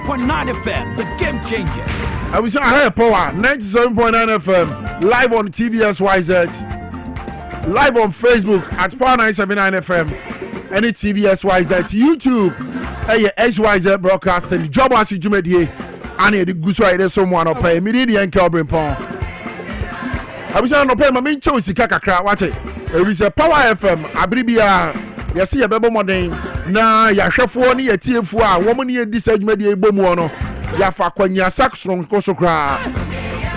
97.9 FM, the game changer. I was on Power 97.9 FM, live on TVSYZ, live on Facebook at Power 979 FM, and it's TVSYZ, YouTube, SYZ Broadcasting, Dwaboase Jumedie, and the Guswa, someone up a Median Obrempong. I was on my main choice, Kakakra, what it is a Power FM, Abribia, Yasi a Bebo Modern, na Yashafo, ni a TF4, woman here, this age media bomono. Yafa kwanya saxon kosokra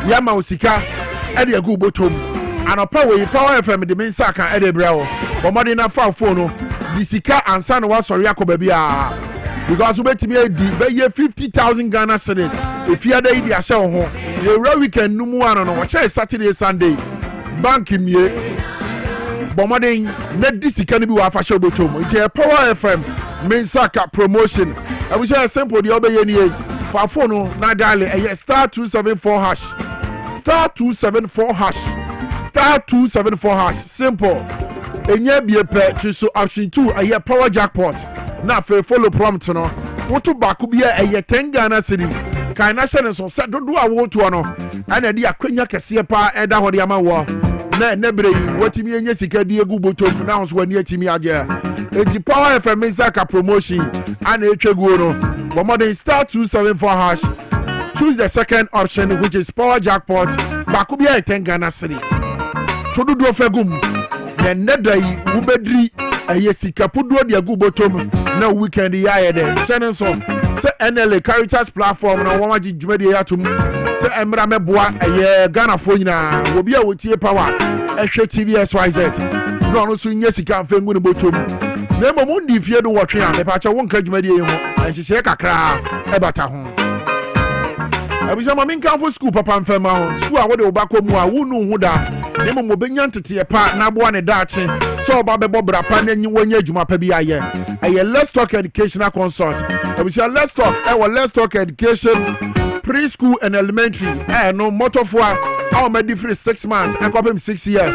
yama osika e de agu botom anopa we Power FM de mensa kan e de brewo omode na fa phone no di sika ansa no wasori akoba bia because we betimi edi be ye 50,000 Ghana cedis if you dey di ahye ho ye weekend no mu ano no wo che Saturday Sunday bank mie bomode na di sika no bi wa fa hye botom nti Power FM mensa ka promotion I wish I simple the obey ni for phone na dial star 274 hash star 274 hash star 274 hash simple enye bie pe so option 2 aye power jackpot na fe follow prompt no woto back bia aye 10 Ghana cedi kan na hye ne so se dodo a woto no ana de akwanya kese pa eda hode ama wo na nebre watimi enye sika di egu botom na so wani atimi age enti Power FM Saka promotion ana etwegu no Bomodin star 274 hash. Choose the second option, which is power jackpot. Bakubia 10 Ghana cedi. To do fegum. Then nedai ubedri ayesika pudo dia gubotom na weekend ya de. Senen so se NLA Caritas platform na wamaji dwumade ya tum. Se emra meboa aye Ghana fo nyina. Obi a wotie Power ehwe TVSYZ. No no so nyesika fengu ne botom. Na momundi fie do wotwe a me pa cha wonka dwumade yi ho. Anhyehyɛ kakra ebata ho abusha ma minka fo school papa mfema ho school a wode obakɔ mu a wonu hu da ne mo benya ntete pa na boa ne daache so oba bebo bra pa na nyi wanya adwuma pa bi aye Let's Talk Educational Consult abusha Let's Talk Let's Talk Education preschool and elementary no motofo a ma different 6 months and 6 years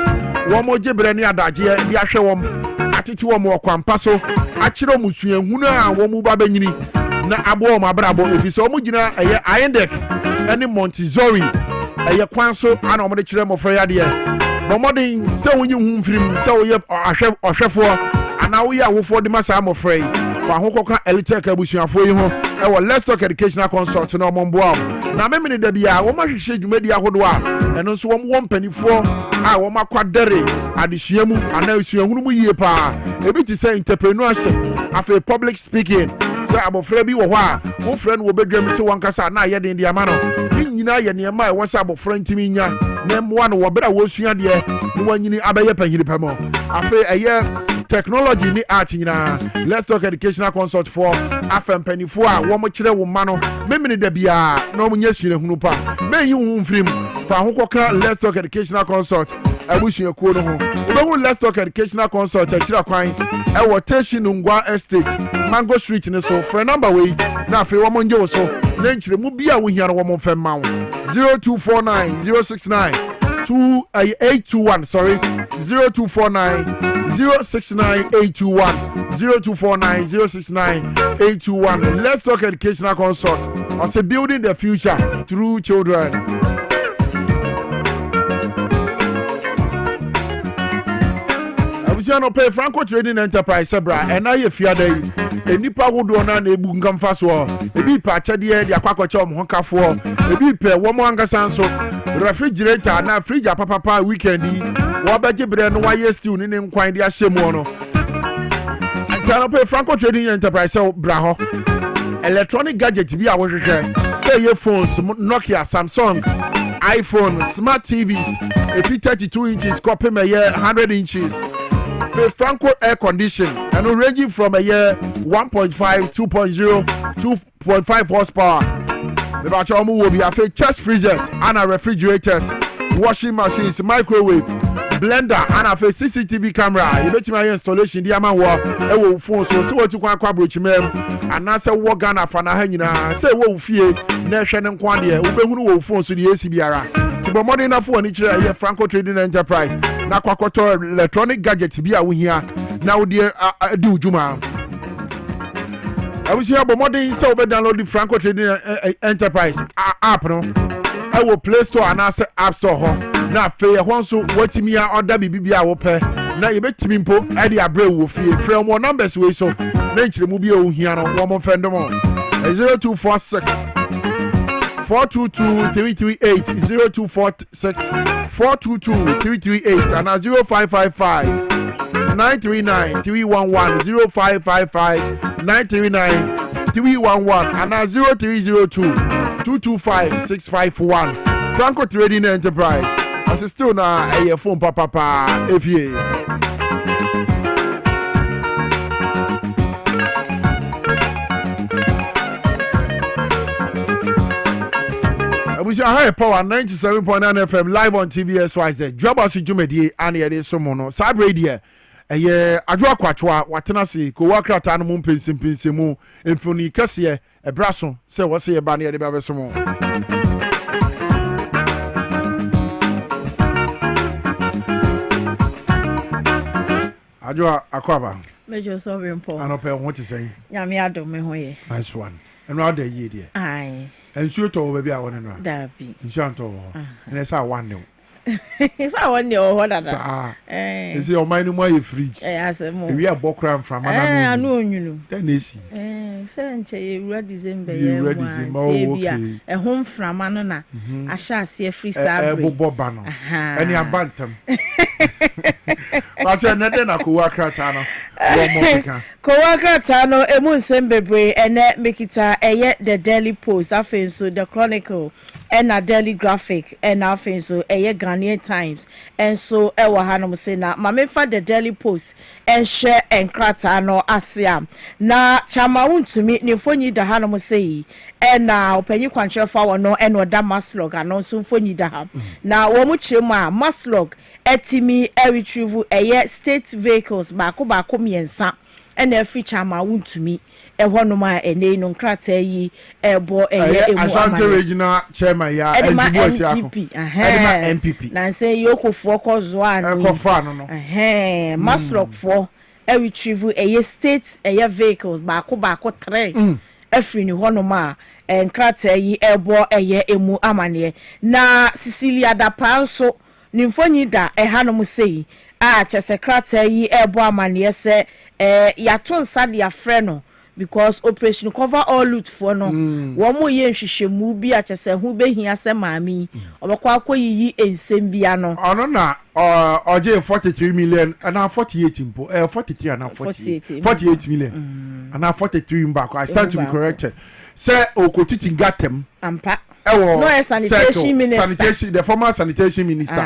wo mo jebre ne adaje bi ahwe wo atete wo mo kwampa so akire musuahunu a wo mu ba banyini na abo ma brabo efise wo mu gina eye Ayendek ene Montessori eye kwanso ana wo de kire mo frɛ yade bo modern se wonyi hu mfirim se wo ye ohwefo ana wo ye awofo de masa mo frɛ wa ho koka eliteka abusuafo yi ho Let's Talk Educational Consult na omomboa na memene da bia wo mahwehwe dwumadi ahodo a eno nso wo mpanifo a wo makwadere adesuamu ana usuahunu mu yie pa ebi ti say entrepreneurship afa public speaking say abofra bi wo ho a wo frɛ no wo bedwam se wonkasa na ye den dia ma no nyina ye ne ma wo sa abofra ntimi nya na mmoa no wo bra wo sua de no wanyini abeye pahiri pamo afa eye technology ni art nyina Let's Talk Educational Consult for afem panifo a wo mo kire wo ma no memene da bia na wo nya sure hunu pa meyi hu mfrim fa ho koka Let's Talk Educational Consult abusua kuo no ho wo Let's Talk Educational Consult akira kwan Teshin Ngwa Estate Mango Street ne so for number we na afi wo mo nje wo so na nkire mu bia wo hia no wo mo fem ma wo 0249 069 2821 sorry 0249 069821 0249 069821 Let's Talk Educational Consult on say building the future through children. Abusiano pay Franco Trading Enterprise Sebra and I fiade enipa wodo na na ebu nkamfa so ebi pa chade de akwakocha om honkafo ebi pe wo mo angasa so refrigerator na fridge papa weekend wo beje bre no waye stew ni nkwan de ahyemu no antano pay Franco Trading Enterprise bra ho electronic gadget bi a wo hwehwe say your phones Nokia Samsung iPhone smart TVs if 32 inches copy me 100 inches Franco air condition and ranging from a year 1.5 2.0 2.5 horsepower the battery will be a chest freezers and refrigerators washing machines microwave blender and a CCTV camera you bet my installation the ama wo e wo phone so what you kwa brochi mem and na say wo Ghana fa na ha nyina say wo fie na hwe ne nkwa de wo behunu wo phone so the AC biara tibo money na phone ni kire Franco Trading Enterprise na kwakoto electronic gadget bi a wo hia na wo de di ujuma was here but modern so download the Franco Trading Enterprise app no. I will Play Store and App Store ho. Na fe ho so watimi a order bibia wo pe. Na ye betimi mpo e de abre wo fie. Free mo numbers we so. Na nchire mu bia o hia no wo mo fendo mo. 0246 422 338 0246 422 338 and 0555 939 311 0555 939 311 and 0302 225 651 Franco Trading Enterprise. As still na a phone papa if ye. We shall high power 97.9 FM live on TVS YZ. Dwaboase Jumedi and ye somono. Sab radio. Adwa kwatwa watena si ko wakrata no mu pensim mu emfoni kase e braso se wo se ye ba na ye de ba besomo. Adwa akwaba. Mejo so Obrempong. Anope ho ti sen. Nyame adom me ho ye. Nice one. And how dey ye there? Aye. And sure to baby I want no. Dabi. Insure to. And say one no. Isa won dey ho dada. Sa. Say o man no more fridge. Asemo. We are bokram from anu onwunu. Then esi. Say nche ye December ye. Okay. Home frama no na. Ahya ase free sabre. Bobo ba no. Any abantam. But na den akowa krata no. Kowa krata no emu nsem bebre ene mekita eye the Daily Post afen so the Chronicle and a Daily Graphic and afen so eye Ghanaian Times and so ewa hanom say na mamefa the Daily Post and share and krata no asiam na chama untumi ni fonyi da hanom say and na opanyi kwantre fa wono and oda maslog anon so fonyi da ha na wo mu chiremu a maslog etimi retrieve eye state vehicles bako miensa and a feature ma wuntumi ehonum a ene no nkrata yi ebo eye emu Ashanti regional chairman ya MPP MPP na say yokofo kozo anu ekofa no no maslog for retrieve eye state eye vehicles bako 3 afri ni honum a nkrata yi ebo eye emu amane na Cecilia Dapa so nimfonyi da ehanom sei a chesekrata yi ebo amane se yato nsa de afre no because operation cover all loot for no wo mo ye nhwehwemu bi a chese hu behia se maami obekwa akoyiyi ensem bia no ono na oje 43 million and 48 impo 43 and 48 million and 43 back I stand to be corrected say okotiti gatem ampa no sanitation minister the former sanitation minister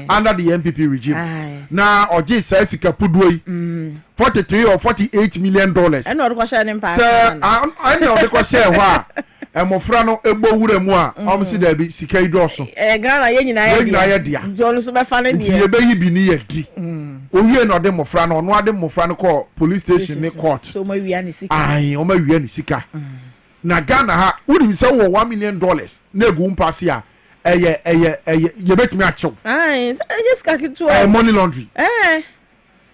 under the MPP regime na oje say sika puduoi 43 or 48 million dollars and no question in pass I know the question wa emofra no egbo wura mu a omsi da bi sika idoso Ghana ye nyina ye dia John so be fa ne dia ye be yi bi ni ye di owie no de mofra no no ade mofra no call police station ne court so ma wia ni sika o ma wia ni sika na Ghana ha wudi se wo $1 million na egu mpase a eye ye betimi a chew just kakitu money laundry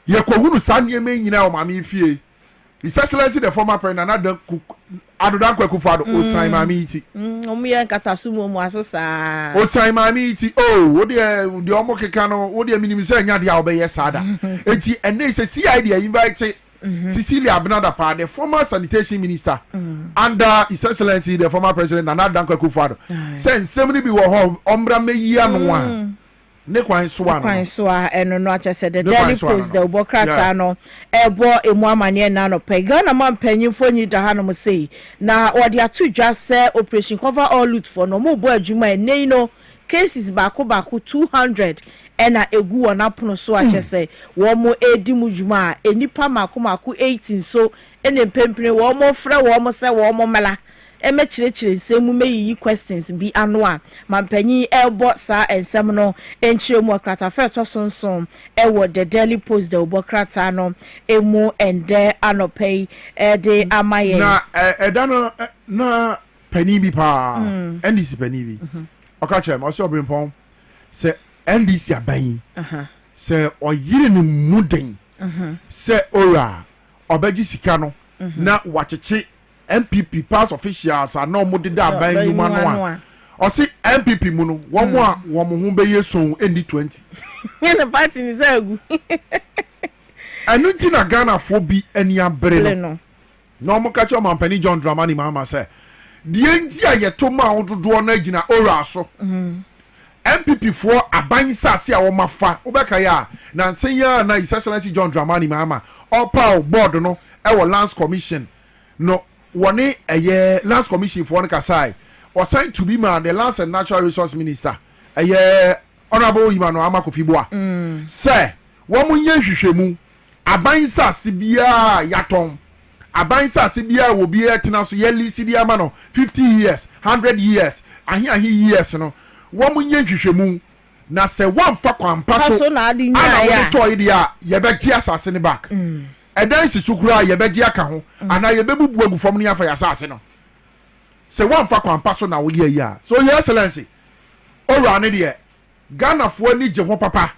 ye ko hunu sanye me nyina o ma me fie His Excellency the former president Adodan Kwekufado Osai Mami iti omu ye katasumo mu asosa Osai Mami iti wo de omo keka no wo de minimisa nya de a obeye sada enti ene se CID invite Cecilia Abinadapa, the former sanitation minister, under His Excellency the former president Adodan Kwekufado say 70 be wo ombra me yia no one ne kwan so eno no acha said the Daily Post the obokrata no ebo emu amane na no pega na man panyimfo nyi da ha no say na odi atu dwa say operation cover all loot for no mo bo adwuma enei no cases bako 200 ena egu wona pono so acha say wo mo edi mu dwuma enipa mako 18 so ene mpempire wo mo frɛ wo mo say wo mo mela emechirechire nsemu meyi questions bi anwa mampanyi elbo sa ensem no enchiremu akrata feto sonson ewo the Daily Post the obokrata no emu ende anopei de amaye na edano na pani bi pa NDC pani bi okache ma so Obrempong se NDC aban se oyire ni muden se ora obaji sika no na wacheche MPP pass officials are no more did that by human. Or see MPP muno, one more woman be ye soon in the 20. And the party is a and nothing a Ghana for be any umbrella. No more catch your man Penny John Dramani Mama say. The India ye to ma to do on Egina or so. MPP for a buying sassy or mafa, Obekaya, Nansenya, na His Excellency John Dramani Mama, or power board no, our lands commission. No, one a year lands commission for Kasai, or signed to be man, the lands and natural resource minister, a year honorable Imano Amakofibua. Sir, one more year shemu, a buying sassy bia yatom. A buying sassy bia will be at Nasu Yelly Sidia Mano, 50 years, 100 years, and here he years, no. One mun yen hwehwemu na se one fa kwampaso na adi nya ya to dia ye be gia asase ne back edan sisukura ye be gia ka ho ana ye be bubu agu fam ne afa ya asase no se one fa kwampaso na wo ye ya so your excellency ora ne de Ghana fo ni je ho papa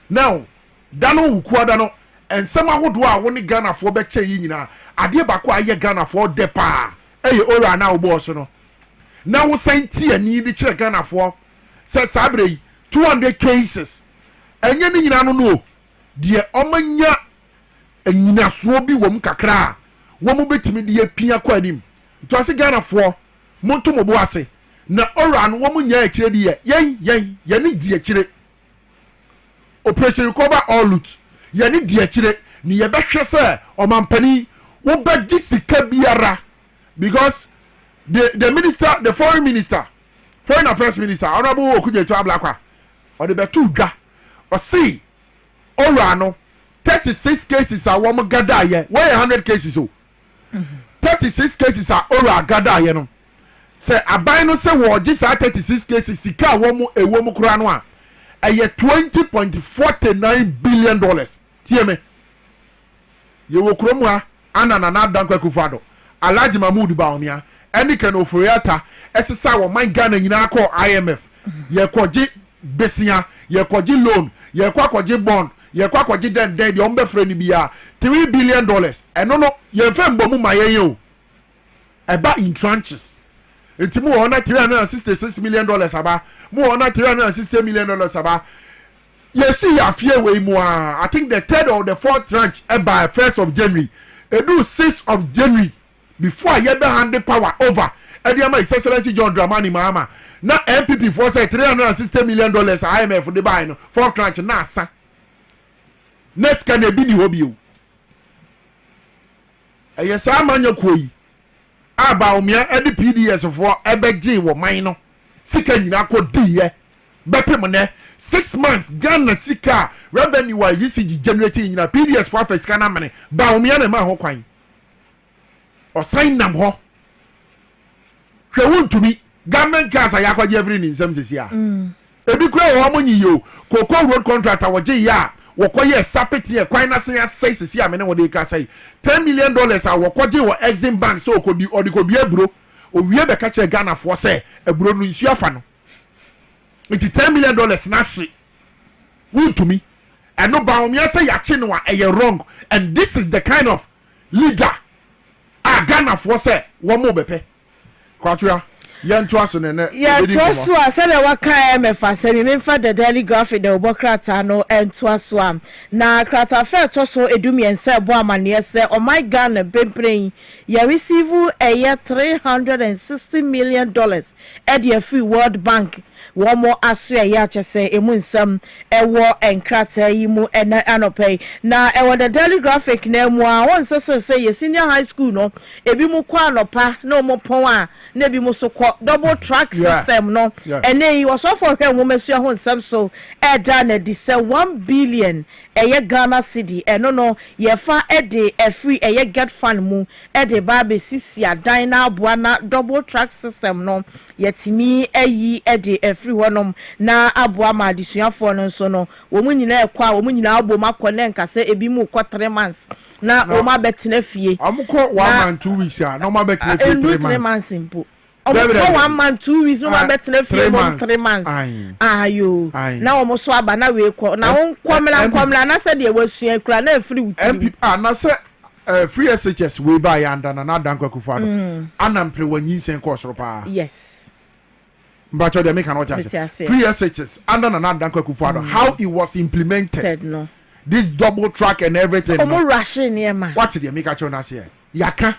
now dano wuku adano ensem ahodo a wo ne Ghana fo be che yi nyina ade ba ko aye Ghana fo de pa eye ora na wo boss no na wo senti ani bi kire Ghana fo say sabre 200 cases enye ni nyina no de omanya anyinaso bi wom kakra wo mu betimi de apia kwa anim to ase Ghana fo monto mo bo ase na ora no wo mu nya akire de ye ni di akire operation recover all loot ye ni di akire ni ye behwe se omampani wo bedi sika biara because the minister, the foreign affairs minister, honorable Okuje to Ablakwa, or the Betuga, or see, Orano, 36 cases are woman gada ye, 100 cases. 36 cases are Ora gada ye no. Say, Abino say, well, just 36 cases, Sika woman, a woman Kuranwa, a ye $20.49 billion. TMA. You will Kromwa, Anna Dankwa Kufado, Alaji Mahmoud Baumia. Any kind of reata SSI or my Ghana nyina call IMF ye kwaji besia ye kwaji loan ye kwaji bond ye kwaji den the ombe freni bia $3 billion and no ye fem bomu maye yo eba in tranches entimu ona $366 million aba mu ona $360 million aba ye see ya fear we mu I think the third or the fourth tranche by 1st of January edu 6th of January before you be hand the power over Ediama His Excellency John Dramani Mahama na MPP for say $360 million IMF for the buy no fourth tranche na sa next can be ni hobi o ayesa manyo koi aba omia edi PDS for ebeji wo man no sika nyina ko di ye bepem ne 6 months Ghana sika revenue wa UCG generating nyina PDS for afesika na mane ba omia na ma ho kwan or sign nam ho hwe won to me government cars ayakwaje every in some says ya ebi kura wo monyi yo koko road contractor woje ya wokoye sapeti e kwan na sen ya says ya me ne wo de ka say $10 million a wokoje wo Exim Bank so okodi odikodi aburo owie be ka che Ghana for say aburo no nsu afa no it $10 million na hye won to me and no ba o me say ya che no a wrong and this is the kind of leader Ghana for say one more bepe kwatwa yen to aso ne ya to aso asale waka MFA se me mfa the daily graphic the obokrata no ento aso na krata fe to so edumi ense bo amane se o my Ghana bempren ya receive a year $360 million at the free World Bank one more aso ya chese emu nsam ewo enkrata yi mu ena anope na ewo the daily graphic na mu a won say senior high school no ebi mu kwa anopa na mo pon a na ebi mu so double track system no and he was so for him woman so ho nsam so e da na di say 1 billion eye Ghana cedi no ye fa e de free eye get fund mu e de ba be sisi adan na aboa na double track system no yetimi ayi e de free wonom na aboa ma adisuafo no so no wo mu nyina ekwa wo mu nyina abo makone nkase ebi mu ko 3 months na o ma betena fie amko 1 month 2 weeks ya no ma betena fie 3 months impo 1 month 2 weeks no ma betena fie 3 months ayo na o mo so aba na we ko na won kwamla na se de wasua kura na free wuti na se free SHS we buy and na danko kufado anampre wanyi sen kosoro pa yes but they make an just free SHS and na danko kufado how it was implemented no this double track and everything omo rushing here man what did they make a chona say yaka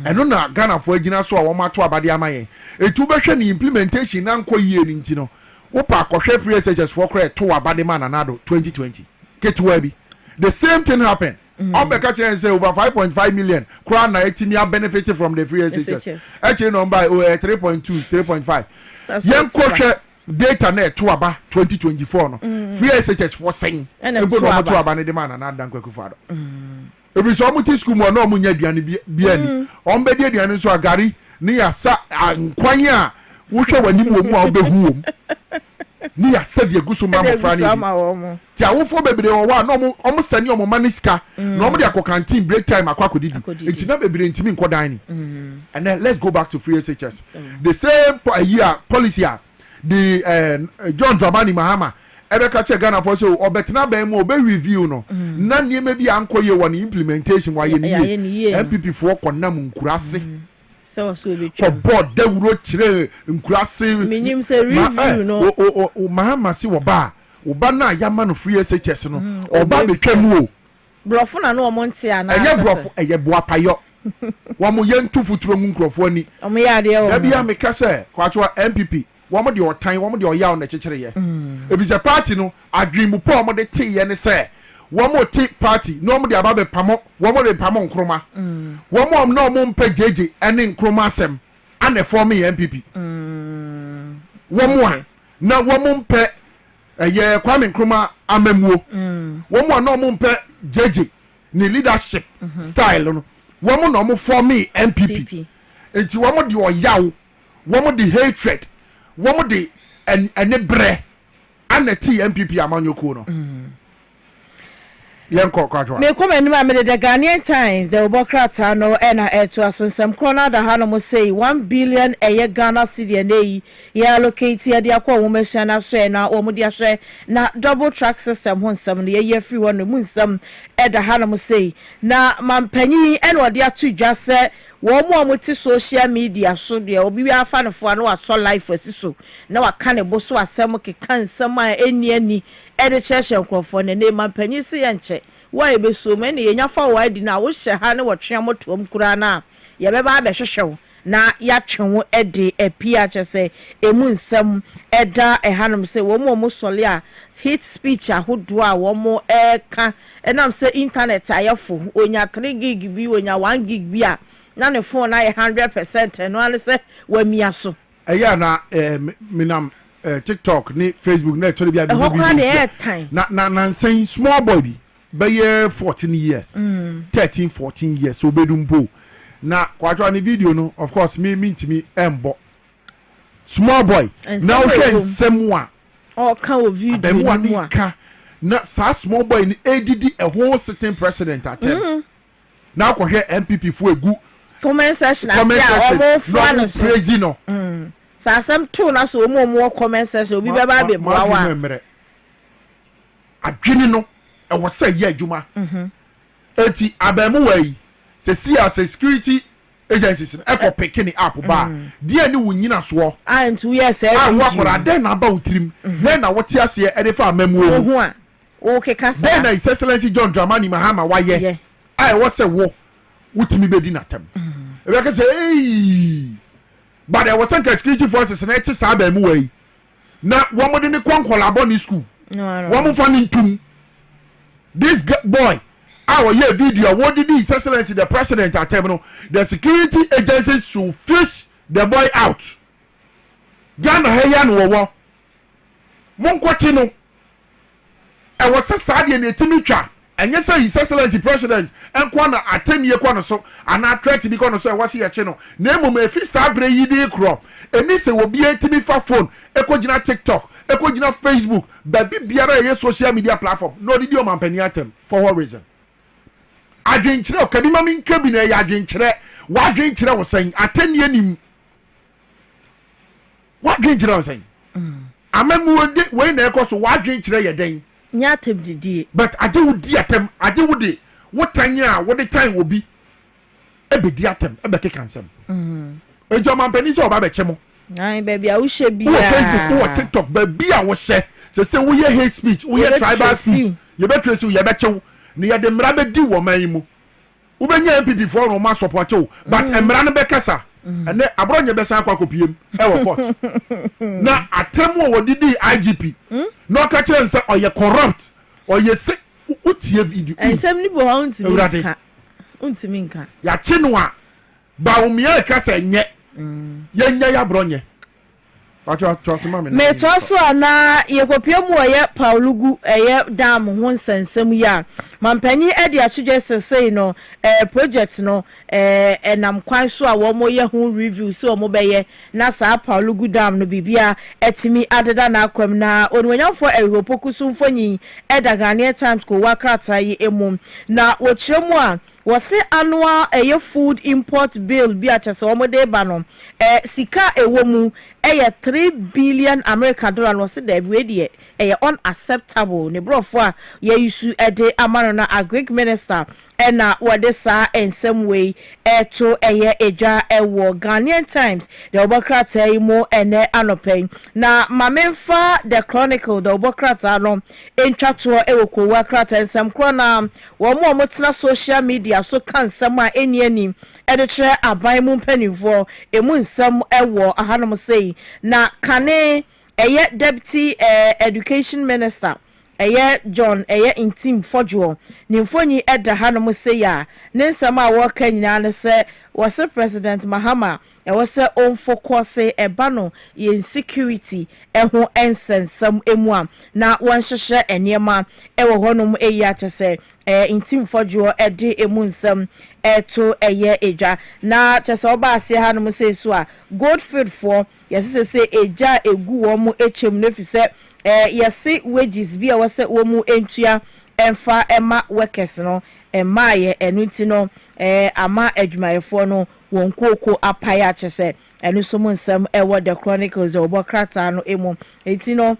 eno na Ghana for agina so a wo mato abade amaye etu behwe ni implementation na nko yie ni ntino wo pa akɔhwe free SHS for credit to abade man anado 2020 ketwa bi the same thing happened Obeka chen say over 5.5 million crown na etimi benefit from the free SHS actually number 3.2 3.5 yen kohwe data net to aba 2024 no free SHS for sing ebo no to aba ne de man na dan kwakufado ebi so omuti school mo na omunya aduane bia ni ombedi aduane so agari ni ya sa nkwanye a wo hwe wani mo mu a obehu wom ni ya sa de guso ma mo frani ti awofo bebre wo wa no omo sani omo maniska no omo de akokantin break time akwakodidi etina bebre ntimi nkodan ni and then let's go back to free SHS the same year policy the John Dramani Mahama ebeka che Ghana for so obetna ben mo be review no na niema bi ankoye won implementation wa ye ni MPP for konam nkurase so be for board de wuro kire nkurase minim say review no o Mahama si wo ba na yama no free SHS no oba betwam o brofo na no omonte ana eye brofo eye boa payo wo mo ye ntu futuro mu nkrofo ani omo ya de o ya bia me ka say kwacho MPP womo de otan womo de oyaw na chekere ye if it's a party no adwimu po womo de te ye ne say womo te party no womo de ababe pamo womo de pamo nkroma womo no mo mpa jeje ene nkroma asem ane form MPP womo na womo mpa ye kwame nkroma amamuo womo no mo mpa jeje ni leadership style no womo no mo form MPP enti womo de oyaw womo de hatred womo de ene bre anati MPP amanyoko no yenko kwadwa me come anima me the Ghanaian Times the obokrata no na eto asonsem krona da ha no mo say 1 billion eye Ghana cedi nei ya allocate ya de akwa wo mehia na so na wo mo de ahwe na double track system ho nsam no ye free one mu nsam da ha no mo say na mampanyi ene ode atu dwa se wo mo ti social media so de obi wi afa no fo na wa so life asiso na wa ka ne bo so asem ke kan nsam a eni de cheshe nkrofo ne ne mampanyi se ye nche wa ebe so me ne yenya fa wa di na wo hye ha ne wo twe motom kura na ye be ba be hwehwew na ya twenwo de epia chese emu nsam eda ehanom se wo mo sole a hate speech ahodo a wo mo ka enam se internet ayefo onya 3 gig bi onya 1 gig bi a na ne phone na 100% no ale se wa mia so eya na minam TikTok ni Facebook na to bia bi na say small boy bi 14 years 13 14 years so bedumpo na kwatwa ni video no of course me ntimi embo small boy now can semwa o kan o video ni ka na sa small boy ni ADD a whole sitting president atem na ko hwe MPP fu egu comment section asia omo fu ano crazy no sa sam to na so omo comment section obi be ba be boawa adwene no e wo say ye adwuma enti abamu wai se see security agencies echo picking up ba dia ni wunyina so and 2 years e wa kwara den na ba utrim den na wote ase e de fa amamu ohu a o ke kasa den na His Excellency John Dramani Mahama waye ai wo se wo wutimi bedi na tam e be ka say eh but there was some security forces na eti sa ba mu wai na wo mo de ne kwankola bo ni school wo mo fa ni ntum this boy our year video what did His Excellency the president at terminal the security agencies should fish the boy out Ghana heya no wo monkwati no e was saade na etimi twa enye say His Excellency president enkwa na atemie kwa no so ana threat bi kwa no so e wase ye che no na emom efi sabre yi de kro eni se obi etimi fa phone ekogina TikTok ekogina Facebook baby biara ye social media platform no did your mampani atem for what reason adwenkyere okadima min kabi na ya adwenkyere wa adwenkyere wo san atanie nim wa adwenkyere wo san amamu we na ekoso wa adwenkyere ye den nya atem didie but ade wudi atem ade wudi what tanya what the time will be ebe di atem ebe ke kansem ejo man pani se oba be chemo ai baby a wo she bia wo Facebook wo TikTok baby a wo she se wo ye hate speech wo ye tribal speech ye be trace ye be chew ne ye de mra be di wo man mu wo be nya MPP for no ma support you but mra no be kasa ene abronye be san kwakopiem e wo court na atemu wo didi IGP no ka chere nse oye corrupt oye se utie video ensem ni bo ha untimi nka ya chinwa ba umia kasa nye yenya ya bronye me toso ana yekopiem wo ye Paulugu eye dam ho nsensem ya mampanyi e de atuje sesei no project no enam kwan so a wo mo ye ho review so mo be ye na sa Paulugu dam no bibia etimi adeda na akwam na onwanyamfo eropoku so mfonyi Ghanaian Times ko wakrata yi emum na wo kiremu a wose annual food import bill bi a chese omode ba no sika ewomu 3 billion American dollar no se da bi de unacceptable ne brofo a ye issue de amano na agric minister na wode sa ensem way to eja ewo Ghanaian Times the obokrata yi mo ene anopen na mamemfa the chronicle the obokrata no entwato ewoko wakrata ensem kro na wo mo tena social media so kan nsem a eni de kire aban mu mpanimfo emu nsem ewo ahanom sei na kane deputy education minister John intim fojo nimfonyi eda hanom sei ya ne nsem a wo kan nyina ne se was President Mahama was on focus eba no insecurity ho ensensem emu na won hyehye enema ewo honom eya chese intim fojo ede emu nsem to eja na chese oba ase hanom sei so a Goldfield for yesese say eja egu wo mu echem no fise yesi wages bi a wose wo mu entua emfa ema workers no emaye enuti no ama adwumayefo no won koko apaya chese enu so mu nsem ewo the chronicles the obokrata no emu enti no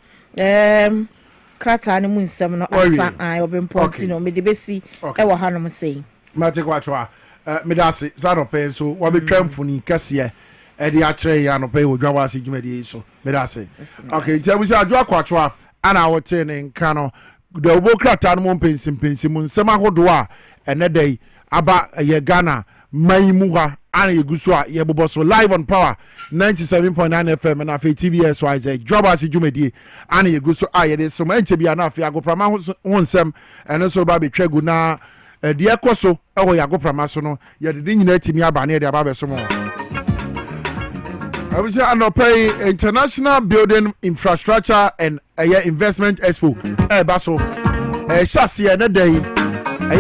krata no mu nsem no asa Obrempong no me de besi ewo hanom sei mate kwatwa medase sanope so wo betwamfo ni kase edi atre ya no pe wo Dwaboase dwumadi so medase okay ntia busi adwo akwatwa ana wote ne nka no the obokrata no pensim mu nsem ahodo a ene dai aba ye Ghana maimu ha ana yeguso a ye boboso live on power 97.9 FM na fe TVS wise Dwaboase dwumadi ana yeguso a ye de so manche bia na afi agoprama ho nsem ene so ba betwagu na de ekoso ewo yagoprama so no ye de nyina timi aba na ye de aba beso mo I wish I pay International Building Infrastructure and Investment Expo. Baso. Chassis and a day.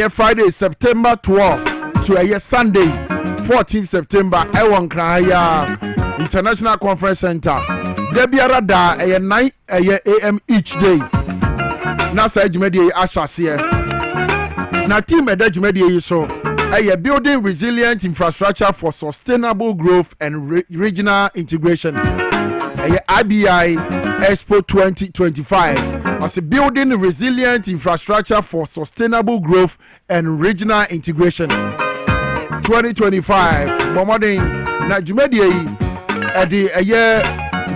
Friday, September 12th to Sunday, 14th September. Ewan Kraya International Conference Center. Debiara da 9 a.m. each day. Nasa Jumedi Ashasir. Na team at Jumedi so. Building resilient infrastructure for sustainable growth and regional integration. IBI Expo 2025. As a building resilient infrastructure for sustainable growth and regional integration. 2025. Bomodin Najumedi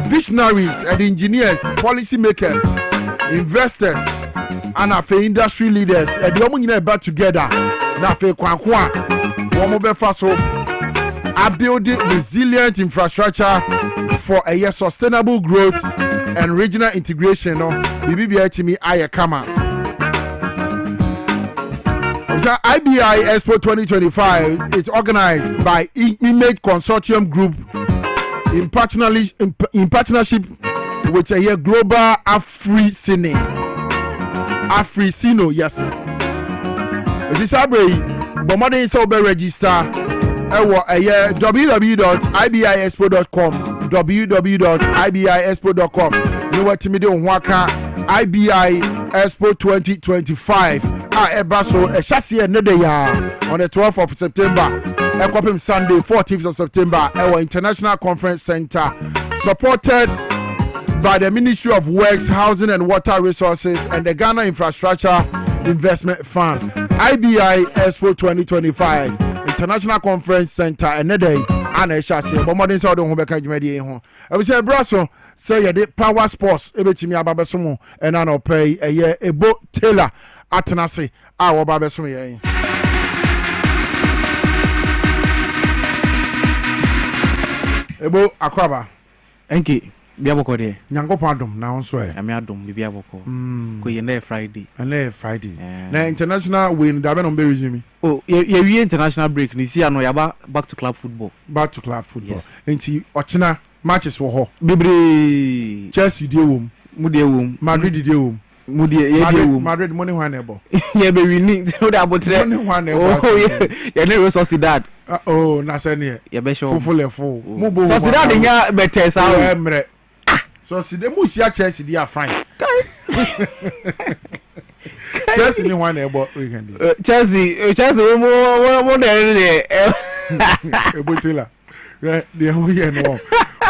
visionaries and engineers, policymakers, investors, and industry leaders. The women back together. Na fe kwankwa wo mo be fa so a building resilient infrastructure for a sustainable growth and regional integration no bibia timi aye kama the IBI Expo 2025 is organized by Image Consortium Group in partnership with a global Africino yes. This abbey, but more than so be register. www.ibixpo.com. www.ibixpo.com. You want to me do waka IBI Expo 2025. Ebaso a chassis another year on the 12th of September. Ekopim Sunday, 14th of September. Our International Conference Center, supported by the Ministry of Works, Housing and Water Resources and the Ghana Infrastructure Investment Fund. IBI Expo 2025 International Conference Center another and a chassis but modern side on Hobeka Jumedi ho. I will say brasso say ya de power sports ebetimi ababesomo and an pay a year a boat tailor atenase our babesomo ye. Ebo akwaba. Enki biaboko de. Nyankopon adom na won so e. Ame adom biaboko. Ko ye na Friday. Na Friday. Na international win da be no be resume. Oh, ye international break ni si ano ya back to club football. Back to club football. Yes. Enti ochina matches wo ho. Bebre Chelsea dey wom. Mu dey wom. Madrid dey wom. Mu dey ye dey wom. Madrid money one ebo. Ye be winning. No da abotre. Money one ebo. Oh ye na Real Sociedad. Oh na say ne. Ye be show. Full level. Mu bo. Sociedad nya better sa. Emre. So si de mu sia Chelsea dey fine. Chelsea ni one ebo weekend. Chelsea mo dey Ebotela. The whole year no.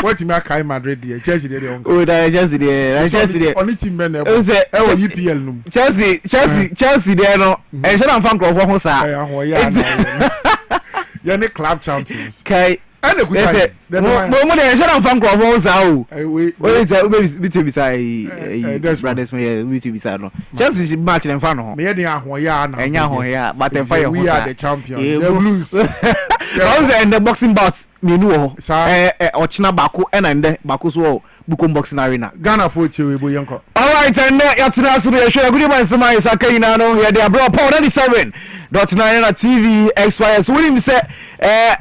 What me akai Madrid there? Chelsea there on. Oh, that Chelsea there. Only team men there. EPL no. Chelsea there no. E should am fan club ho sa. Yeah, ne club champions. Kai. Ene kuta. Mo dey should am fan club ho sa o. We brothers me beside no. Chelsea match dem fan ho. Me dey ahoya na. Enya ahoya, but dem fire ho sa. We are the champions. The Blues. Those in the boxing bouts me know ochina bako and ende bako so bukom boxing arena Ghana for we bo yanko. All right, and yatina so be show good man sama is akina no here dey bro power 97.9 na TV XY so we say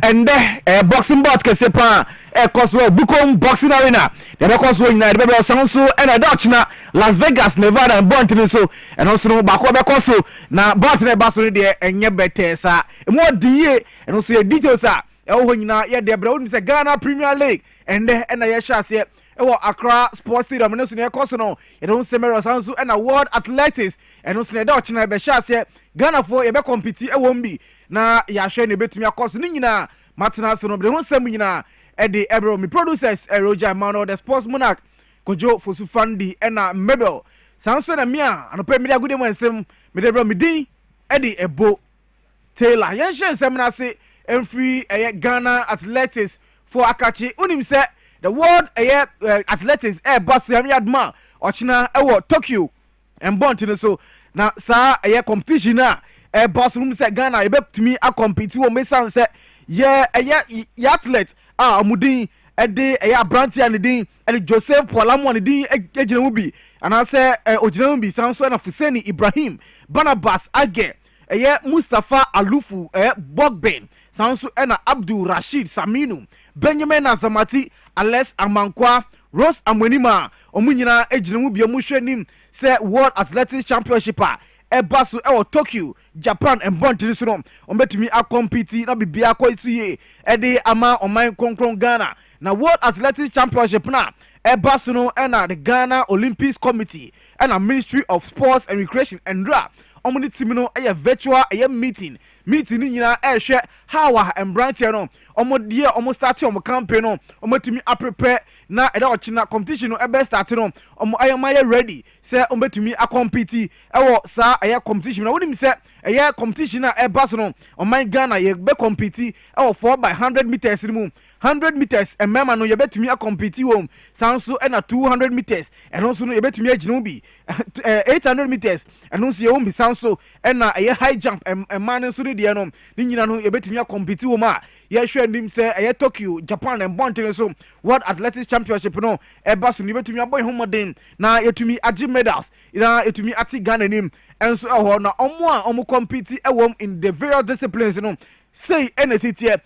ende boxing bout kese pa cause bukom boxing arena dey because we na dey be so and ochina Las Vegas Nevada and Bontin so and also no bako be cause na bout na ba so dey enye better sa e mo die and also details are ewo nyina ye de bra woni se Ghana Premier League ende na ye sha se ewo Accra Sports Stadium no so ne koso no ye don se mero sanso na World Athletics eno so ne da ochina be sha se Ghana for ye be compete ewo mbi na ya hwe ne betumi akoso ni nyina matena so no be ho sam nyina e de ebro mi producers Roger Mano the Sports Monarch Kojo Fosu Fandi na Mabel sanso na me a anopa mi da gude mo ensem me de bra mi din e de ebo Taylor yen hwe ensem na se free Ghana Athletics for Akachi unim say the world athletics basu yadma ochina ewo Tokyo and Bontin so na sa competition na basu unim say Ghana ebe tumi a compete wo mesan say athlete amudin de Abranti and din Joseph Polamo and din ejina mu bi and say ojina mu bi sanso na Fuseni Ibrahim Barnabas Age Mustafa Alufu Bogben Sansu ena Abdul Rashid Saminu Benjamin Azamati Alex Amankwa Rose Amwenima omunyina ejinemu bi omuhwe nim say World Athletics Championship basu Tokyo Japan and Bontin so no ombetumi a compete na bibia ko ituye de ama oman konkron Ghana na World Athletics Championship na basu no ena the Ghana Olympics Committee and a Ministry of Sports and Recreation and omuni team no virtual meeting ni nyina hwe how embranche no omodie start campaign no omotumi prepare na eda ochina competition no be start no ayama ready say ombetumi compete sa competition na wonim say competition na baso no oman Ghana be compete 4x100 meters mu 100 meters and mema no yebetumi compete wom sanso na 200 meters and also no yebetumi aginu bi 800 meters and also yewom bi sanso na high jump and man so de no ni nyina no yebetumi compete wom a ye hwe nim say Tokyo Japan and Bontin so World Athletics Championship no baso no yebetumi aboy homoden na yetumi agi medals na yetumi ati Ghana nim enso na omo compete in the various disciplines no say enetitie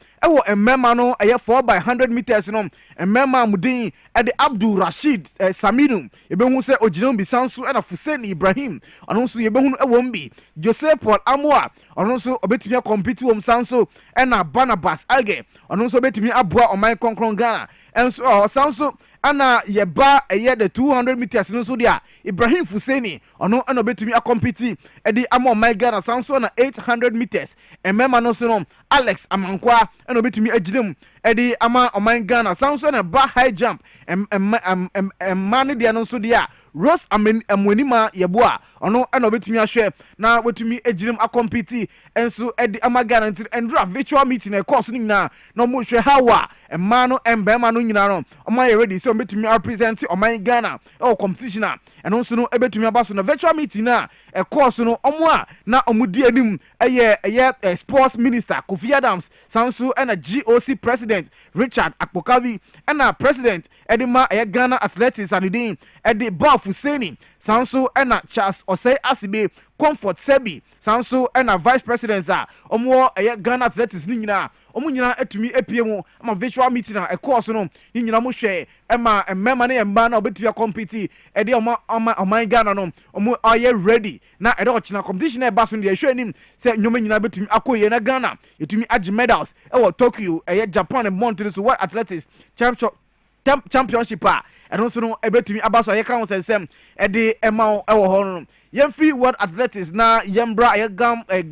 emema no 4x100 meters no emema mudin de Abdul Rashid Saminu yebehu se oginom bi sanso na Fuseni Ibrahim anonso yebehu bi Joseph Paul Amoa anonso obetumi compete wom sanso na Barnabas Age anonso obetumi aboa oman konkron Ghana enso sanso ana yeba the 200 meters no so dia Ibrahim Fuseni ono ana betumi compete edi ama my Ghana sanso na 800 meters emema no so no Alex Amankwa ana betumi agidem edi ama oman Ghana sanso na ba high jump man dia no so dia Rose Amwenima Yeboa ono eno betumi ahwe na wetumi egirim akompete enso edi amagana ndra virtual meeting e course ni nyina no mo hwe hawa emma no embema no nyina no oman ye ready so betumi represent oman Ghana e competition a eno nso no ebetumi abaso na virtual meeting na e course no omo a na omudi anim eye sports minister Kofi Adams sanso ena GOC president Richard Akpokavi ena president edima eye Ghana athletics anidin edi Baf Hussein sanso ena Charles Osei Asibe Comfort Sebi sanso ena vice president a omo eye Ghana athletics ni nyina omo nyina etumi epie mu ama virtual meeting a e course no ni nyina mo hwe ema mmema na yemba na obetia compete edi oman Ghana no omo aye ready na ede ochina competition e baso de hwe nim se nyoma nyina betumi akoye na Ghana etumi age medals e wo Tokyo eye Japan and Montreal so what athletics championship a eno so no ebetumi abaso ye kan sensem ede ema e wo ho no yemfree world athletics na yembra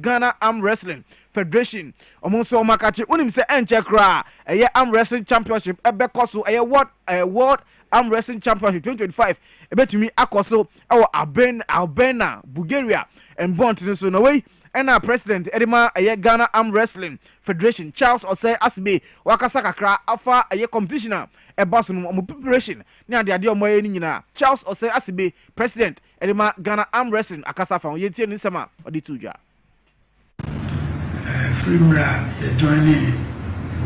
Ghana arm wrestling federation omonso omakache unim se enche kra eye arm wrestling championship ebekoso eye world arm wrestling championship 2025 ebetumi akoso ewo Albania Bulgaria and Montreal so no way ena president edema eye Ghana arm wrestling federation Charles Osei Asibe wakasa kakra afa eye competition ebaso no mo preparation ni ade omoye ni nyina Charles Osei Asibe president edema Ghana arm wrestling akasa fa yetie ni sema odi tuja Frimra joining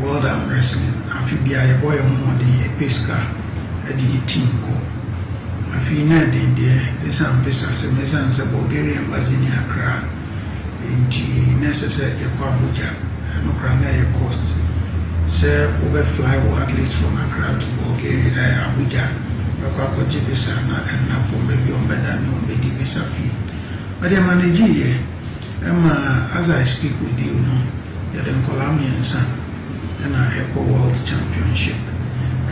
world arm wrestling afibia ye boy on the pesca the team ko afina de some visa se Bulgarian bazini Accra inti necessary ye kwa Abuja no krana ye cost say over fly or at least from Accra to Bulgaria Abuja kwa visa na for maybe on better no be visa fee but they manage here as I speak with you know you're the Colombian son and I echo world championship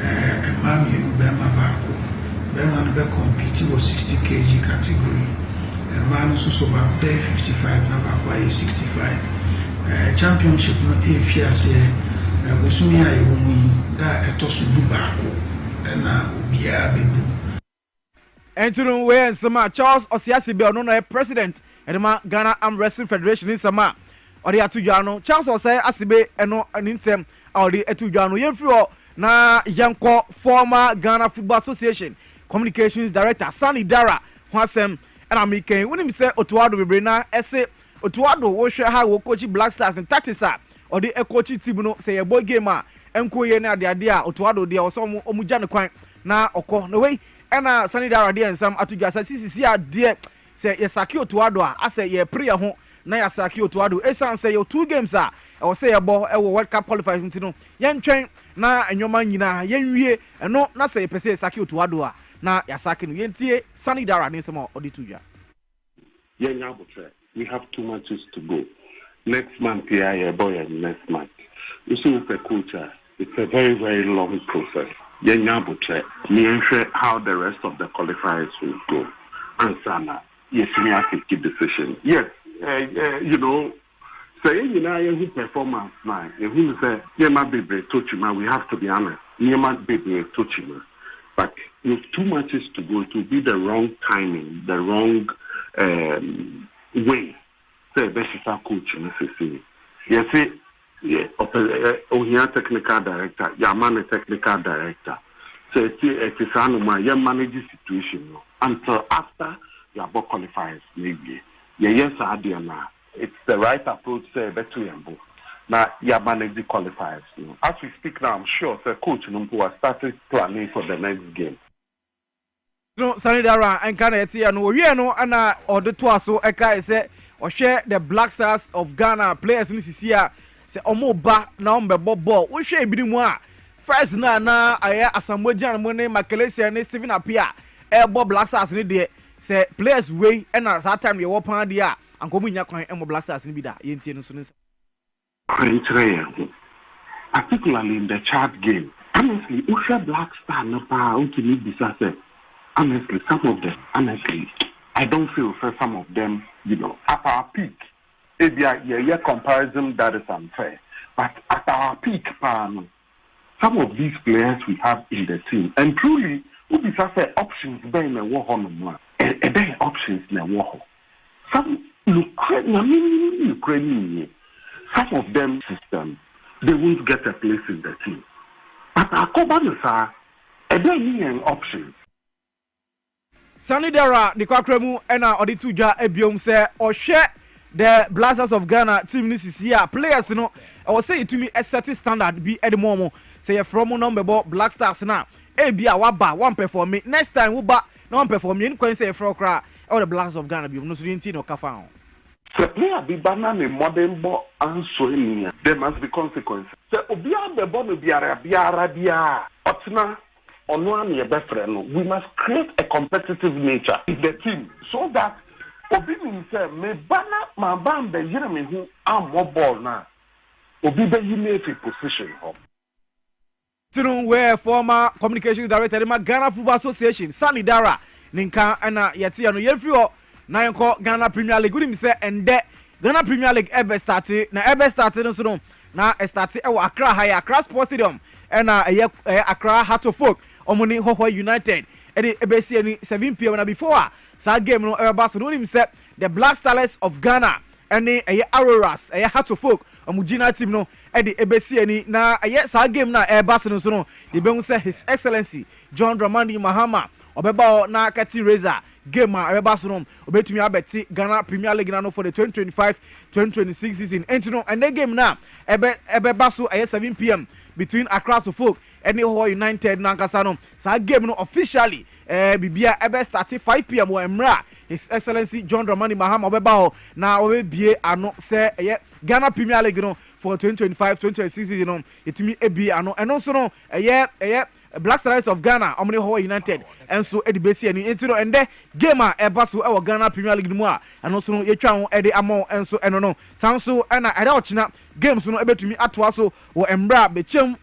and mommy you Bema Bako Bema be compete was 60 kg category and man also back there 55 now back 65 championship no if you say Gosumi ayi womu da etosu du Bako na obia bebu Entering way and Sama Charles Osiasibe no president edema Ghana Arm Wrestling Federation in Sama odi atujano Charles Osei Asibe eno aниntem odi atujano yemfiro na yanko former Ghana Football Association Communications Director Sani Dara Hwasem and American when him say Otuado bebre na ese Otuado wo hwe ha wo coach Black Stars and tactics odi e coach team no say e boy game a enko ye na ade a Otuado de oso omugya ne kwan na okọ no way ena Sani Dara de ensam atujasa sisi a de say yesaki Otuado a ase ye pre ho na yasaki Otuado esan say your 2 games a e wo say ye bo e wo World Cup qualifiers ntino yentwen na enwoma nyina yenwie eno na say pese yesaki Otuado a na yasaki no yentie Sani Dara ne nsam odituja we have 2 matches to go next month here boy and next month you see with the culture it's a very very long process how the rest of the qualifiers will go ansana yes me have to decision yes you know saying who performance now who say we have to be honest but with 2 matches to go it will be the wrong timing the wrong way say this is our coach necessary yes technical director Yamane technical director so it is a manage situation until after your both qualifiers maybe yes it's the right approach say better yambo now you manage the qualifiers as we speak now I'm sure the coach who has started planning for the next game no Sani Dara and kana etia no we no ana order to aso eka say or share the Black Stars of Ghana players in CCA say omo ba na ombe ball we share bi mu a first na aya asambojan mo ne Makelesi ne Stephen Apia e bo Black Stars ni de say players way and at that time you wo pan de a ankomu nya kwan e mo Black Stars ni bi da yentie no so ne particularly in the Chad game honestly Usha Black Star no pa untimi bisa say honestly some of them honestly I don't feel for some of them, you know, at our peak. Maybe a comparison that is unfair. But at our peak, some of these players we have in the team, and truly, Ubisa say options ben na wo ho no mo. E ben options na wo ho. Some Ukrainian, some of them system, they won't get a place in the team. But Akobanisa, a Danian options. Sunny Dara, the Kwakremu, and the Tuja Ebium say, or share the Blasters of Ghana team this is here. Players, you know, I will say it to me a certain standard be at the moment. Say from number Black Stars now. Ebia waba one perform me. Next time we ba no one perform me. Any say for cry or the Blasters of Ghana be no student no kafa. So player be banana modern ball and so there must be consequences. So obia be bono biara otna onwa na be friend. We must create a competitive nature in the team so that obi say me bana ma ban be yire me hu am ball na obi be yime fi position up. Where former communications director in Ghana Football Association, Sunny Dara, Ninka, and Yeti, and Yefrio, Nayanko, Ghana Premier League, good say, and that Ghana Premier League ever started, so now started Accra High, Accra Sports Stadium, and Accra Heart of Folk, Omoni Hoho United, and the ABC 7 p.m. and before, so game no Barcelona said the Black Stars of Ghana. And Auroras, a Heart of Folk, a Mujina team no, Eddie Ebesi, na a yes, our game na Barcelona, so the Beng say His Excellency John Dramani Mahama, Obeba na Kati Reza, game Barcelona, Obetumi Abeti, Ghana Premier League for the 2025-2026 season. And the game now, Ebe Basu, a 7 p.m. between Accra to Folk and the United Nankasano. So game no officially. Bibia ebe started 5 p.m. or Emra. His Excellency John Dramani Mahama Obeba na obe ano say Ghana Premier League no for 2025-2026 you know it me ebi ano and also no Black Stars of Ghana Omni Ho United and so Eddie Besi and into and the game eba so our Ghana Premier League no and also no ye twa Eddie Amo and so and no sound so and I don't china games no ebe to me atwa so wo Emra bechem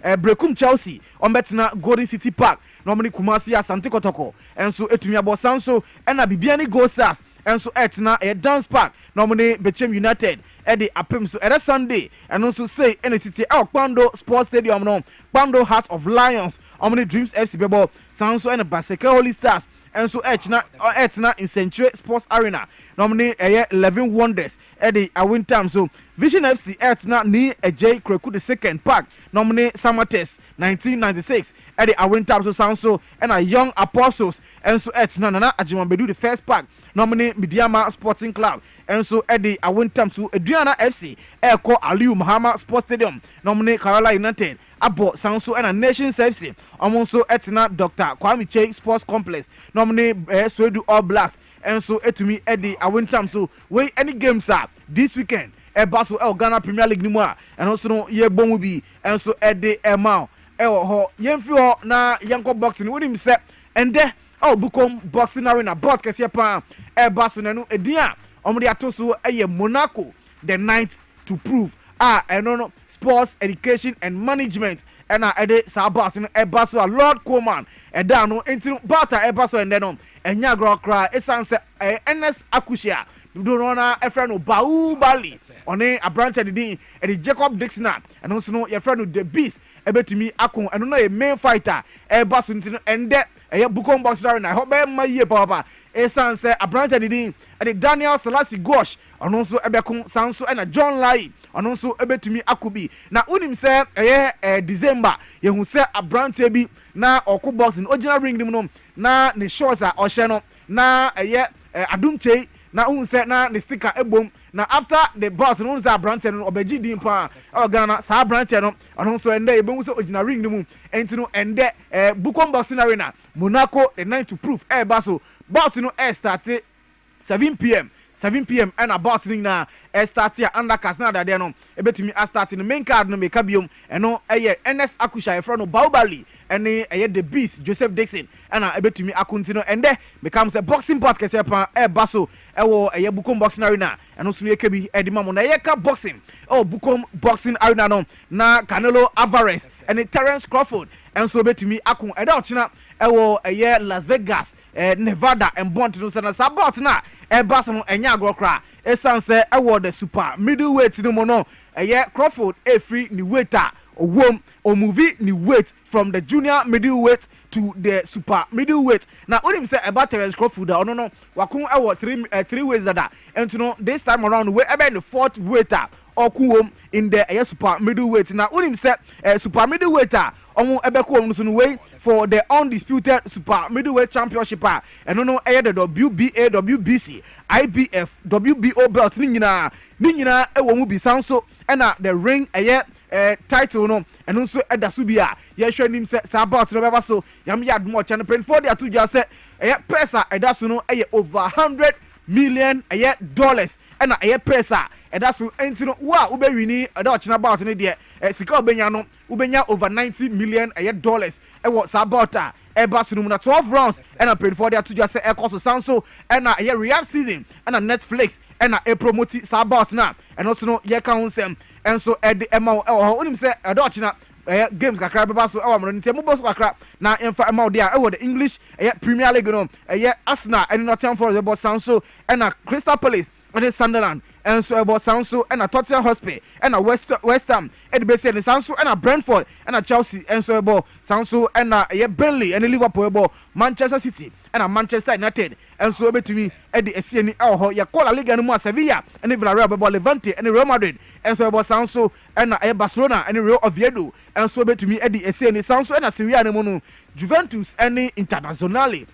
Brekum Chelsea on betina Golden City Park normally Kumasi Asante Kotoko and so etumi abo sanso and na bibiani go stars and so etna a dance park normally Bechem United Eddie apem so every Sunday and also say NCT El Pando Sports Stadium no Pando Heart of Lions Omni Dreams FC Bebo sanso and Baseke Holy Stars and so etna in Century Sports Arena normally 11 Wonders Eddie a win time so Vision FC etna ni J Kreku the second park normally Samates 1996 Eddie a win time so sanso and a Young Apostles and so etna Nana Ajimabedu the first park normally Midiama Sporting Club and so Eddie a win time so Adriana FC Eko Aliu Mahama Sports Stadium normally Kerala United Abo Sanso and a Nations FC also etna Dr. Kwame Che Sports Complex normally Swedu All Blacks and so etumi Eddie a win time so where any games are this weekend Basu Ghana Premier League nimwa and also no ye bomu bi and so Eddie Emao ho yemfio na yanko boxing with him set and there bukom boxing arena broadcast here pa Basu nanu edia omudi atoso Monaco the ninth to prove and no sports education and management and ede sabat no Basu Lord Coleman and down no into bata Basu and then enya gro kra esanse NS Akushia do no a friend of Bau Bali on a branch of the Jacob Dixon and also know your friend of the Beast to me Akon and no a main fighter Basu and that a Bukom box and I hope my year papa a son say a branch of the Daniel Selassie Gosh and also a Becon Sanso and a John Lai and also to me Akubi now unim say December you say a branch be na or box in original ring them na the shorts are Oshano na Adumche na unse na the sticker ebom na after the boss no unse branch no obeji din pa Ghana sa branch no ono so ende ebom so original ring no enti no ende Bukom boxing arena Monaco the night to prove baso bout no start 7 p.m. and about na start here under Kasna da there no ebetumi start in the main card no make biom eno NS Akusha e front no Baubali and the Beast Joseph Dixon and ebetumi akontino and there becomes a boxing podcast pa baso ewo Bukom boxing arena and also yekebi edimamo na yeka boxing Bukom boxing arena no na Canelo Alvarez and Terence Crawford and so betumi akon eda ochina ewo Las Vegas Nevada and Bontino sana sabot na baso no enya agrokra esan say ewo the super middleweight no mo no Crawford free ni waiter or movie ni weight from the junior middleweight to the super middleweight. Now when him say about Terence Crawford no wakun our three ways that and you know this time around we about the fourth weighter or kuom in the super middleweight. Now when him say super middleweighter omo ebeko no way for the undisputed super middleweight championship and no the WBA, WBC, IBF, WBO belts ni nyina ewo mu bisanso and the ring title no and also edasu bia ye hwe nim se about no beba so yam yad mo channel pen for the to just say pesa edasu no over $100 million dollars and pesa edasu enti no wa ube wini edaochina about ne de sika obenya no ubenya over $90 million dollars ewo sabota ebasu no na 12 rounds and pen for the to just say cost sanso and real season and Netflix and promote sabot na and also no ye kan sem and so at the amount onim say edaochina games kakra beba so awamro ntemu boss kakra na emfa amount dia the English Premier League no Arsenal and Nottingham Forest boss sanso and Crystal Palace and Sunderland and so about Sanso and Tottenham Hotspur and West Ham and the and Sanso and Brentford and Chelsea and so about Sanso and Burnley and Liverpool, Manchester City and Manchester United and so between at the SCN ya call a Liga no Sevilla and Villarreal, Levante and Real Madrid and so about Sanso and Barcelona and Real Oviedo and so between at the SCN Sanso and Serie A no Juventus and Internazionale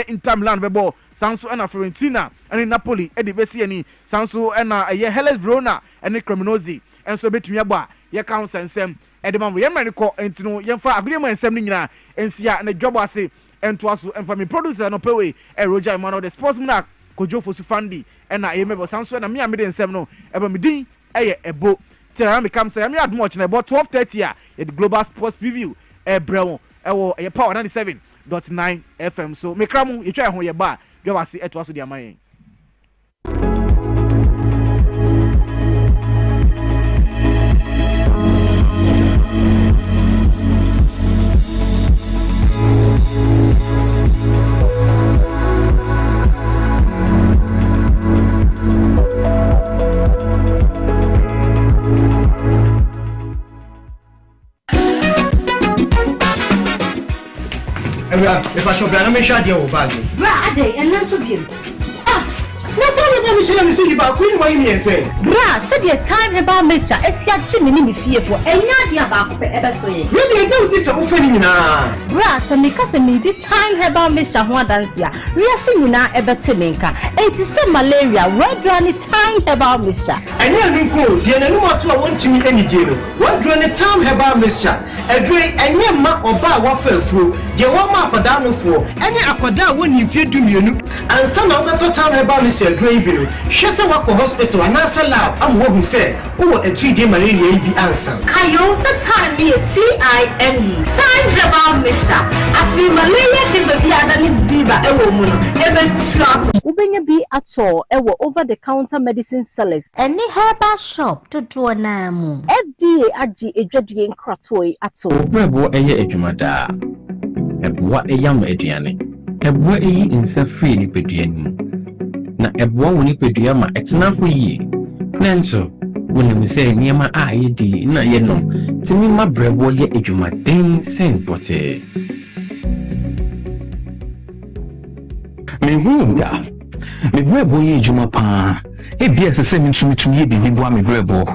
Inter Milan bebo Sanso and Fiorentina and Napoli and the BCN Sanso and Hellas Verona and Cremonese and so between aba ye count sensem and the man we man ko entino ye fa agreement ensem ni nyina ensia and the job ase ento aso and for me producer no pay Roger Emmanuel the sportsman Kojo Fosu Fandi and na yemebo Sanso na me amede ensem no eba me din ebo tell me come say me ad much na about 12:30 the global sports preview bremo ewo power 97.9 FM so me kramu ye twa ho ye ba do wase eto aso di amayen If I show brother, me share your bag. Brother, and not so good. Not only about Michelle and the city, but Queen Wayne and say, Bra, said your time about Misha, as your Jimmy fearful, and not your back ever so. Really, don't this offending now. Bra, so me cousin me the time about Misha one dance ya. We are singing now about Timinka. It is some malaria, what run the time about Misha. I never go, dear, no more to want to meet any jail. What run the time about Misha? A drink and your ma or bar waffle through. The one map for down for any aquada when you fear to me, and some of the time about Mr. Drabill. She's a walk hospital and answer loud. I'm what we said. Oh, a 3-day malaria be answer. I also time me TIME. Time about Misha. I feel malaria fever be than Ziba a woman. Never slap. Ubenya be at all. Ever over the counter medicine sellers. Any herbal shop to do an FDA aji a judging crotway at all. Bravo eye ejumada. Ebwa eyam eduane. Ebwa eyi insa free ni peduane. Na ebwa woni pedua ma etena ho yi. Nanso woni we say niema a yedi na ye no. Timi ma brabo ye ejumaden sen pote. Mehunda. Me brabo ye ejuma pa. Ebia sese mitumi ye bibi bo me brabo.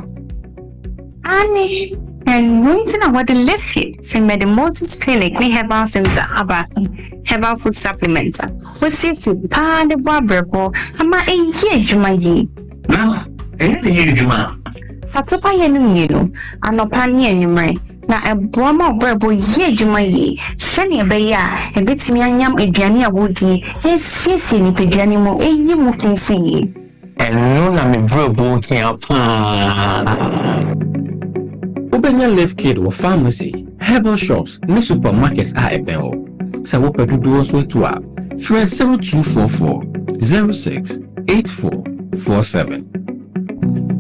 Ani and winter what the left it from the Moses Clinic we have our center about herbal food supplement. We see pa the brabo ama e ye juma yi. Na ye juma. Fatopa ye no anopa ni enwumre na eboa ma brabo ye juma yi. Sene be ya e betimi anyam aduane awodi e siesie ni peduane mo e yi mo finsi yi. Eno na me brabo kia pa. Ubenya Life Kid or pharmacy, herbal shops, ne supermarkets are ebeo. Sawope duduos wetua. Fresh 0244 06 8447.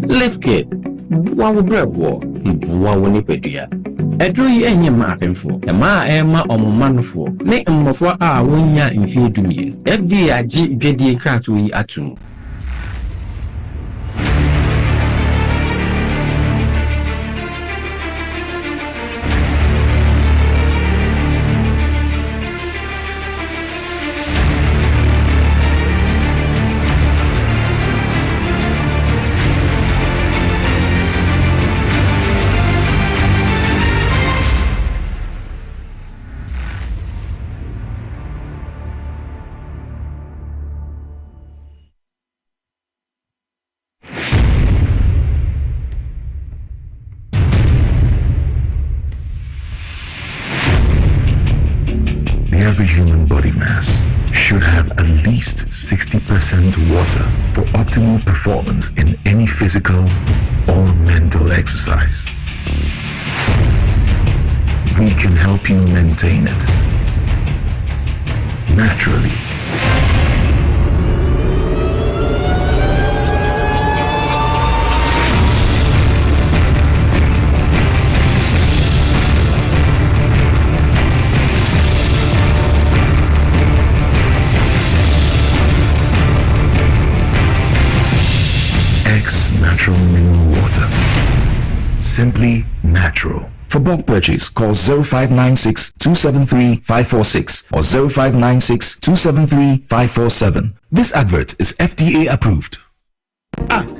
Life Kid. Wawu brebo. Wawu nipedia. Edro yi enye ma apemfo. Ema ema omomanfo. Ne mmofo a wonya mfie dumien. FDA agi dwedie krato yi atum. human body mass should have at least 60% water for optimal performance in any physical or mental exercise. We can help you maintain it naturally. Natural mineral water. Simply natural. For bulk purchase, call 0596 273 546 or 0596 273 547. This advert is FDA approved.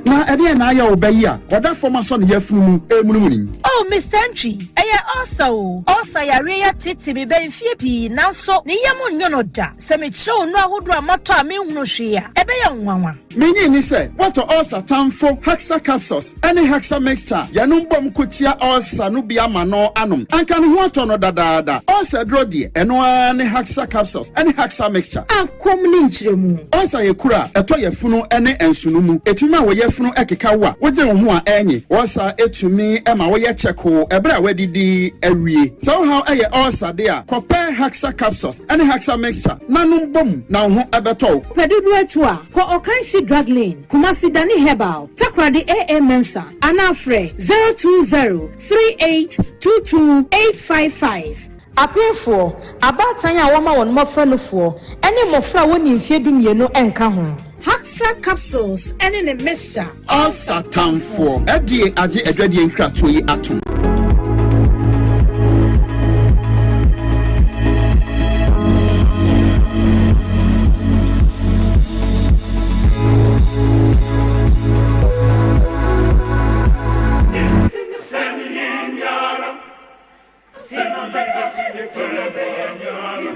Na ade na ya obayi a oda forma so ne yafunu emunumuni. Oh, Mr. Entry, also ya reya titi bi ben fie pi nanso ne yam nyono da. Se me chew no ahodo amato a me hunu hwea. Ebe ya nwanwa. Menyi ni se, what ulcer tamfo Haxa capsules, any Haxa mixture, yanum bom kutia ulcer no bia mano anum. Anka ne ho ato no dadaada. Ulcer dro de, eno ani Haxa capsules, any Haxa mixture. Ankom ni nchiremu. Ulcer ye kura, eto ye funu ene ensunumu. Etuma wo ye funu ekeka wa. Wo je wo ho a enye. Ulcer etumi ema wo ye cheko, ebra wedidi ewie. So how eye ulcer de a, compare Haxa capsules, any Haxa mixture. Nanum bom na ho ebeto. Pedudu etu a, ko okanshi drug lane, Kumasi Dani Herbal, Takradi AA Mensa, Anafre 020-3822-855. Appear for about Tanya Wama on Mofrano for any Mofra when you feed me enka home. Haxa capsules, and in a mixture. All Satan for FDA Aji Edwedi and Kratui Atom.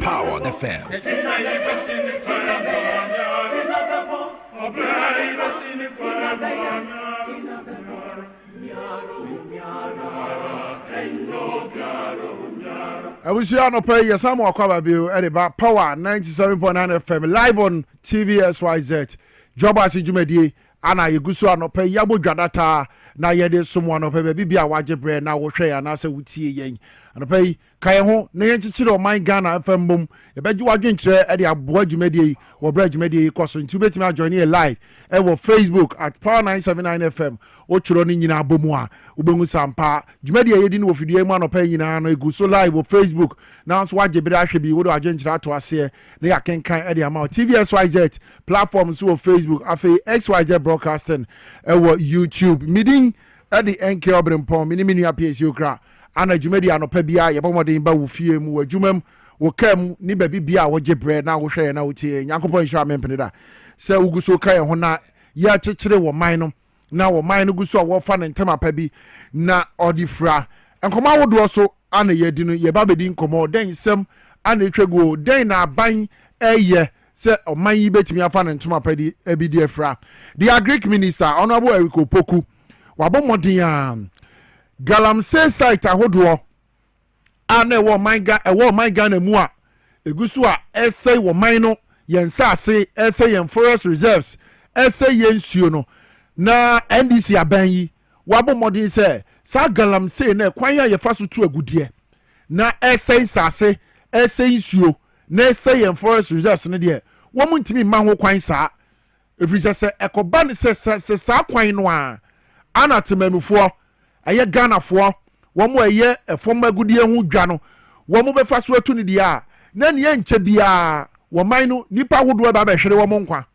Power FM. I wish you no pay your some aqua bill at about Power 97.9 FM live on TV SYZ. Dwaboase Jumedi ana yeguso no pay yabo dwadata na yede someone no pay bibia waje bre na wo hwe ana se wutie yen. Ano pay kaye ho na yen chichire o man Ghana FM bom e beji wadwenkyere e de aboa Jumedi wo bra Jumedi koso nti betimi ajoin here live e wo Facebook at Power 979 FM o chiro ni nyina abomu a ubengu sampa Jumedi yedi ni wo fidie mu ano pay nyina no egu so live wo Facebook na so waje bre ahwe bi wo do adwenkyere ato ase na ya kenkan e de ama TV SYZ platforms wo Facebook afi XYZ broadcasting e wo YouTube meeting e de NK Obrempong mini apes yokra ana Jumedi anopa bia ye bomodin ba wo fie mu adwumam wo kam ni ba bibia wo jebre na wo hwe na wo tie Nyankopon hira mempene da se uguso kai ho na ya chechire wo man no na wo man no guso wo fa ne ntema pa bi na odifra enkoma wodo so ana ye di no ye ba bedi nkomo den sem ana etwego den na ban eye se o man yi betimi afa ne ntema pa di ebidi afra the agric minister honorable Eriko Poku wabomodin Galamsey site ahodo ana wo man Ghana mu a egusu a essay wo man no yen sase essay yen forest reserves essay yen suo no na NDC aban yi wabomodin se sa Galamsey na kwan ya ye faso tu agudie na essay sase essay suo na essay yen forest reserves ne de wo muntimi ma ho kwan saa efiri se ekoba ne se saa kwan no a ana temamufo aye Ghana fo womo aye efom agudie hu dwa no womo befa so atu ne dia na ne enche bia wo man no nipa hodo ba behwere womo nkwa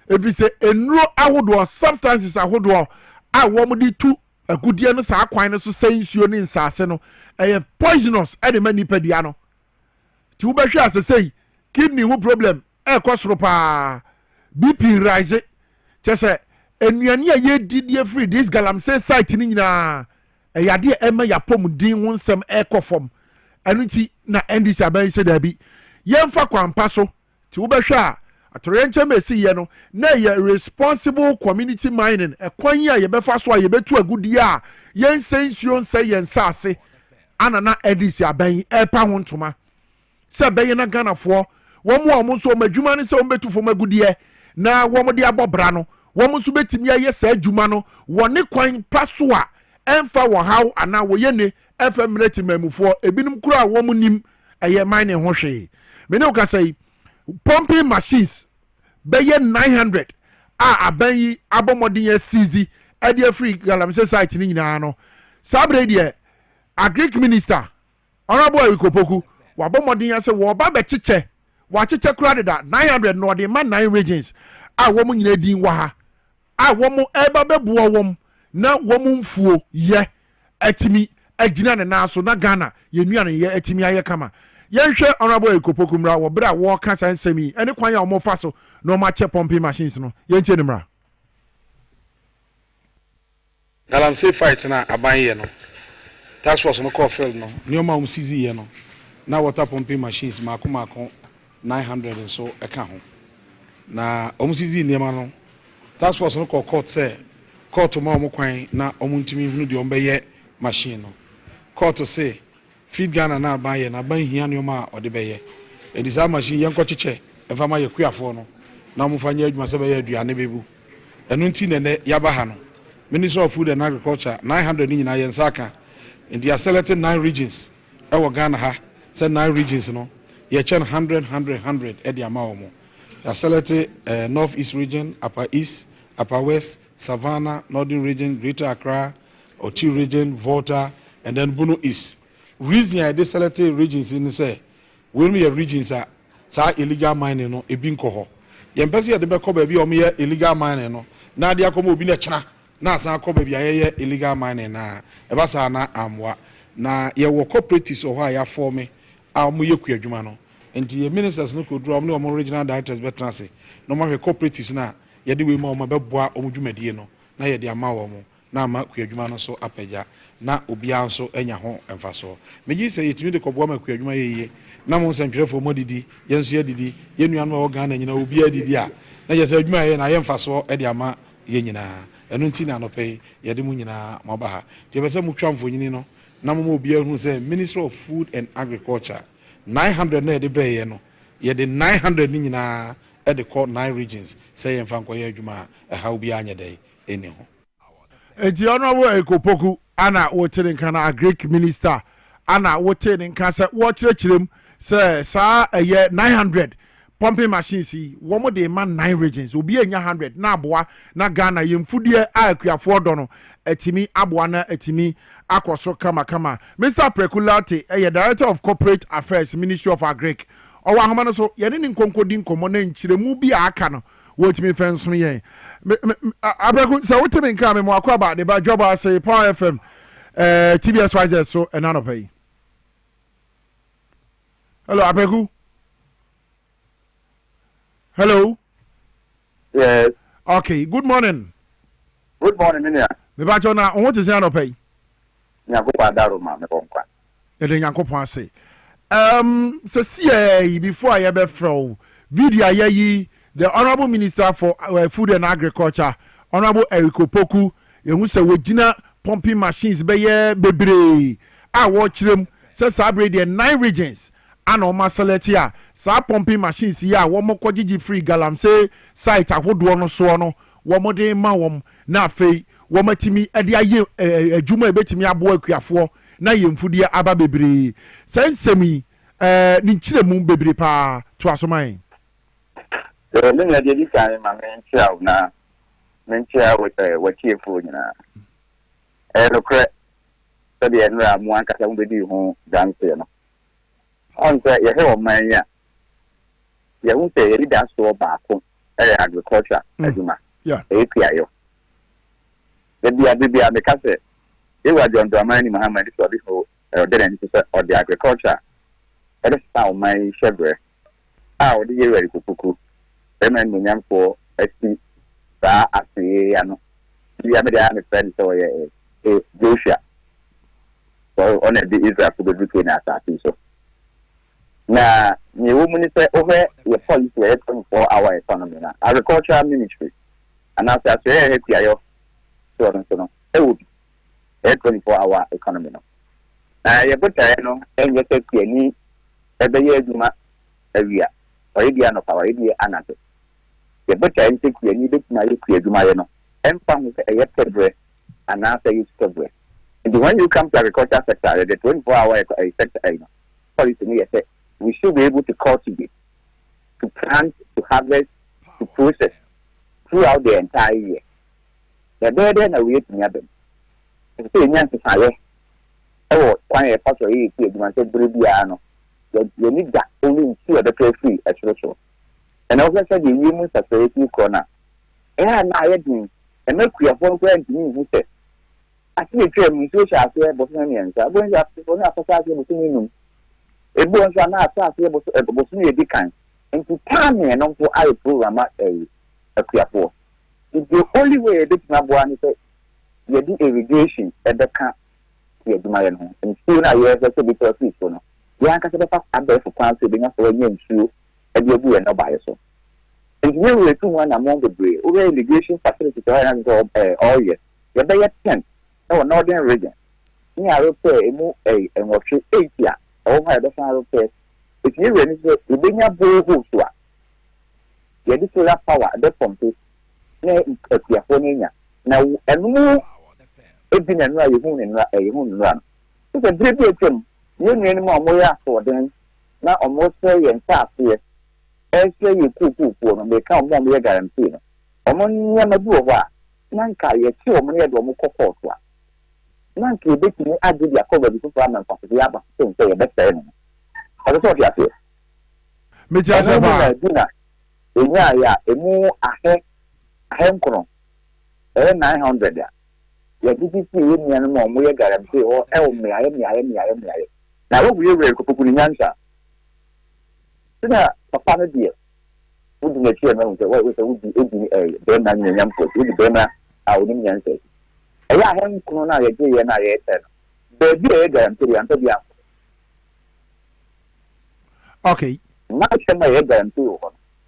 efise enuro ahodo substances ahodo a womo di tu agudie no saa kwan no so sensuo ne nsase no aye poisonous e de manipa dia no ti wo behwe asesei kidney hu problem e kosoro pa BP rise chese enuani aye didie free this Galamsey site ni nyina eyade ema yapomudin ho nsem ekofom anuti na NDC aban se da bi yemfa kwampa so ti wo behwe a atorenche mesi ye no na ye responsible community mining ekwan ya ye befa so a ye betu agudi a yen sensuo nse yen sase ana na NDC aban epa ho ntoma sɛ bɛyɛ na Ghanafoɔ wɔn a wɔn nso wɔn adwuma no sɛ wɔn bɛtu fam agudeɛ na wɔn de abɔ bra no wɔn nso bɛtumi ayɛ saa adwuma no wɔne kwan pa so a ɛmfa wɔ haw anaa wɔyɛ ne ɛfɛ mmerɛti mamufoɔ ebinom kura a wɔn nim ɛyɛ mining ho hwee mene wo kasa yi pumping machines bɛyɛ 900 a aban yi abɔmmɔden yɛ sizi ɛde afiri galamsey site no nyinaa no saa berɛ deɛ agric minister honorable Erikopoku wabɔmmɔden yɛ sɛ wɔba bɛkyekyɛ wakyekyɛ kora deda 900 na ɔde ma 9 regions a wɔn nyinaa din wɔ ha a wɔn ɛba bɛboa wɔn na wɔn mfuo yɛ atimi agyina ne nan so na Ghana yɛnua ne yɛ atimi ayɛ kama yɛnhwɛ honorable Erikopoku mmra wɔ berɛ a wɔka saa nsɛm yi ɛne kwan a wɔn fa so na wɔn akyɛ pumping machines no yɛntie ne mmra galamsey fight na aban yɛ no task force no call field no nneɛma wɔn sisi yɛ no na water pumping machines maako 900 nso ɛka ho na wɔn sisi nneɛma no task force no call court sɛ court ma wɔn kwan na wɔn ntumi hunu deɛ wɔn bɛyɛ machine no court sɛ feed Ghana na aban yɛ na aban hia nneɛma a ɔde bɛyɛ ɛdi saa machine yɛn kɔ kyekyɛ ɛfa ma yɛ kuafoɔ no na wɔn fa nyɛ adwuma sɛ bɛyɛ aduane bɛbu ɛno nti nɛnɛ yaba ha no Minister of Food and Agriculture 900 ni nyina yɛn saka and they are selected 9 regions ɛwɔ Ghana ha sɛ 9 regions no yɛkyɛn 100 ɛde ama wɔn they are selected North East region, Upper East, Upper West, Savannah, Northern region, Greater Accra, Oti region, Volta, and then Bono East. Reason I they selected regions in say when we have regions are sa illegal mining no ebi nkɔ hɔ yɛn pɛsɛ yɛde bɛkɔ baabi a wɔn yɛ illegal mining no na ade akɔma obi na kyena na asan akɔ baabi a yɛyɛ illegal mining na ɛba saa na amoa na yɛwɔ cooperatives wɔ hɔ a yɛafɔme a wɔn yɛ kua adwuma no nti yɛ ministers no koduro wɔn ne wɔn regional directors bɛtena ase na wɔn ahwɛ cooperatives na yɛde wei ma wɔn bɛboa wɔn dwumadie no na yɛde ama wɔn na ama kua adwuma no so apagya na obiara nso anya ho mfasoɔ megye sɛ yɛtumi de kɔboa ma kua adwuma yɛyie na mo nsɛntwerɛfoɔ mo didi yɛn nso yɛ didi yɛn nuanom a wɔ Ghana nyinaa obiara didi a na yɛ sɛ adwuma yɛ na yɛ mfasoɔ de ama yɛn nyinaa ɛno nti na anɔpɛ yi yɛde mu nyinaa mo aba ha deɛ bɛsɛ mo twa mfonyini no na mo obiara hu sɛ Ministry of Food and Agriculture 900 na yɛde brɛ yɛ no yɛde 900 ni nyinaa ɛde kɔ 9 regions sɛ yɛn fa nkɔyɛ adwuma a ɛha obiara nyɛ dɛ ɛni ho enti honorable Erikopoku ana wotere nka na agric minister ana wotere nka sɛ wɔkyerɛkyerɛm sɛ saa ɛyɛ 900 pumping machines yi wɔn de ma 9 regions obi anya 100 na aboa na Ghana yɛmfudeɛ a akuafoɔ dɔ no atimi aboa na atimi akɔ so kama Mr. Prekulate ɛyɛ Director of Corporate Affairs Ministry of Agric ɔwɔ ahoma no so yɛne ne nkonkodi nkɔmmɔ na nkyerɛmu bi a aka no wɔtumi fɛ nso yɛn Abrɛku sɛ wotumi nka me mo akɔ aba de ba Dwaboase Power FM TBS YZ so ɛna nɔpɛ yi hello Abrɛku hello yes okay good morning minia me ba chona on te se anɔpɛ yi Nyankopɔn adaro ma me bonkwa ɛde Nyankopɔn ase sɛ see before I ever throw video ayi the honorable minister for food and agriculture honorable Erikopoku yehu sɛ wogina pumping machines bɛyɛ bebree a wɔkyerɛm sɛ saa bre de 9 regions ana ɔma select a saa pumping machines yi a wɔn kɔgyegye free galamsey site ahodoɔ no soɔ no wɔn de ma wɔn na afei wɔn atimi de ayɛ adwuma ebetimi aboa akuafoɔ na yɛmfudeɛ aba bebree sɛ nsɛm yi ne nkyerɛmu bebree paa to asoman me nya de di kan ma mentia na mentia wɔtiefo nyinaa nokorɛ sɛdeɛ nnora mo ankasa mobɛdi ho danseɛ no ɔn sɛ yɛhwɛ wɔ man yi a yɛhu sɛ yɛde da soɔ baako ɛyɛ agriculture adwuma ɛyɛ kuayɔ bebia meka sɛ ɛwɔ adwɔndɔman ni Muhammad sɛ ɔde ho ɔde n'ani sɛ ɔde agriculture ɛde sa ɔman yi hyɛ berɛ a ɔde yɛ Erikopoku ɛma nnunyamfoɔ asi saa asee ano bia mede a mefrɛ ne sɛ ɔyɛ Joshua ɔna de Israel fo bɛdu na asase so na nyewo mu ni sɛ wohwɛ yɛ policy yɛ 24-hour economy na agricultural ministry anaasɛ asɛ yɛ kuayɔ so no so no ɛwɔ bi 24-hour economy no na yɛ botaeɛ no ɛnyɛ sɛ kuani ɛbɛyɛ adwuma awia ɔyɛ dia no pa ɔyɛ dia anase yɛ bɛta ɛnse kua ni bɛtuma yɛ kua adwuma yɛ no ɛmfa ho sɛ ɛyɛ pɛbrɛ anaasɛ yɛ pɛbrɛ and when you come to agriculture sector the 24-hour sector policy no yɛ sɛ we should be able to cultivate, to plant, to harvest, to process throughout the entire year. The better than we have to happen. If you want to say, oh, quite a part of it, you want to bring you need that only in two other place free as well. And also, the human society corner. And I had been, and make we have one grand to me who said, I see a dream, so shall say, Bosnians. I'm going to have to go after something. Everyone's not able to Bosnia Dickens. And to time and not for our program a clear for. It's the only way this Nabuan is you do irrigation at the camp here to my home. And still now you have to be perfect. You can't get a better for plants being up for a name through and you'll be no bias. And here we're two one among the brave. Over irrigation facility to all year. You're there 10 or northern region. Here I will pay a move and watch 8 years. Over the final test. If you really say, you bring a bull who's what? You have solar power at the pump. Now, and more, it's been a run. It's a great deal. You need more for them. Now, almost say and fast here. As say you cook for them, they come more guarantee. Among Yamabu, Nanka, you kill many of them cook. Nanki bit me add the cover because I'm not the other thing say a better. I was what you say. Mitchell, yeah, a more a handcron. 900 there. Yeah, did you see any animal we guarantee or me? I am. Now, what will you read to answer? Papa, dear, wouldn't the chairman what was a Ben and young folk with the Bema, I wouldn't answer. I am Corona and I said, but be a guarantee until the okay. Much of my head guarantee.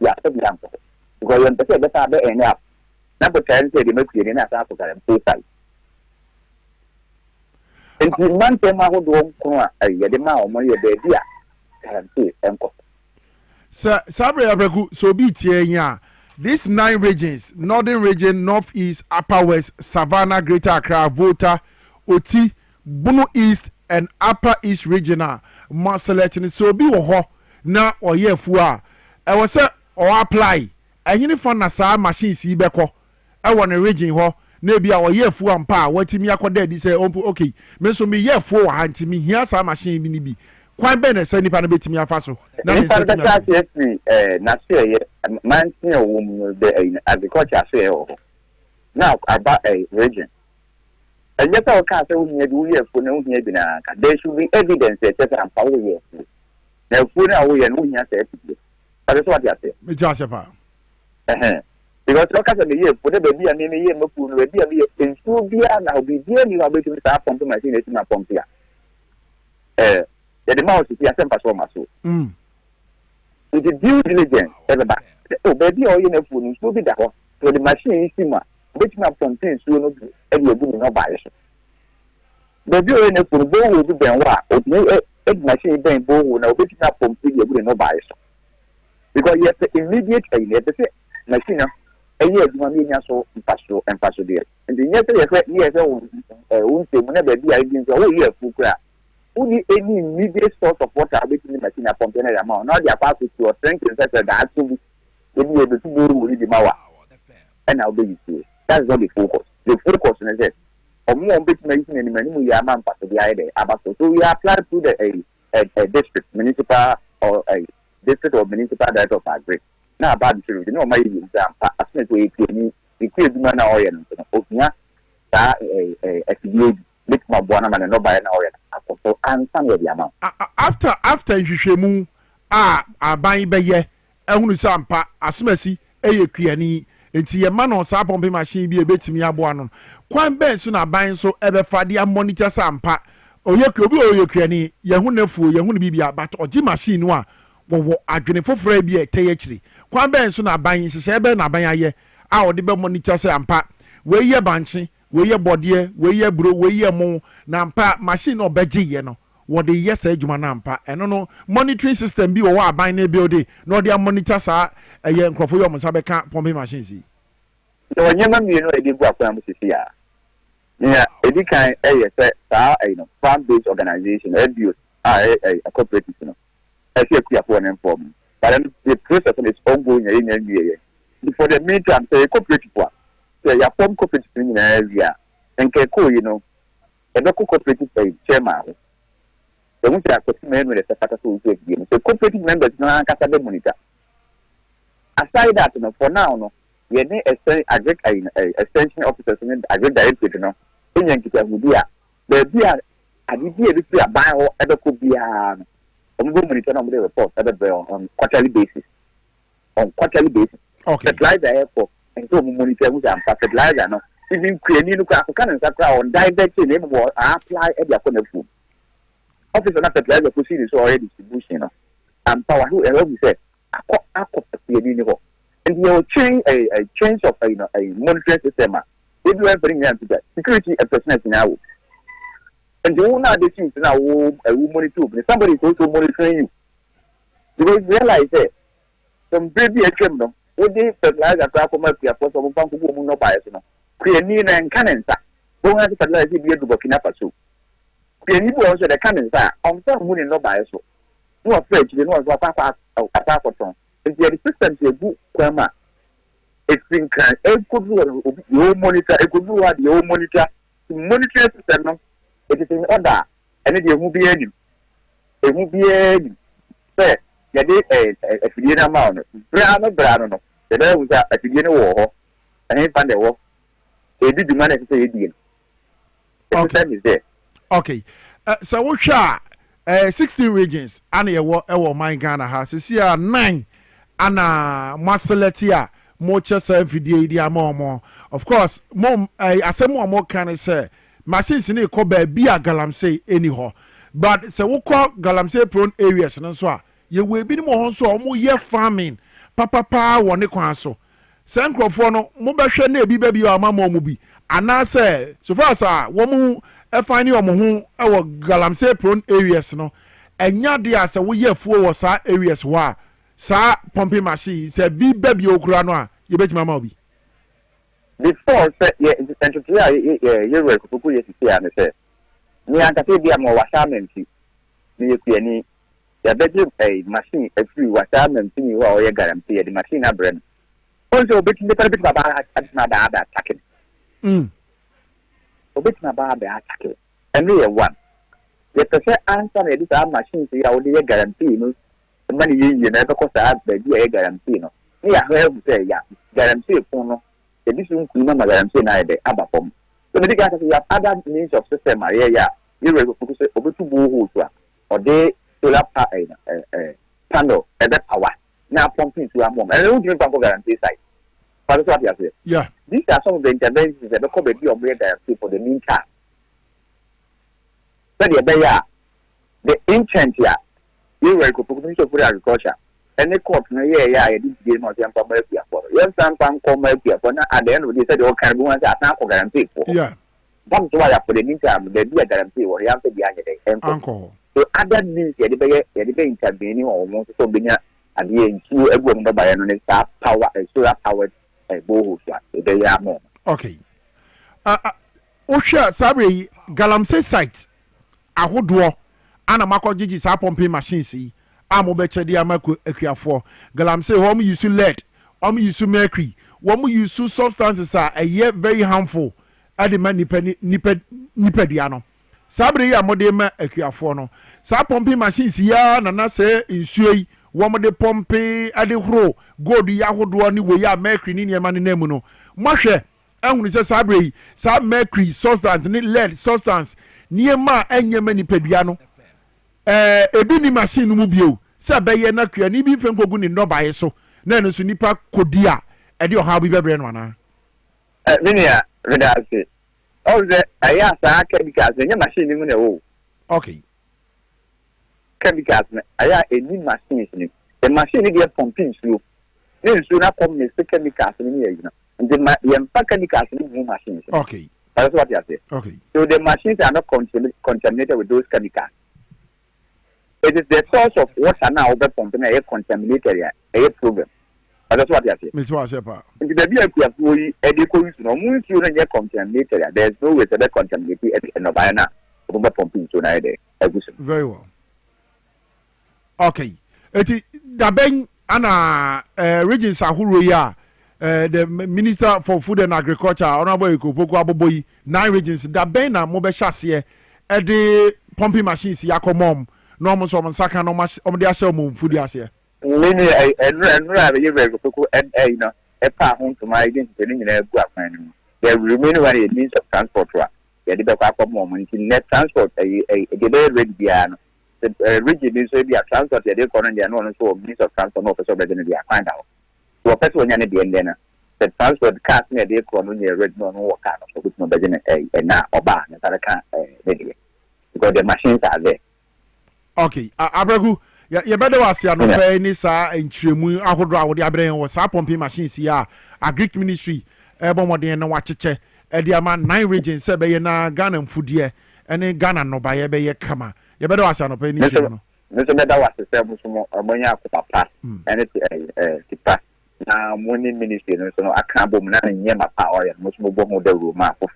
Yeah, the answer. Because you understand that I better enough. Number 10 said the Mercury in Africa and say side. And the man came out of the corner, the mouth, money, baby. Guarantee, uncle. Sir, Sabre Abreku, so be here. These 9 regions, Northern Region, Northeast, Upper West, Savannah, Greater Accra, Volta, Oti, Bunu East, and Upper East Regional, Marceletini, so be ho na or ye fua. I was say or apply. A uniform Nasa machine see beko. I want a region ho. Maybe our year fua and pa. What me akode say okay. Me so me year for hand to me here some machine be. Quite better send it bit me afaso. Now man the agriculture say now about a region. And just our can't say we do here for no here there should be evidence that I'm power here. Now for now we are no here say that's what you say. Me just about. Because look at the year for the baby and me year no be in school be now be there you are going to start pumping machine in my pump here. The mouse is here sempre so much. With the due diligence, everybody. Oh, baby, or in a food, so be that one. So the machine is similar. Which my something so no, and you're doing no bias. Baby, or in a food, bow will be Benoit, or egg machine being bow, now which not from you're doing no bias. Because you have the immediate machine, and yet you are so pastoral and pastoral. And the years won't say whenever the ideas are all here for crap. Only any immediate source of water making the machine a pumping amount. Now they are passing to your strength and such that to be able to go with the mower. And I'll be you. That's not the focus. The focus is that or more bit medicine and many we are man part of the idea about so we apply to the a district, municipal or a district or municipal director of agri. Now about the you know my example as much way the kids man or a make my boy man no buy now so answer the amount after hwehwemu aban beye ehunu sampa asomasi eyekuani enti ye ma no sa pompe machine bi ebetimi aboa no kwan ben so na ban so ebefa dia monitor sampa oyekuani ye hunafu ye hunu bibia but oji machine no a wo adwene foforo bi eteyekire kwan ben so na ban sese ebe na ban aye a odi be monitor sampa we ye banchi we ye bodie we ye bro we ye mo na mpa machine no beje ye no what the yes adwuma na mpa eno no monitoring system bi wo aban na build no dey monitor sa eye nkrofo yo msa beka pumping machines yi so nyema mi no edi bu akwa musisi ya yeah edi kan say sa farm based organization abuse a cooperative no I see a clear for an form but then the process is ongoing for the meantime say cooperative say ya form cooperative in area and a local cooperative chairman the one that the so cooperative members no can monitor aside that for now you need extension officers and agric director in Yankita Mudia the idea buy or ever could be monitor on the report on quarterly basis. Okay. Fertilizer airport and so monitor who's fertilizer no. Even creating look at on direct name or apply at the food. Office on fertilizer proceedings already distribution and power who we say and you change a change of a monitoring system. If you bring them to that security and personnel now. And the owner of the things now monitor, somebody is also monitoring you. Because realize that some baby HM, what they fertilize a crap from a person who will not buy it. Creating and cannons, don't have to fertilize it to Burkina Faso. Creating also the cannons on some money no buy so. No afraid, you know what apart from. If the system is a good grammar, it's in kind. A good your monitor, a good word, your monitor, monitor system. It is in order, and it will be any. It will be any. Say, you did a filial amount. Brown, the there was a filial war, and he found the war. They did the money to say it. Okay, is there. Okay, so what shall 16 regions, and a my Ghana has is here 9 and Marceletia, more chess and video, more. Of course, mom, I say more can I say. Machines in a cobe be a galamsey anyhow. But so we call galamsey prone areas and so you will be more so more year farming. Papa one so. San Crofono, Mobasha ne be baby or mamma mubi. And I say, so far as woman a fine your moon our galamsey prone areas no. And yadia so we year 4 was our areas wa. Sa pumping machine say be baby o granoa. You bet my mobby. Before you were to see and say, near Catabia more washamenti, near Piani, the bedroom a machine, a free washaman, thing you are guarantee the machine a brand. Also, between the perfect about my baba attacking. Obit my baba attacking. And we are one. The percent answer this machine, so you are guarantee, no money you never cost the guarantee. No, we are here to say, yeah, guarantee for no. The different number that I'm saying I the other form. So the guys have other means of system. Yeah. You will focus over to boho or they solar panel and that power. Now pumping to a moment. I don't give a guarantee side. What you say? Yeah. These are some of the interventions that the committee of guarantee for the meantime. So the intent here, you will focus on agriculture. And the court, I did game of them from Mercia for. Yes, some come Mercia for at the end of the day, all kind of ones are not guaranteed for. Yeah. That's why for the meantime, there be a guarantee or you have to be under uncle. So other means, you intervening or almost so being at the end, you everyone by an power, solar powered boho. They are more. Okay. Osha Sabri Galamsey site. I would draw Anna Marco Gigi sa pumping machines. Amo beche di amaku ekriafo galamsey wo mu use lead wo mu use mercury wo mu use substances are very harmful at the man nipa dia no sabre ya mode ma ekriafo no sa pumping machines ya na say nsuei wo mode pompe ade horo gold ya hodo ni we ya mercury ni niema ne namu no mohwe ehunu se sabre sa mercury substance ni lead substance niema enyema nipa dia no ebi ni machine mu bio se beye na kua ni bi fem kogu ni no bae so na no so nipa kodia e de oha bi bebre no ana minia redase all the aya sa chemicals nya machine mu na wo okay chemicals aya eni machines ni the machine dey pumping slow ni so na come ni chemicals ni you know and the yam chemicals ni machines okay that's what you say okay so the machines are not contaminated with those chemicals it is the source of water now that pumping a contaminated a problem. That's what you say. Me too, I say, pa. The baby a fully educated, no moon, you don't get contaminated. There's no way to be contaminated at the end of Bayana. Pumping tonight. Very well. Okay. The Ben Anna Regis Ahuruya, the Minister for Food and Agriculture, Honorable Ikopoku Aboboyi, 9 regions. The Ben and Mobe Chassie at the pumping machines, Yakomom, normal Soman Saka, no much on the Ashelmo food year. Many and rather you and a path home to my identity in a black man. There remain a means of transport. The developer moment in net transport a red piano. The region is a transport, the economy, and also means of transport officer resident. Find out. So, a person at the end, the transport cast near the economy, red non work out of which no better a now or bar, because the machines are there. Okay, Abragu, you better was your no penny, sir, in Chimu, Ahodra, with the Abraham was our pumping machines here, a Greek ministry, Ebomodi and Wachiche, Ediaman, 9 regions, Sebeyana, Ghana and Foodier, and then Ghana no by Ebay Kama. You better was your penny. Mr. Meda was the same Monia Papa, and it's a pass. Now, morning ministry, so I can't boom none near my power, and most mobile the room for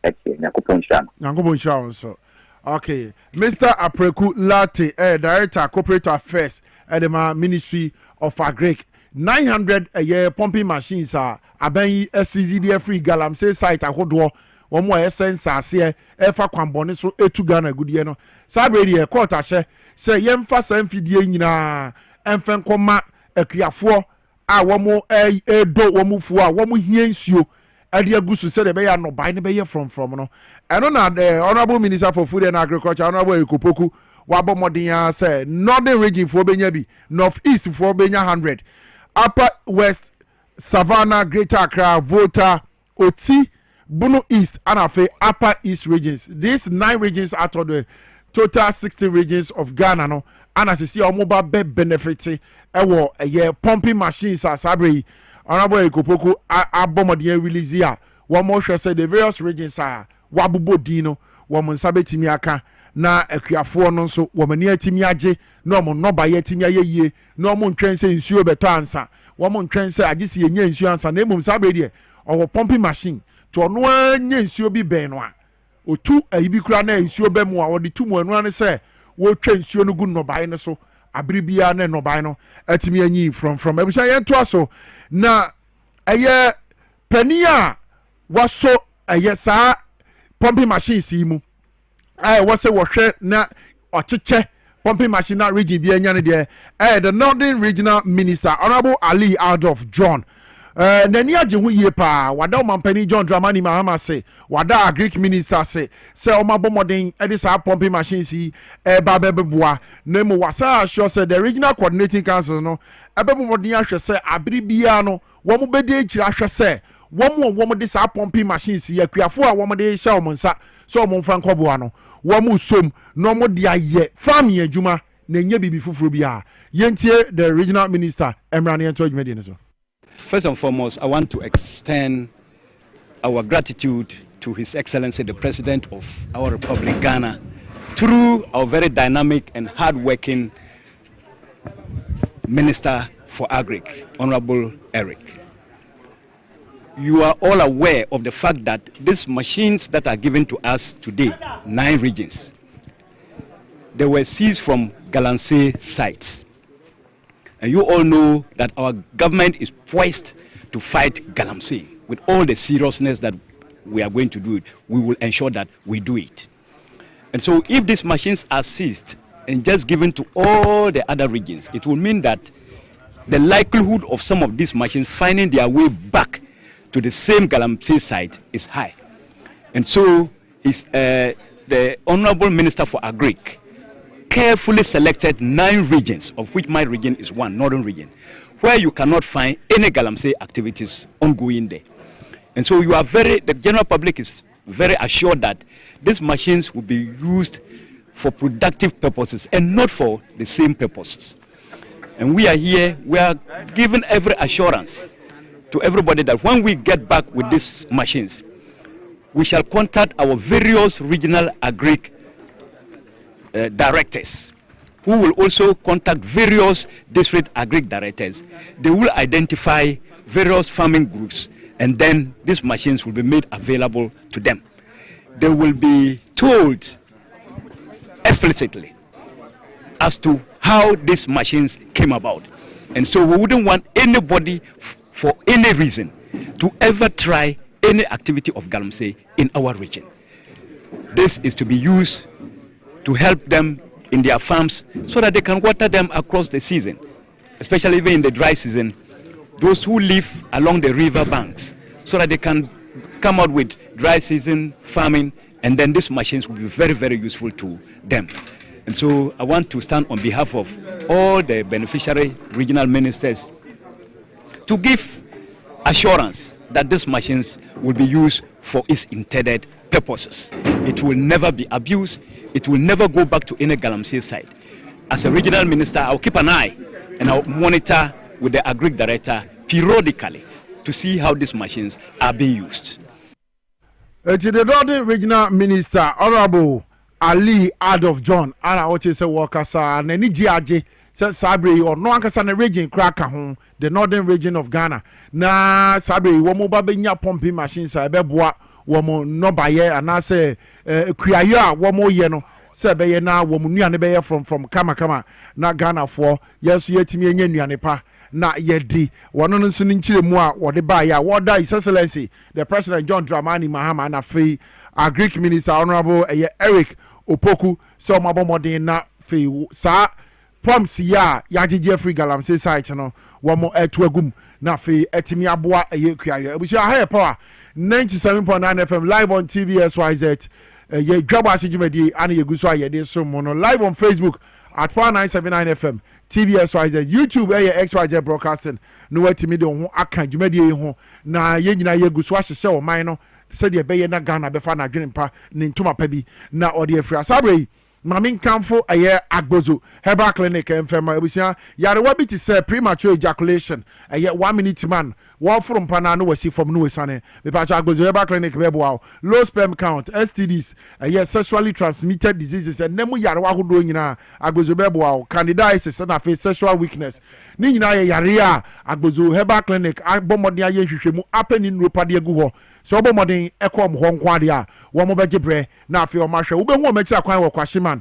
Nakupon so. Okay, Mr. Apreku Lati, Director, Corporate Affairs at the Ministry of Agric. 900 a year pumping machines are aben SCZD free galam say site ahodo one more essence ase efa kwambone so etu Ghana gudie no sabredi e court ahye say yemfa samfidie nyina emfen koma akuafo a womo do womo fu a womo hie nsuo ade agusu say de be ya no bai ne be ye from no eno na the Honorable Minister for Food and Agriculture Honorable Ikopoku wabomodin say northern region for benya bi northeast for benya 100 upper west Savannah Greater Accra Volta Oti Bunu East and Afe upper east regions. These 9 regions out of the total 60 regions of Ghana no and as you see mobile bed benefit ewo a pumping machines as Sabri Honorable Ikopoku abomodin release here one more say the various regions are wabubo dino woman sabetimi aka na akuafo no so womani atimi age no mo no ba yetimi ayeye no mo ntwen se nsuo beto ansa wo mo ntwen se agisi yenye nsuo ansa na emum sabe de owo pumping machine to no anye nsuo bi ben no a otu ayibi kura na nsuo be mu a wo de tumu anu an se wo twa nsuo no gu no bai no so abribia na no bai no atimi anyi from ebusha yento aso na eye pania waso eye sa pumping machine si mu I was a washer na ocheche pumping machine na region bi anya ne de the Northern Regional Minister Honorable Ali Adolf John nani age hu ye pa wada mampani John Dramani Mahama say wada Greek minister say omabomodin e dey sa pumping machine si ba beboa na mu wasa sure say the regional coordinating council no ebebomodin ahwe say abribia no wo mo bedi akira ahwe say wo mo dey sa pumping machine si akuafo a wo mo dey hye wo nsa so mo mfa nkoboa no wo som no mo dia ye farm ye adwuma na nya bibi fufuro bia yentie the regional minister Emrani ento adwuma de so. First and foremost, I want to extend our gratitude to His Excellency the President of our Republic Ghana through our very dynamic and hard-working Minister for Agric, Honorable Eric. You are all aware of the fact that these machines that are given to us today, 9 regions, they were seized from Galamsey sites. And you all know that our government is poised to fight Galamsey with all the seriousness that we are going to do it. We will ensure that we do it. And so if these machines are seized and just given to all the other regions, it will mean that the likelihood of some of these machines finding their way back to the same Galamsey site is high. And so the Honorable Minister for Agric carefully selected 9 regions, of which my region is one, northern region, where you cannot find any Galamsey activities ongoing there. And so the general public is very assured that these machines will be used for productive purposes and not for the same purposes. And we are here, we are giving every assurance to everybody that when we get back with these machines, we shall contact our various regional agric directors who will also contact various district agric directors. They will identify various farming groups, and then these machines will be made available to them. They will be told explicitly as to how these machines came about. And so we wouldn't want anybody for any reason to ever try any activity of galamsey in our region. This is to be used to help them in their farms so that they can water them across the season, especially even in the dry season, those who live along the river banks, so that they can come out with dry season farming, and then these machines will be very, very useful to them. And so I want to stand on behalf of all the beneficiary regional ministers to give assurance that these machines will be used for its intended purposes. It will never be abused. It will never go back to any galamsey site. As a regional minister, I'll keep an eye and I'll monitor with the agric director periodically to see how these machines are being used. To the Northern Regional Minister, Honorable Ali Adolf John, and I want to say, Wakasa, and any GRJ, said Sabri or no Ankasana region, Cracker, the northern region of Ghana. Na Sabri, Womo Babenya pumping machines, I beboa, Womo no baye, and I say, Kriaya, Womo Yeno, Sabe na, Womunia from Kama, na Ghana for, yes, yet me and Yanepa. Na yedi wono nso nchire mu a wode ba ya woda His Excellency the President John Dramani Mahama na fe Agric Minister Honorable Eric Opoku so mabomodin na fe sa proms ya yagege free galamsey site no womo etuagum na fe etimi aboa kuya ebusu higher power 97.9 FM live on TV SYZ Dwaboase jumedi ana yeguso ayede so mono live on Facebook at 979 FM TV SYZ YouTube XYZ broadcasting no wetimi de ho aka dwumadi ho na ye nyina ye guso ahyehye wo man no se de beye na Ghana be fa na dwenimpa ne ntoma pa bi na ode afri asabre mamin kamfo agbozo herbal clinic emfema ebusia yarewa bi ti say premature ejaculation 1 minute man one from pana no wasi from no wesane me pa agbozo herbal clinic bebo low sperm count STDs sexually transmitted diseases and nemu yarewa hodo nyina agbozo bebo candidiasis na face sexual weakness ni nyina yare a agbozo herbal clinic abomode aye hwehwemu apani nropade agu ho so obomodin ekom ho nkwade a wo mo beje bre na afi o mahwe wo be hu o mechira kwan wo kwashiman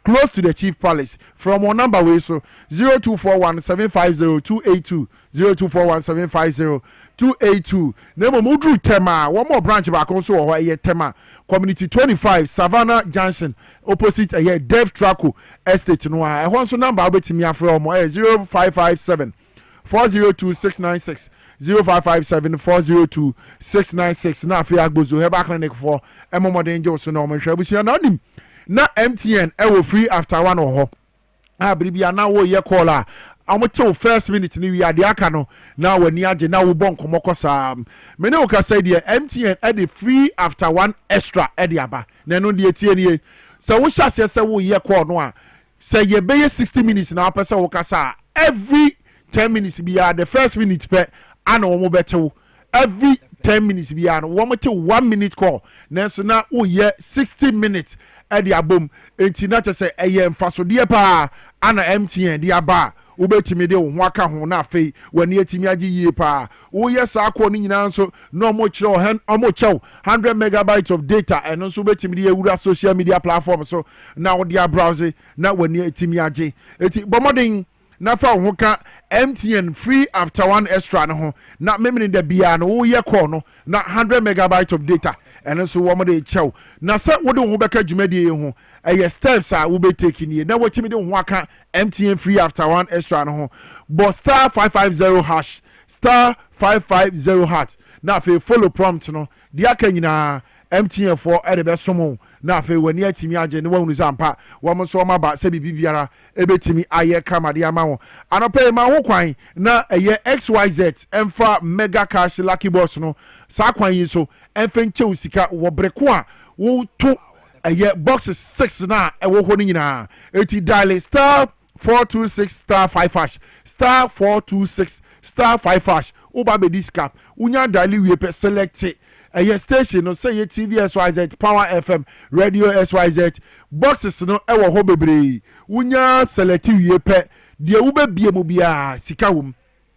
close to the chief palace from our number we so 0241750282 0241750282 nemo mudru tema one more branch back on so ho tema community 25 Savannah Johnson opposite Dev Traco estate no a ho so number obetimi afre o mo 0557 402696 0557402696 na afi agbozo heba clinic for emomode nje so na omhwe abusia na onim na MTN ewo free after one oho abiribia na wo ye call a amote first minute ni wi ade aka no na wani age na wo bon komokosa me ne o ka say de MTN e de free after one extra e de aba na no de tie nie so wo hyase se wo ye call no a say ye be 60 minutes na apese wo kasa every 10 minutes be the first minute per and wo beto every 10 minutes be and wo mete 1 minute call nenso na wo ye 60 minutes e de abom enti na tese eye mfasode pa ana MTN de aba wo betimi de wo ho aka ho na afei wani atimi age yie pa wo ye sa akọ ni nyina nso no mo kire omo chew 100 megabytes of data and nso betimi de ewura social media platform so na wo de browse na wani atimi age eti bomodin na fa ho ka MTN free after one extra no ho na memini da bia no wo ye call no na 100 megabytes of data and so wo mo de chew na se wo de ho beka dwumadi ho steps a wo be take ni na watimi de ho aka MTN free after one extra no ho but star 550 hash star 550 hat na fe follow prompt no di aka nyina MTN for e de be somo na fe wani atimi age ne wonu zampa wo mo so ma ba se bibiara ebetimi aye kamade ama wo anope ma ho kwan na XYZ emfa mega cash lucky boss no sa kwan yi so emfa nche usika wo breko a wo to boxes 6 na wo ho ni nyina eti dial star 426 star 5 hash star 426 star 5 hash uba be discap unya dial we pe select ɛyɛ station no sɛ yɛ TV SYZ, Power FM, Radio SYZ, boxes no ɛwɔ hɔ bebree. Wunya select wie pɛ deɛ wobɛbie mu biara sika wom.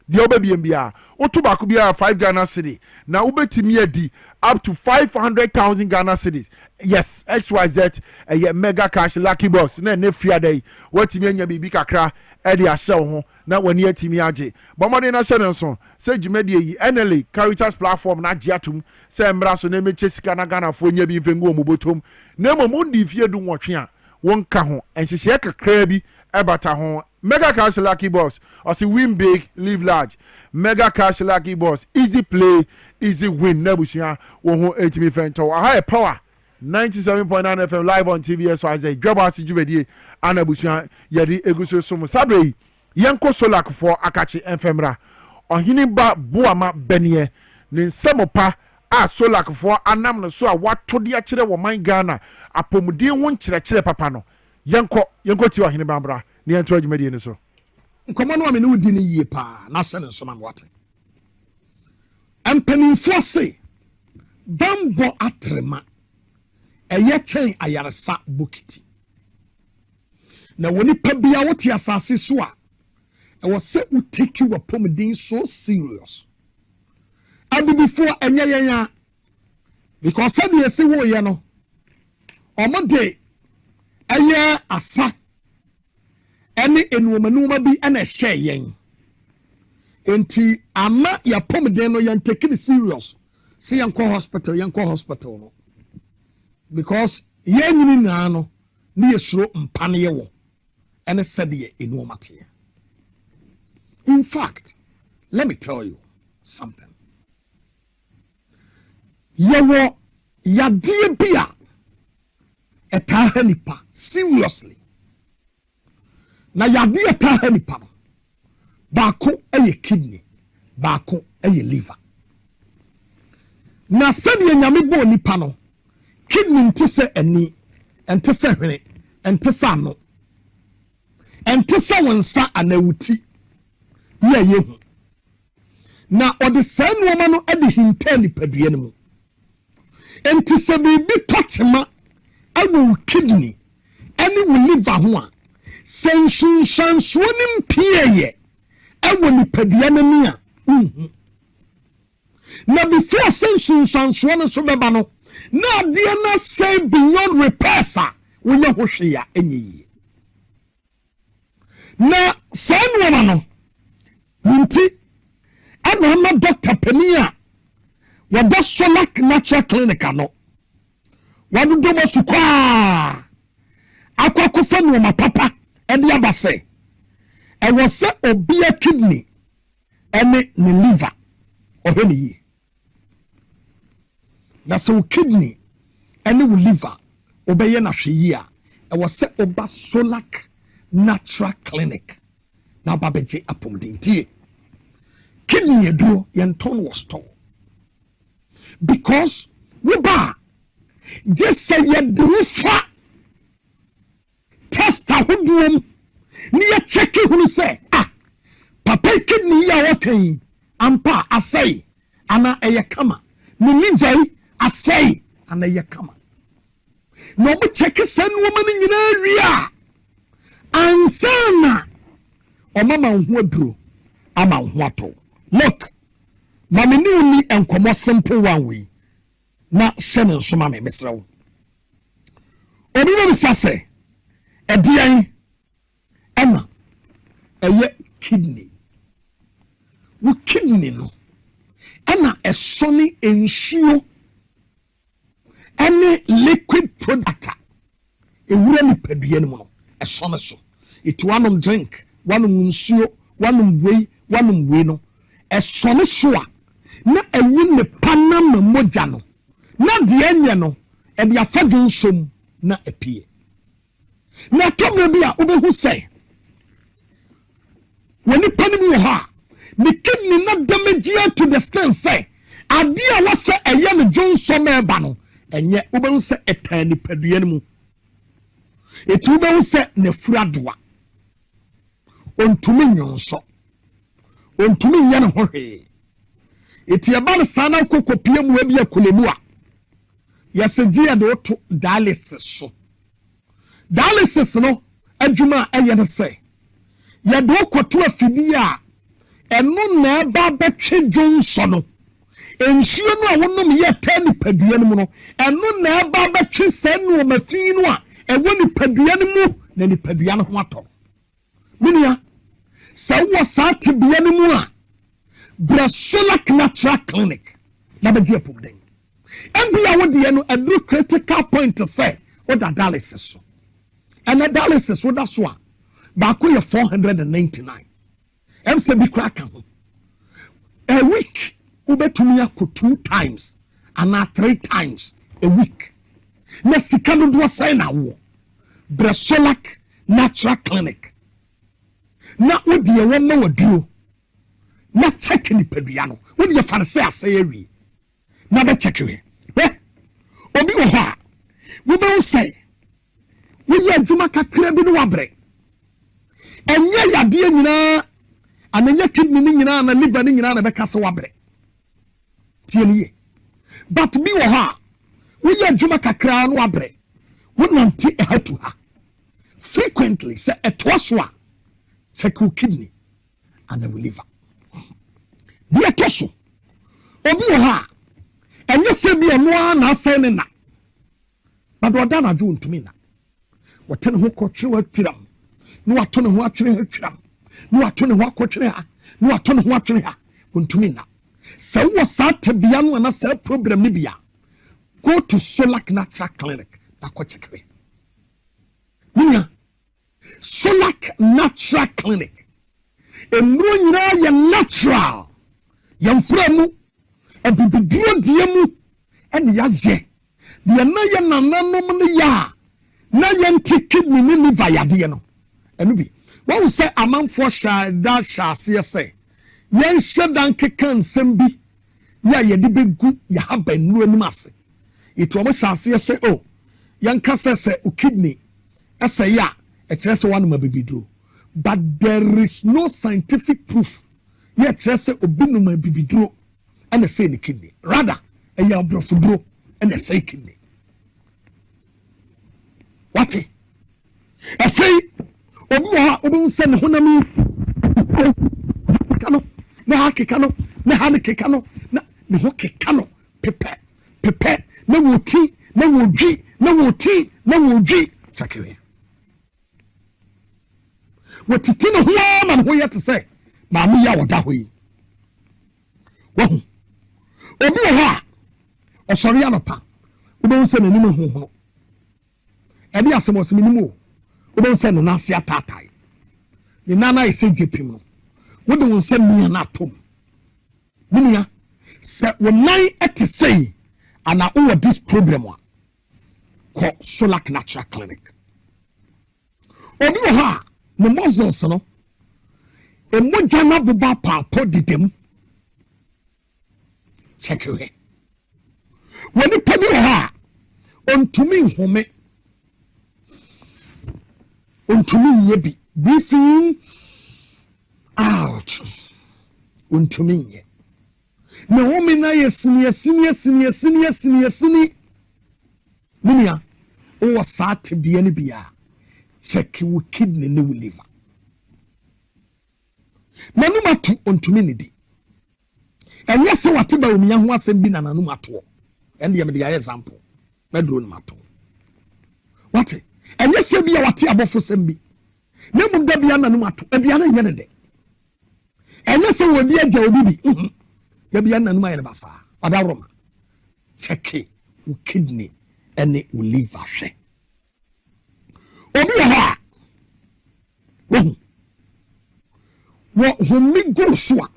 Deɛ wobɛbie mu biara wotu baako biara 5 Ghana cedi na wobɛtumi adi up to 500,000 Ghana cedis. Yes, XYZ ɛyɛ mega cash lucky box na ne free day watimi anya bibi kakra ɛde ahyɛ wo ho na wani atimi agye bɔmɔden na hyɛ ne nso sɛ dwumadie yi NLA Caritas platform na agye atom sɛ mmra so na mekyɛ sika na Ghana fo nya bi mfengu wɔ mobotom na mmom ndi fie du nwɔtwe a wonka ho ɛnhyehyɛ kakra bi ɛbata ho. Mega cash lucky box ɔsi win big live large. Mega cash lucky box easy play easy win na busua wo ho etimi fɛntɔ aha yɛ power 97.9 FM live on TV SYZ Dwaboase dwumadie ana busua yɛde eguso so mu sabre yɛnko solak for akachi mfemra ɔhene ba boama bɛneɛ ne nsamopa a solak for anam no so a wato de akyerɛ wɔ man Ghana apomudie ho nkyerɛkyerɛ papa no yɛnko ti ɔhene ba mbra ne yɛnto dwumadie ne so nkɔmɔ no amene wodi ne yie pa na hyɛ ne nsoma no wate mpanimfoɔ se bambɔ atrema ɛyɛ kyɛn ayaresa bokiti na woni pa bia wote asase so a ɛwɔ sɛ woteki wapɔmden so serious abibifoɔ ɛnyɛ yɛn a because sɛ deɛ ɛsi wo yɛ no ɔmo de ɛyɛ asa ɛne enuomanuma bi ɛna ɛhyɛ yɛn enti ama yapɔmden no yɛn take it serious sɛ yɛnkɔ hospital no because yɛn nyini naa no ne yɛsuro mpane yɛwɔ ɛne sɛdeɛ enuomateɛ. In fact, let me tell you something. Yewo yadeɛ bi a ɛtaa nipa seriously. Na yadeɛ ɛtaa nipa no baako ɛyɛ kidney, baako ɛyɛ liver. Na sɛdeɛ nyame bɔ nipa no kidney nte sɛ ani, nte sɛ hwene, nte sɛ ano, nte sɛ wɔnsa anawuti. Ya yehu na ɔde saa nneɛma no ade hinta nipadua no mu enti sɛ biribi tɔtema ɛwɔ kidney ɛne wo liver ho a sɛ nsunsuansoɔ no mpieyɛ ɛwɔ nipadua no mu a na before sɛ nsunsuansoɔ no so bɛba no na adeɛ no sɛ beyond repairs a woyɛ ho hwee a ɛnyɛ yie na saa nneɛma no Minti, ana ama Dr. Penia, wada Solak Natural Clinic ano. Wadu domo sukwa. Akwa kufenu ma papa, edi abase. Ewa se obia kidney, ene ni liver, oheni ye. Na se u kidney, ene u liver, obeye na shiyia. Ewa se oba Solak Natural Clinic. Na babeje apomdintie kidney aduro yenton was torn because we ba just say ye drufa test ahoduom ni ye check hunu say papa kidney ya wakan ampa asai ana eye kama ni liver asai ana eye kama no mo check say no ma ni nyina wi a ansana Omama ho aduro ama ho ato look mama ni uni enkomo simple one way na hyene nsoma me mesrew obi no sase edian ema eye kidney wo kidney no ena esoni ensuo ene liquid product ewura ni padua no no esone so it one drink one nsuo one way no esone so a na eyi ne panama moja no na de anya no e de afadwo nsom na epie na tomre bi a obehu sei woni panimi ha the kidney na damage to the stem say ade a wase eye ne jonsom eba no enye obehu se etani padua no mu etu obehu se na furadoa ontumi nyonso ontumi nyane ho hwe eti eba ne sana kokopie mu ebi akulemu a yaseji ya do to dialysis so dialysis no adwuma eye ne se ya do koto afidi a eno na eba betwe jonso no ensuo no a wonom ye tani padua no mu no eno na eba betwe sanu mafi no a ewo ni padua no mu na ni padua no ho ato minia sa wo sa tibia no mu a Brasolak Natural Clinic na be die pumden ebia wo de no adu critical point to say what dialysis so and dialysis wo da so a ba ko ye 499 em se bi crack ho a week wo betumi akọ 2 times and 3 times a week na sika no do say na wo Brasolak Natural Clinic na wo de wo na waduro na check ni padua no wo de farse asayewi na be check we obi wo ha wo be say wo ye adwuma kakra bi no wabre enye yade nyina ananya kidney ni nyina na liver ni nyina na be kase wabre tie ni ye but bi wo ha wo ye adwuma kakra no wabre wo nanti ehatu ha frequently say etwaso a check your kidney and your liver dia toso obi wo ha enye se bia no na asen ne na but oda na jo ntumi na wote ne ho kotwe watwiram no wato ne ho atwere atwiram no wato ne ho akotwere ha no wato ne ho atwere ha ntumi na se wo sa tabia no na se problem ne bia go to Solak Natural Clinic na ko check we nya Solak Natural Clinic emro nyina ya natural yamframu ebibiduro diemu ene yaje de na ye nananom ne ya na ye kidney ni liver yade no enu bi wo say amanfo sha da sha se se yen shedan kekan nsem ya ye de begu ya haba nuru anim ase eto mo sha se se o yen ka se o kidney ese ya e kire se wanu mabibiduro but there is no scientific proof ye kire se obinuma bibiduro and say the kidney rather a ya brofudro and say kidney what e say obi ha obi se ne honam kano na hakekano na hanekekano na ne hokekano pepe na woti na wodwi na woti na wodwi chakewe wotiti no ho ma ho yet say ma me ya woda ho yi wo obi ha osori anopa obo se nanim hohono ebe asemos minimo obo se no nase atatai ni nana ise jepim no wo de won se mia na atom minia se wonai etesei ana o this problem wa ko Solak Natural Clinic obi ha no muscles no emoja na boba pa podidem check you here when you pay ha ontumi home ontumi yebi breathing out ontumi ye na home na yesini munia o sat bia ne bia check your kidney ne liver nanuma tu ontumi ne di enye se wateba omiya ho asem bi na nanum ato ende ye me dey example medro no mato wate enye se bi ya wate abofo sem bi na mu da bia nanum ato bia na nye ne de enye se wodi agya obi bi ya bia nanum aye ne basa oda roma check wo kidney ene wo liver hwe obi ha wo homi go so a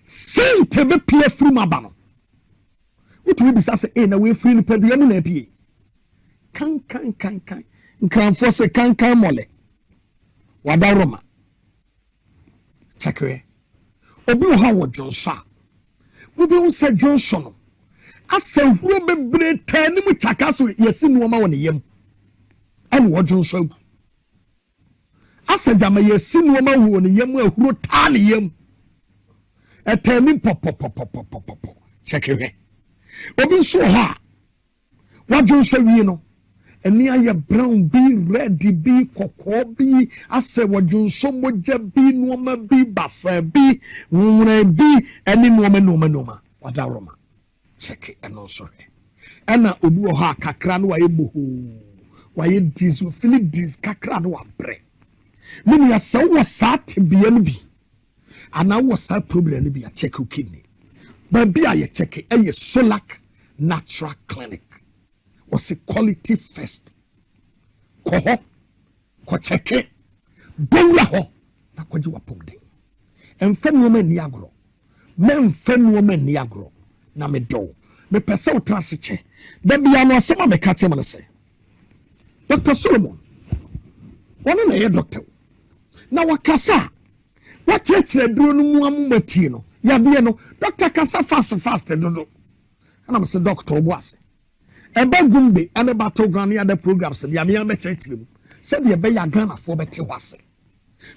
sente be pie firi mabano utumi bisa se na we firi ni padua mu na pie kan nkranfo se kan mole wada roma chakwe obi ho wo jonsa wo be unsa johnson asahuro bebre tani mu chakaso yesi nuoma wo ne yem an wo jonso asajama yesi nuoma wo ne yem ahuro ta ne yem turning pop. Check it. Obi so ha. What you say we no? Eni aye brown be red be koko be ase wajun so moja be nuoma be basa be wure be eni nuoma wadaroma check it and also ena obi o ha kakra no waye boho waye dizu feel dis kakra no abre mini ya se wo sat bia no bi ana wo sa problem no bi a check o kidney ba bia ye check e ye Solak Natural Clinic was a quality first. Koho, ko cheke, donga ho, na kwaji wapomde. Mfen woman ni agro, mfen woman ni agro, na me do. Me pese o transiche, baby ano asema me kache mo se. Dr. Solomon, wano na ye doctor. Na wakasa, wachechire duro no mu amumati no, ya de no, doctor kasa fast dodo. Ana me se doctor obuase. Ebe gumbe ane battleground ya the programs the amia me chechire said the be ya Ghana for bete wase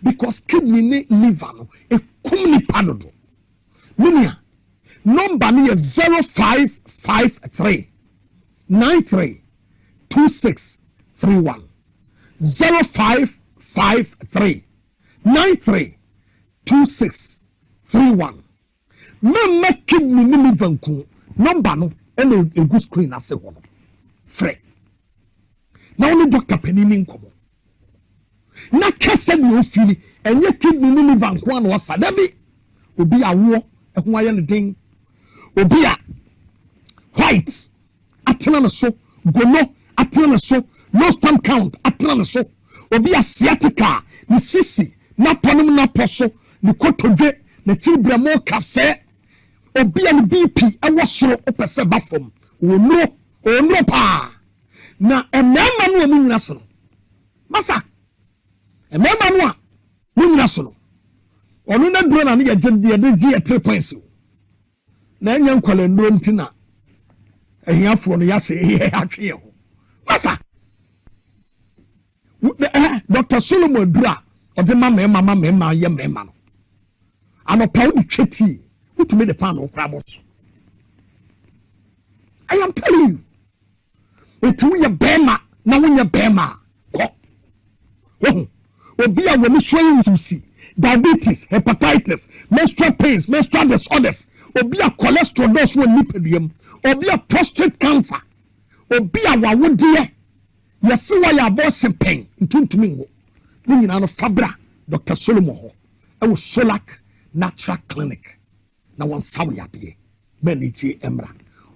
because kidney ne liver no e kumni padodo minia number ni 0553 93 2631 0553 93 2631 me kidney ne liver nku number no and a good screen as a woman. Free. Now only Dr. Penini Nkomo. Na kese ni ofili enye kidney ni liver nko an wasa dabi obi awo ehun aye ne den obi a white atena na so gono atena na so no sperm count atena na so obi a sciatica ni sisi na ponum na poso ni kotodwe na tibramo kase obi an BP ewo soro opese bafom onro pa na emema no mu nyina so masa emema no a mu nyina so onu na duro na ne ye de 3 points na enya nkwale nduro ntina ehiafo no ya se ye atwe ho masa Dr. Solomon dura ode mama ye mema no anopa wo tweti to make the pan of crabot. I am telling you. It's when you bema, now when you bema. When you show you to see diabetes, hepatitis, menstrual pains, menstrual disorders, or be a cholesterol dose when lipodium, or be a prostate cancer, or be a wawu dear. You see why you boss some pain into me. Meaning on a Fabra, Dr. Solomon, I was Solak Natural Clinic. Na wan sawi ade mani ti emra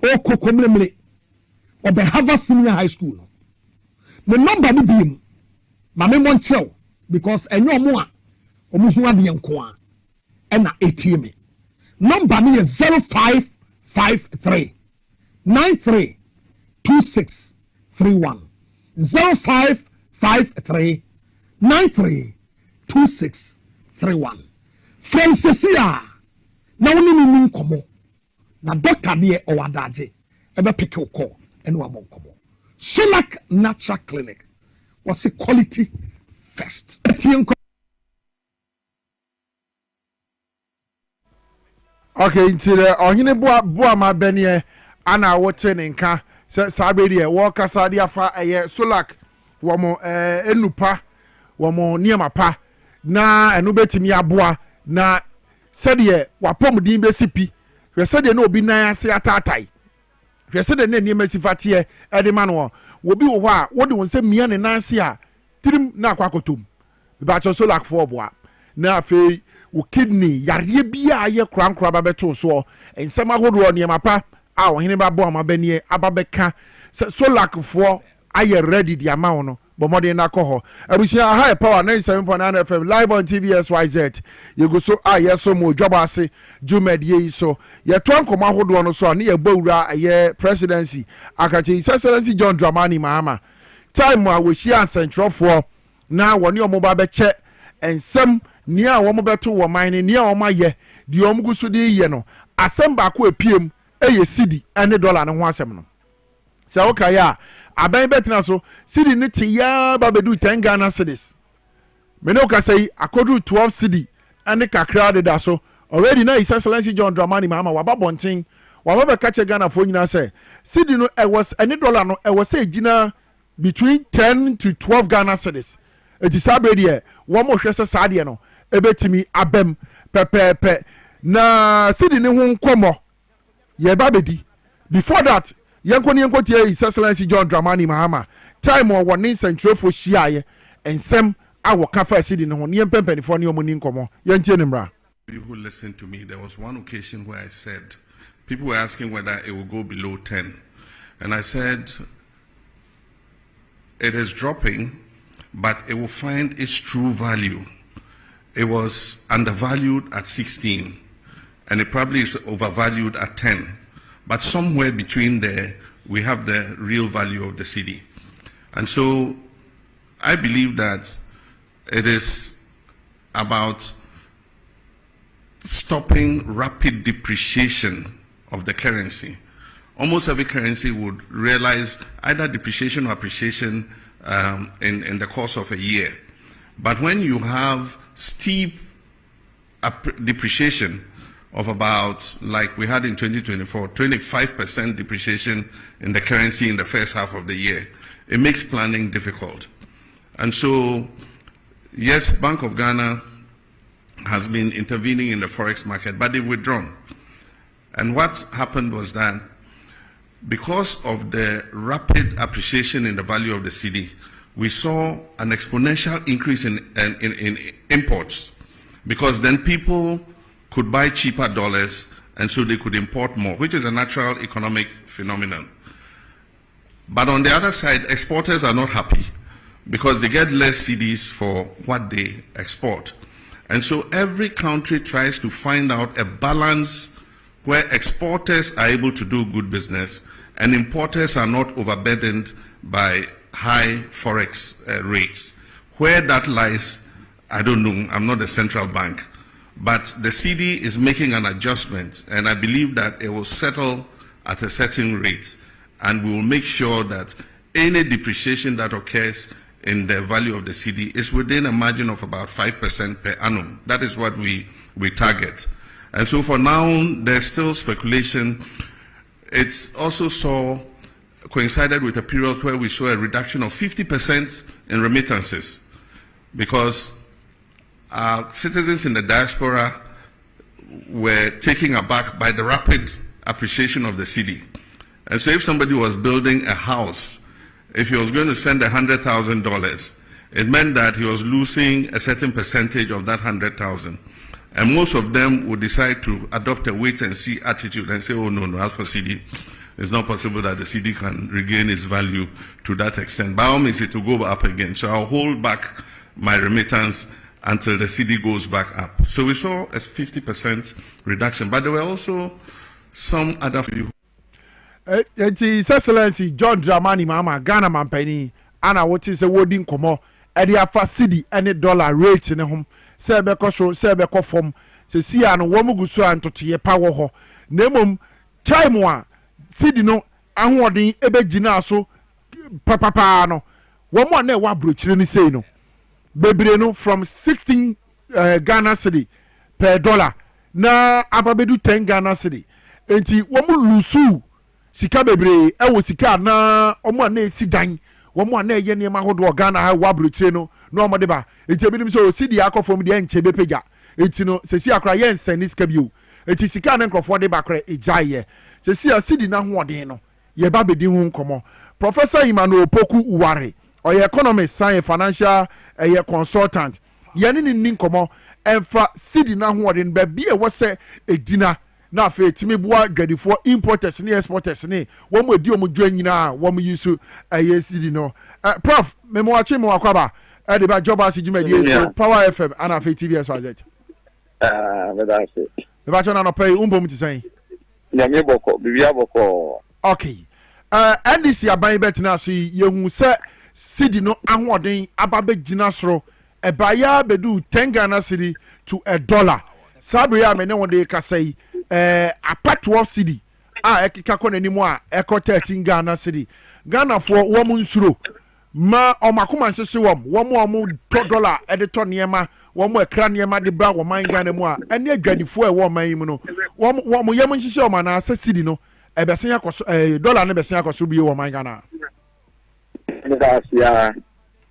o kokomlemle obe Harvard Senior High School no the number bi bim ma me monchew because enyo mo a omo hu ade enko a na ATM number ni 0553 93 2631 0553 93 2631 Francesia na woni ni nkomo na doctor de o wadaje ebe pick your call ene wa bonkomo Solak Natural Clinic was a quality first okay ntire ohine boa ma benie ana wote ne nka sabedi e wo kasa de afa eye Solak wo mo enupa wo mo niema pa na enu betimi aboa na sɛdeɛ wapɔmuden bɛsipi hwɛ sɛdeɛ na obi nan ase ataatai hwɛ sɛdeɛ na nneɛma sifateɛ ɛde ma no obi wɔ hɔ a wode wɔn sɛ mia ne nan ase a tirim na akɔ akɔtom bibakyɛ Solak foɔ boa na afei wo kidney yareɛ bia ayɛ korankora ba bɛto soɔ nsɛm ahodoɔ nneɛma pa a ɔhene ba bɔ amabɛneɛ aba bɛka sɛ Solak foɔ ayɛ ready de ama wo no bomode na kɔ hɔ abusia high power 97.9 FM live on TVSYZ yego so yeso mo Dwaboase Jumedie so ye to ankoma hodo no so ne ye bawura ye presidency akache excellency John Dramani Mahama time a wo hia asentropho na woni omoba be che ensem ni a wo mo beto wo man ni a wo maye di omgusu di ye no asem ba ko epiem eye cedi ene dollar ne ho asem no se wo kaya aban betina so cedi ne ti ya ba bedu 10 Ghana cedis me no ka say akodu 12 cedi ene kakra de da so already now His Excellency John Dramani Mahama waba bonten waba catch Ghana for nyina say cedi no was any dollar no was say gina between 10 to 12 Ghana cedis it is abedi e wo mo hwese saade no ebetimi abem pepepe na cedi ne ho nkomo ye ba bedi before that yenko tie His Excellency John Dramani Mahama time or one central for shiaye ensem awo kafa cedi ne ho ne yempempani for ne omuni nkomo yentie ne mra. You who listened to me, there was one occasion where I said, people were asking whether it will go below 10. And I said, it is dropping, but it will find its true value. It was undervalued at 16, and it probably is overvalued at 10. But somewhere between there, we have the real value of the city. And so I believe that it is about stopping rapid depreciation of the currency. Almost every currency would realize either depreciation or appreciation in the course of a year. But when you have steep depreciation of about, like we had in 2024, 25% depreciation in the currency in the first half of the year, it makes planning difficult. And so, yes, Bank of Ghana has been intervening in the forex market, but they've withdrawn. And what happened was that because of the rapid appreciation in the value of the cedi, we saw an exponential increase in imports, because then people could buy cheaper dollars and so they could import more, which is a natural economic phenomenon. But on the other side, exporters are not happy because they get less cedis for what they export. And so every country tries to find out a balance where exporters are able to do good business and importers are not overburdened by high forex rates. Where that lies, I don't know. I'm not a central bank. But the cedi is making an adjustment, and I believe that it will settle at a certain rate, and we will make sure that any depreciation that occurs in the value of the cedi is within a margin of about 5% per annum. That is what we target. And so for now, there's still speculation. It's also coincided with a period where we saw a reduction of 50% in remittances, because citizens in the diaspora were taken aback by the rapid appreciation of the cedi. And so if somebody was building a house, if he was going to send $100,000, it meant that he was losing a certain percentage of that 100,000. And most of them would decide to adopt a wait-and-see attitude and say, oh, no, as for cedi, it's not possible that the cedi can regain its value to that extent. By all means, it will go up again. So I'll hold back my remittance until the cedi goes back up. So we saw a 50% reduction. But there were also some other few. His Excellency John Dramani Mahama Ghana Mampani ana what is a wording komo e afa cedi any dollar rate ne hom se be ko form se si an wo muguso antoto power ho nemom time a cedi no ahoden ebegina so papa no wo mo na e wa brochire ni sei no bebre no from 16 Ghana cedi per dollar na ababedu 10 Ghana cedi enti wo mo lusu sika bebre ewo sika na omo na esi dan womo na eye niam ahodo Ghana ha wabrochire no na omo de ba enti ebinim so cedi akofom de enche bepeja enti no sesi akra ye nsani sika bio enti sika na nkrofo de ba kra ejaye sesi a cedi na hoden no ye ba bedi hu nkomo Professor Emmanuel Poku Uware oye economist science financial consultant ye ni nkomo emfa cedi na hoden ba bi e wo se edina na fe timi boa dwadifo importers ne exporters ne wo mo di o mo dwa nyina wo mo yusu cedi no prof me mo achi mo akwaba e de ba job as jumadi so Power FM ana fe TVS wazet me da se me ba chona no pay umbom ti san ya me boko bibia boko okay NDC aban betina so yehu se cedi no ahoden ababe gina soro e ba ya bedu 10 Ghana cedi to $1 sabre ya me ne won de kasai apart 12 cedi ekika ko nanimu a eko 13 Ghana cedi Ghana for wo mun suro ma o makoma nsese wom $1 e de to niema wɔn mo ekra nneɛma de bra wɔn man Ghana mu a ɛne adwanifo a ɛwɔ man yi mu no wɔn mo yɛm nhyehyɛ wɔn na asɛ cedi no ɛbɛsen akɔ dollar no bɛsen akɔ so bi wɔ man Ghana. Medasia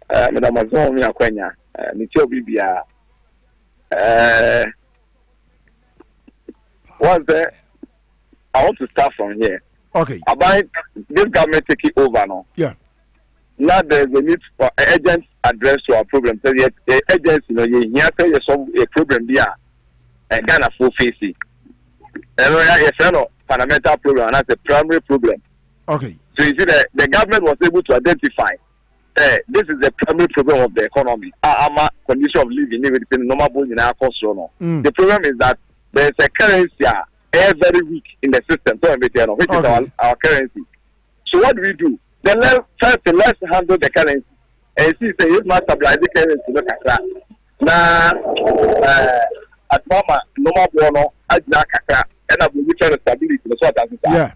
medamazon mi akwanya ni tio bibia what's there? I want to start from here. Okay. About this government taking over now. Yeah. Now there's a need for agents address to our problem. So the agents, you know, you say you solve a problem there and Ghana full facing. And yes, fundamental problem, and that's a primary problem. Okay. So you see that the government was able to identify this is the primary problem of the economy. Our condition of living, even normal in our cost. The problem is that there is a currency very weak in the system, which is our currency. So what do? Let's handle the currency. And see, say you must stabilize the currency. Look at that. Now, at mama, normal bono, I and I will return stability. Yeah.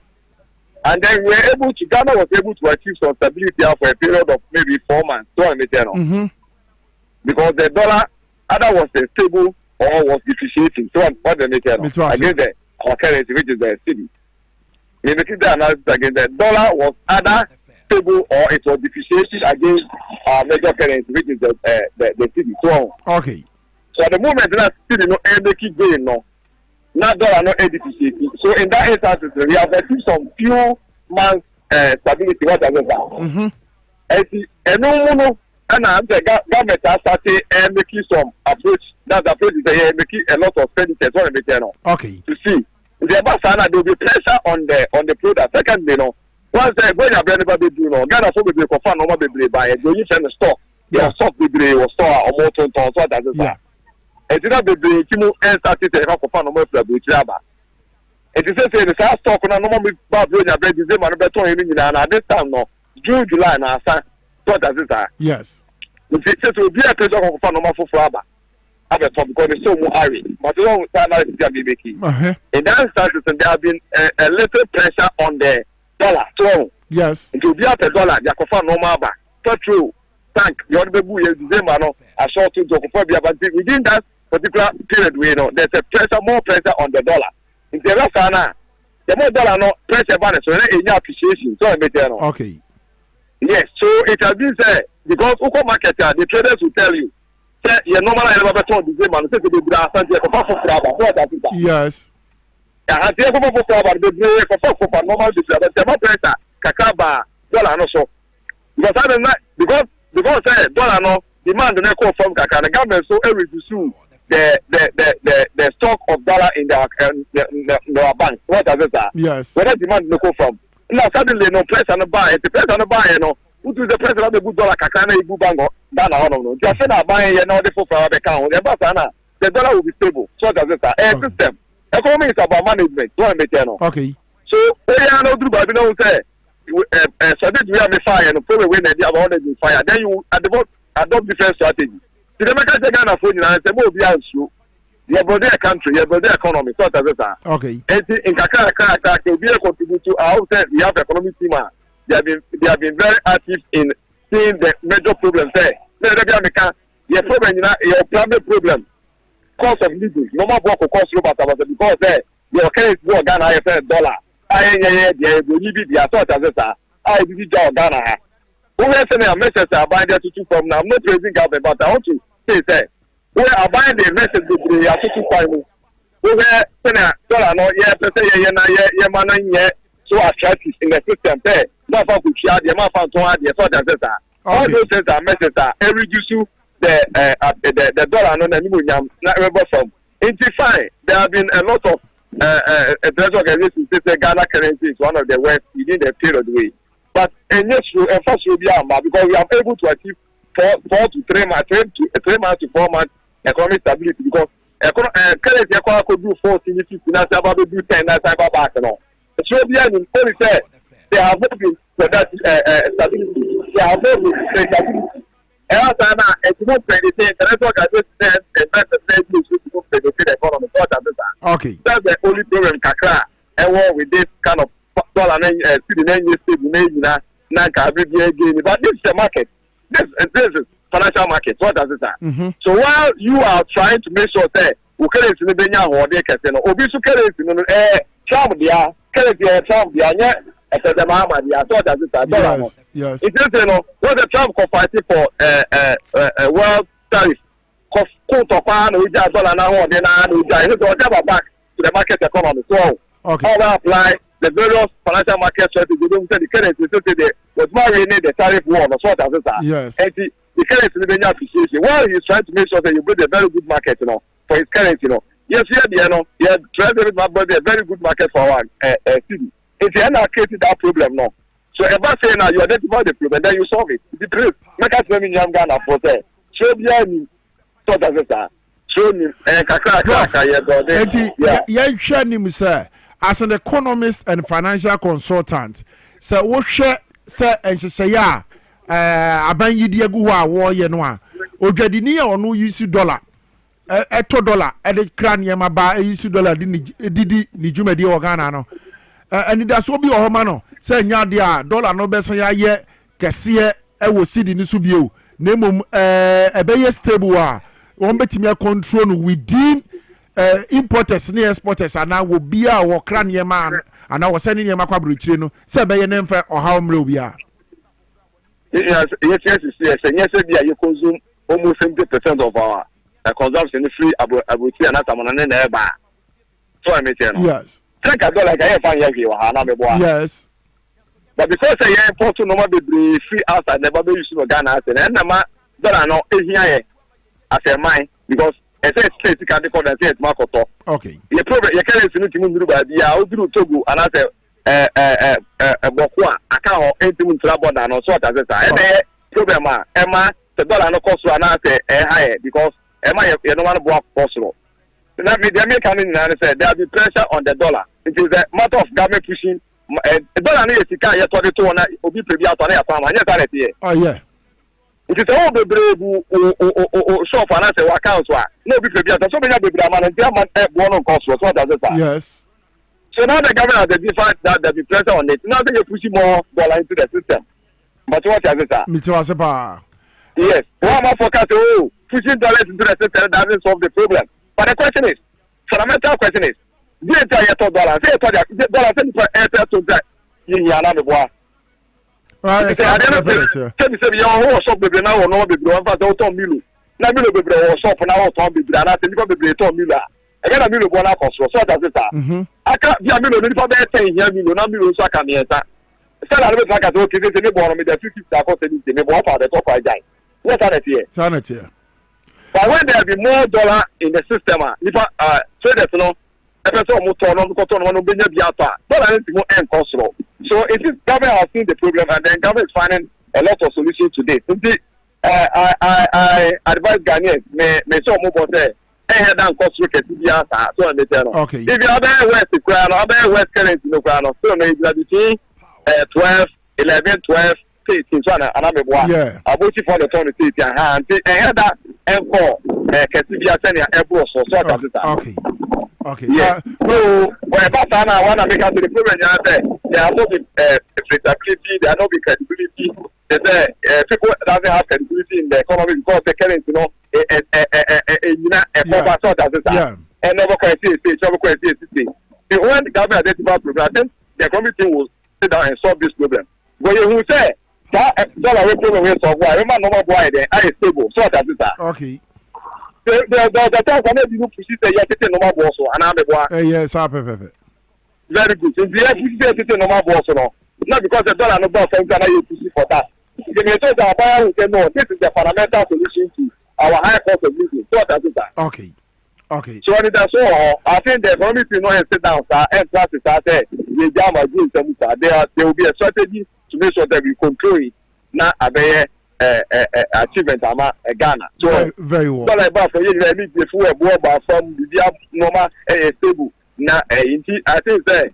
And then we were able to, Ghana was able to achieve some stability for a period of maybe 4 months. Because the dollar either was stable or was depreciating. So what the against our currency, which is the city. We make the analysis again. The dollar was either stable or it was depreciating against our major currency, which is the city. So okay. So at the moment that city no they keep going no. Now dollar no depreciating. So in that instance, we have achieved some few months stability. What does that? And no. And the government has started making some approach. That approach is making a lot of expenditures. Okay. To see. There will be pressure on the product. Secondly, once the going to be able to do Ghana for be confirm no be buy it. You send the stock. Your stock be or store or more ton so that is that. It did not be kimu and started to confirm no more be traba. It is say the stock na no more be bad when you bread December no better in na this time no June July na so that is that. Yes. It will be a pressure confirm no more for Fraba. Because it's so hurry. But we don't analysis can be making. In that instance, there have been a little pressure on the dollar. So yes, it will be at the dollar. They confirm no more back. Petrol tank. The other people is December no. I saw to confirm. But within that particular period, we know there's a pressure, more pressure on the dollar. In the rest, the more dollar no pressure balance. So there is appreciation. So I okay. Yes. So it has been said because Oko market, the traders will tell you. You normally never told the same man. Say the bra santi ko fa for what that is. Yes. Ya hanti ko fa for the bra ko fa normal this but the pressure kakaba dollar no so. Because dollar no demand na ko from kaka the government so reduce the stock of dollar in their bank. What does it? Yes. Where demand no go from. Now suddenly no pressure no buy. The pressure no buy no. Who is the president of the good dollar kakana ibu bango? Dana no. Just say that buying now the for our account. The dollar will be stable. So does it. System. Economy is about management. Okay. So we are not do but we don't say so this we have a fire and probably when they have already fire. Then you adopt different strategy. To the American Ghana phone and say more be answer. You build a country, you build the economy. So does it. Okay. In Kakaka will be a contribute to our we have economic team. They have been very active in seeing the major problems there. Your problem, your primary problem, cost of living. No more work cost because there your case go Ghana $1. I did Ghana. Who has a message I buy there to from now? I'm not praising government, but I want to say that we are buying the message they are to find. Who has $1 no so attractive in the system there. All those things are messages are reduce the dollar no na from. It's fine. There have been a lot of international organizations say Ghana currency is one of the worst within the period way. But yes, first will be because we are able to achieve 4 to 3 months, 3 months to 4 months economic stability because currency could do 4 50 about to do 10 that's about back now. So only said they have not been productive stability. They have not been stability. And it's not the economy. Okay. That's the only problem Kakra. And with this kind of dollar but this is the market. This is financial market. What does it say? So while you are trying to make sure that we currency in the Benya or they can say no, obisu currency no charm dia, currency charm dia, yeah, the Mama dia. What does it say? Yes. It is you know what the Trump fighting for world tariff. Cost of pan we just dollar now or then we just back to the market economy. So how apply the various financial market strategies. They don't say the currency so they was more really the tariff war or sort of that. Yes. And the currency is being appreciation. While he's trying to make sure that you build a very good market, you know, for his currency, you know. Yes, you know, trying to build a very good market for our city. If you end up creating that problem, no. So if I say now you identify the problem, then you solve it. The truth. Make us let me young Ghana for say. Show me sort of that. Show me yeah. As an economist and financial consultant, so what share say and say ya abanyi diegu wa wo ye no a odwadini ya onu use dollar eto dollar e de kran ye maba use dollar di ni jumadi wo Ghana no and that's obi ohoma no say nya de a dollar no beso ya ye kese e wo sidi ni so bio na mom ebeye stable a won betimi control no within importers and exporters and now will be our cranium man and I was sending him a quabritrino, Sabe and Emfa or how mrobia. Yes, you consume almost 70% of our consumption free about and Ataman. So I may tell you. Yes. Take a dollar like I find you, yes. But because I import to normal be free outside, never be used to Ghana and then I know here as a mine because. Say can call and say it's Makoto. Okay. The problem you can't see to by the Togo and as a Bokwa, I can't enter trouble and also as a problem. Emma, the dollar no cost and I say higher because Emma, you don't want to work possible. So that the American and said there will be pressure on the dollar. It is a matter of government pushing the dollar needs to carry 22 and will be previous on a farm. Oh, yeah. It is all the brave shop and I say what counts were. No, because so many people are and one on cost was what does it? Yes. So now the government has defined that there be pressure on it. Now they're pushing more dollar into the system. But what does it? Yes. One more forecast, pushing dollars into the system doesn't solve the problem. But the question is, fundamental question is, did you dollar? Say dollar send for airtel to that in Yana. Right, say you are shop baby now or no baby one for auto milu. Na milu baby or shop now auto baby and I think baby to milu. Again a milu bona cost so that is aka dia milu ni for be 10 here milu na milu so aka me enta. Say na be like okay say me born me the 50 cost me me born for the top I die. What are it here? Sanity. But when there be more dollar in the system if traders no so it is government has seen the problem and then government is finding a lot of solutions today. I advise Ghanaians may so move say head down cost so I may tell. Okay. If you are there west currency no crown so maybe between 12, 11, 12, 13 so and I'm about for the turn to and head that and for Kesibia senior airport so okay. Okay. Yeah. So, whenever I want to make out the problem, there are no flexibility, there are no credibility. They say people doesn't have credibility in the economy because the currency, you know, and never quite see it. The when the government identify problem, then the committee will sit down and solve this problem. When you say that dollar problem will solve, why? Remember, no more there, I is stable. So that's it. Okay. The time when you push it, you take normal boss and I'm a yes, perfect. Very good. If you take normal boss, not because the dollar no boss, you push it for that. The method that I will say no, this is the fundamental solution to our high cost of living. So that's it. Okay. So that's all. I think the committee no sit down, and plus it started. There will be a strategy to make sure that we control it. Now, achievement Ghana. So very well. So like for you, need the full about from the normal stable. Now, I think that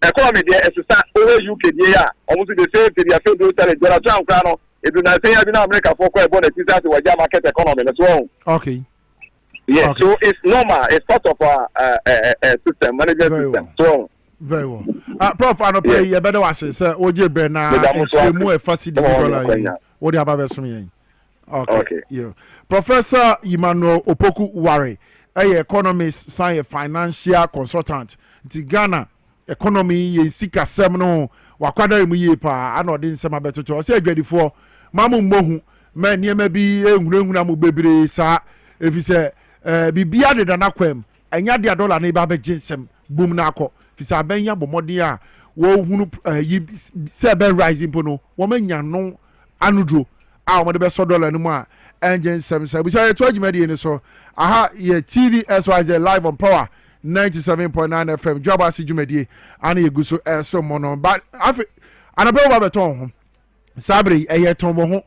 economy there is over UK there. Almost the same thing. You feel those Donald Trump crown. It do not say in America for quite about the market economy. That's wrong. Okay. Yeah. Okay. So it's normal. It's part of our system management very system. Well. So. Very well. Prof, I don't pay you better was say, Oje Bena, it's a more facility. What do you have about some? Okay. Yeah. Professor Emmanuel Opoku Ware, a economist, science financial consultant. Ti Ghana economy ye sika semno wakwada mu ye pa anodin sema betoto. Say adwadifo mamu mbohu me niema bi ehunahuna mu bebre sa efi se bibia de na kwam enya de dollar na ba be ginsem boom na akọ fi se abenya bomode a wo hunu yi se be rising pono wo manya no anudro a wo de be so dollar no mu a engine sem se bi say to agimade ni so aha ye TV SYZ live on power 97.9 FM Dwaboase Jumedie ana ye guso so mono but afi anabe wa beton ho sabre eye ton mo ho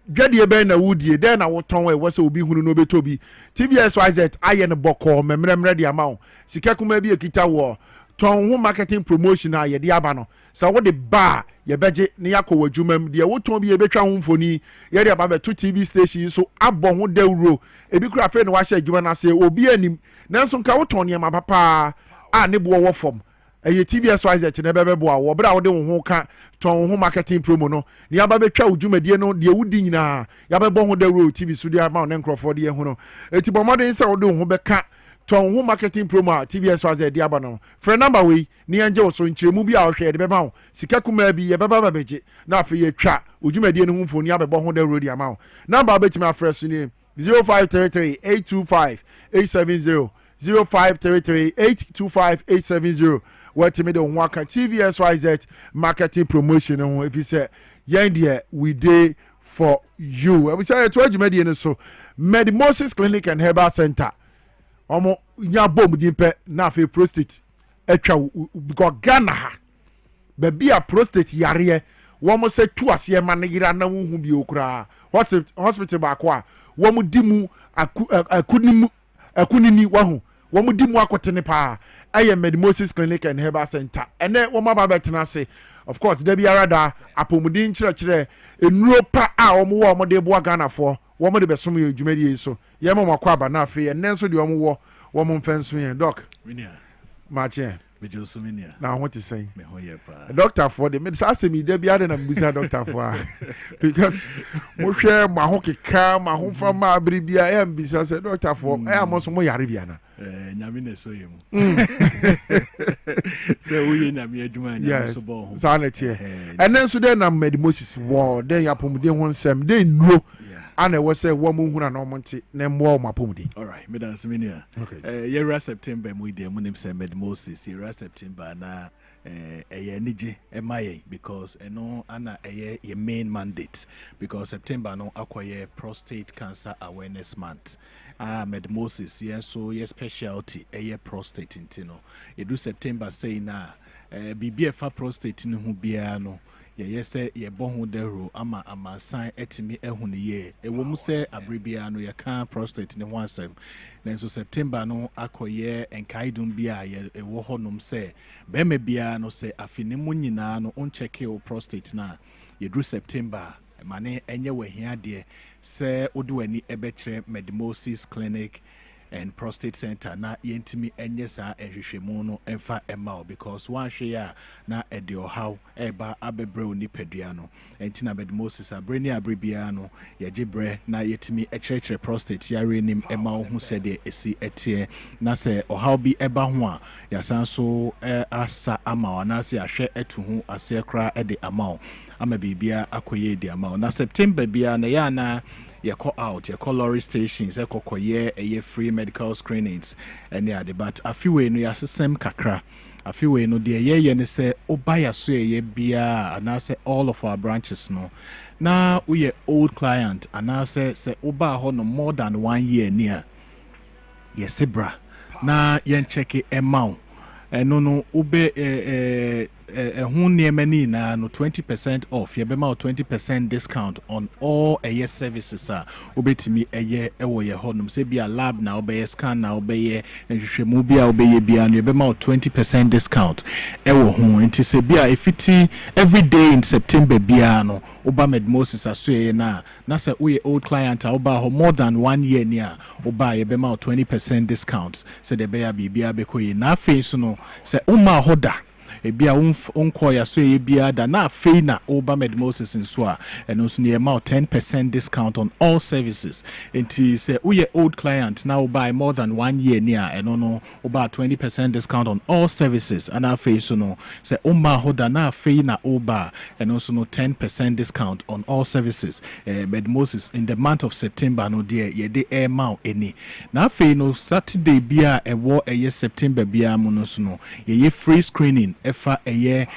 dwadie ben na wudie den na woton we wose obi hunu no betobi TVSYZ aye ne boko memremre de ama wo sika kuma bi ekita wo ton ho marketing promotion a ye de aba no sa wo de ba ye beje ne yakọ wadwumam de woton bi ye betwa ho mfoni ye de aba beto TV station so abọ ho dawuro ebi kura fe ne wa hye adwuma na se obi anim nanso nka woton ne ma papa a ne bo wo fom eye TVSYZ ne bebebo a wo bra wo de ho ka ton ho marketing promo no ne aba betwa odwumadie no de wudi nyina ya bebo ho dawuro TV studio ma ne nkrofo de ho no eti bomode se wo de ho beka ton ho marketing promo TVSYZ de aba no free number we ni anje wo so nkyeremu bi a wo hwe de beba ho sika kuma bi ye beba babeje na afi ye twa odwumadie no ho mfoni abebo ho dawuro de ama ho number betima afresh ni 0533 825 870 0533 825 870 what me the waka TVSYZ marketing promotion on if you say yeah we day for you we say to adwumadi so Medimosis Clinic and Herbal Center omo nya bom dimpe na fe prostate etwa because Ghana ha be a prostate yare wo mo se tu ase ma ne yira na hu bi okura hospital ba ko a wo mo dimu akunini wahu wo mo dimu akotene pa aye Medimosis Clinic and Herbal Center ene wo ma ba betena se of course there be arada apomudin kire enuro pa a wo mo de bo Ghana for wo mo de besom ye dwumadi so ye mo makwa ba na afi ene so de wo mo mfenso ye doc winia mache Bejosuminia. Now what is saying? Me hoye pa. Doctor for the medicine ask me there be ada na busa doctor for because mo hwe ma ho keka ma ho fa ma bribia e mbisa say doctor for e amoso mo yare bia na. Nyame na so yemu. Say we nyame adwuma nyame so bo ho. Sanity. And then so then na Medimosis wo then yapomuden ho nsem then nuo. And I was say woman who are no monty name war my pumdi. All right, Madam Seminia. Okay. Year September, we dear Munim said Medimosis, year September na a nije MIA because no anna a main mandate because September no acquire prostate cancer awareness month. Medimosis, yes, so your specialty a prostate intino. You do September say na BBF prostate in who biano. Yes, say ye bon dero ama sign etimi ehune ye. E wo mu say abribia no ye kan prostate ne ho asem. Nenso September no akoye enkaidum bia ye e wo honum say be me bia no say afini mu nyina no on check your prostate na ye dru September mane enye we hia de say odu ani ebekire Medimosis Clinic and Prostate Center na yentimi enye sa ehwehwemu no emfa emao because one hwe na ede ohaw eba abebre oni padua no enti na Medimosis abreni abribia no ye gibre na yetimi ekyerkyere prostate yare nim emao hu sede esi etie na se ohaw bi eba ho a yasan so asa ama na se ahwe etu hu ase kra ede amao ama bibia akoye ede amao na September bia na ya na you call out, you call lorry stations, you call a free medical screenings, and yeah, but a few way no ya system kakra. A few way no dear ye say obaya so ye bia and I say all of our branches no. Now we are old client and I say oba ho no more than 1 year near. Yes, bra. Na yen check it amount. No ube who near many na no 20% off. You be 20% discount on all a services. Ube to me a year ewo ye honum. Say be a lab now, be a scan now, be a and you mobile obey be and you be 20% discount. Ewo who and to say be a if it every day in September biano. Oba Medimosis aswe na say we old client oba more than 1 year near oba ye be 20% discount. Say the be a bibia be ko na face no say uma hoda ebia unko ya so ebia da na afei na oba medmosis nso a eno so near amount 10% discount on all services. Enti say we old client now buy more than 1 year near eno no about 20% discount on all services. And afei so no say umma hoda na afei na oba eno so no 10% discount on all services. Medmosis in the month of September no dear ye de air mount any. Na afei no Saturday bia ewo eye September bia mo no so no ye free screening efa eye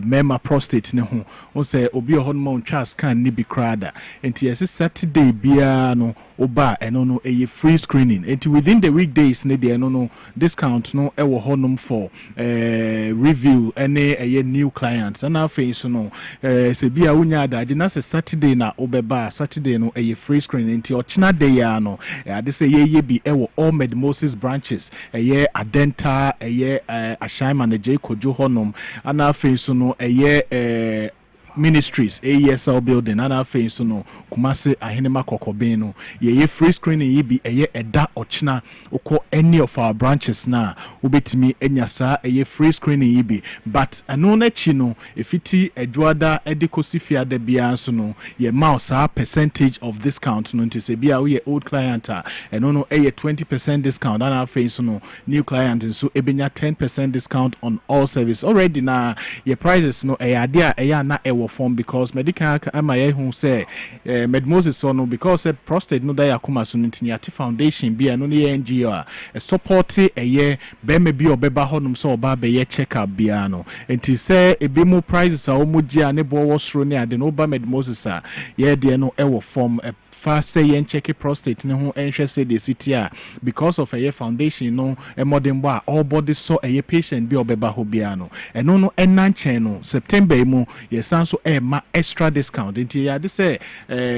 mema prostate ne ho. O say obi ohonmo ntwa scan ni bi krada. Enti yes Saturday bia no oba eno no eye free screening. Enti within the weekdays ne de eno no discount no ewo honum for review any eye new clients. And afei so no se bia unya da na se Saturday na obeba Saturday no eye free screening. Enti ochina day ya no ade say ye bi ewo all Medmosis branches eye Adenta eye Ashaiman na J Kojo honum. And afei so no eye Ministries AESL building and afei so no Kumase ahenema kokobin no ye free screening ye bi eye eda ochina uko any of our branches na ubetimi enya sa eye free screening ye bi but ano na chi no efiti edwada edikosifia de bia so no ye mouse percentage of discount no nti se bia we old client and no eye 20% discount and afei so no new client so ebenya 10% discount on all service already na ye prices no ade a na ewo form because medical amaye hu say Medmosis so no because prostate no da yakoma so ntiniate foundation bia no ne NGO a support eye be me bi obeba honum so oba be ye check up bia no enti say ebi mu prices a omuji a ne bo wo soro ne ade no oba Medmosis a ye de no ewo form fast say yen check prostate ne ho enhwe say the city a because of a foundation no e modern boy all body so a patient bi obeba ho bia no eno no enanchen no September mu ye san so e ma extra discount nti ya de say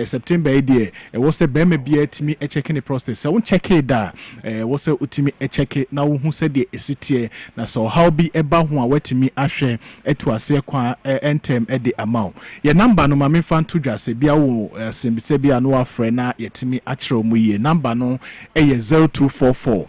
September e de e wo say be me bia timi e check ne prostate so won check it da wo say utimi e check na wo hu say the city na so how bi eba ho a watimi ahwe eto ase kwa entem e de amount ye number no ma me fan to dwa say bia wo sembise bia no frena yetimi achiro mu ye number no eye 0244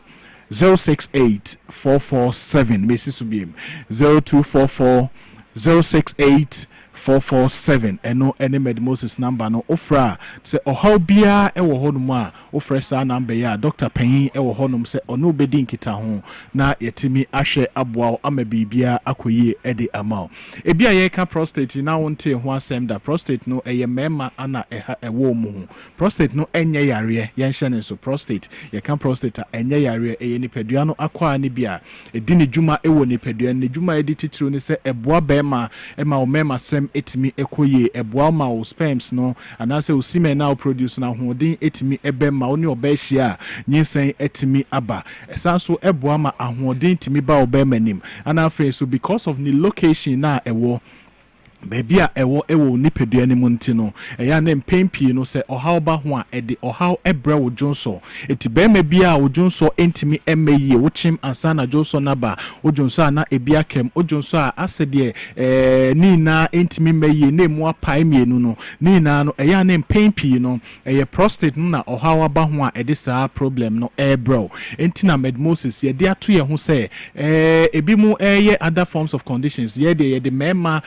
068 447 mesi subiem 0244 068 447 eno ene Medmosis number no ofra se ohaw bia e wo honum a ofra sa number ya Dr. Panyin e wo honum se ono bedi nkita ho na yetimi ahwe aboa ama bibia akoyi e de amount e bia ye ka prostate na wonte ho asem da prostate no eye mema ana eha ewo mu ho prostate no enye yare ye nhye ne so prostate ye ka prostate enye yare eye nipadua no akwa ne bia edi ne dwuma e wo nipadua ne dwuma edi titiro ne se eboa bema ema o mema sem etimi ekoye eboa ma o sperms no anase o semen na o produce na hoden etimi ebema oni obehia nyinsen etimi aba esanso eboa ma ahoden timi ba obema nim ana afa so because of the location na ewo baby a ewo nipadua ne munti no eya na mpempi no se ohaw ba ho a ede ohaw ebre wo jonso eti be ma bia wo jonso entimi emaye wo chim ansa na jonso na ba wo jonso na ebia kem wo jonso a asede ni na entimi maye na mu apai mienu no ni na no eya na mpempi no eye prostate no na ohaw ba ho a ede sa problem no ebro enti na Medmosis ye de ato ye ho se ebi mu eye other forms of conditions ye de mema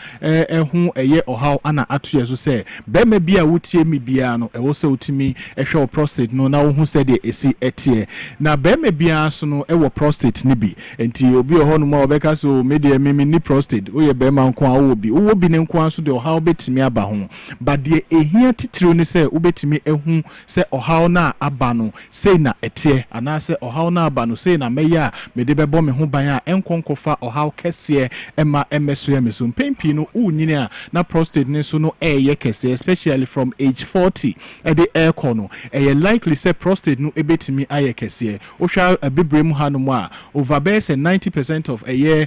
hu eye ohaw ana atoye so say be ma bia wotie mi bia no ewo se utimi ehwe prostate no na wo hu se de esi etie na be ma bia so no ewo prostate ni bi enti obi oho no ma obeka so media mimi ni prostate oye be ma nko a wo bi ne nko so de ohaw betimi aba ho but de ehia titiro ni se ubetimi ehu se ohaw na aba no sei na etie ana se ohaw na aba no sei na meya me de bebo me ho ban a enkonkofa ohaw kese ema emeso emeso mpempi no unyini na prostate ne so no eye kese especially from age 40 e de air kono e likely say prostate no ebetimi aye kese o hwa abibrem hanom a over base 90% of a year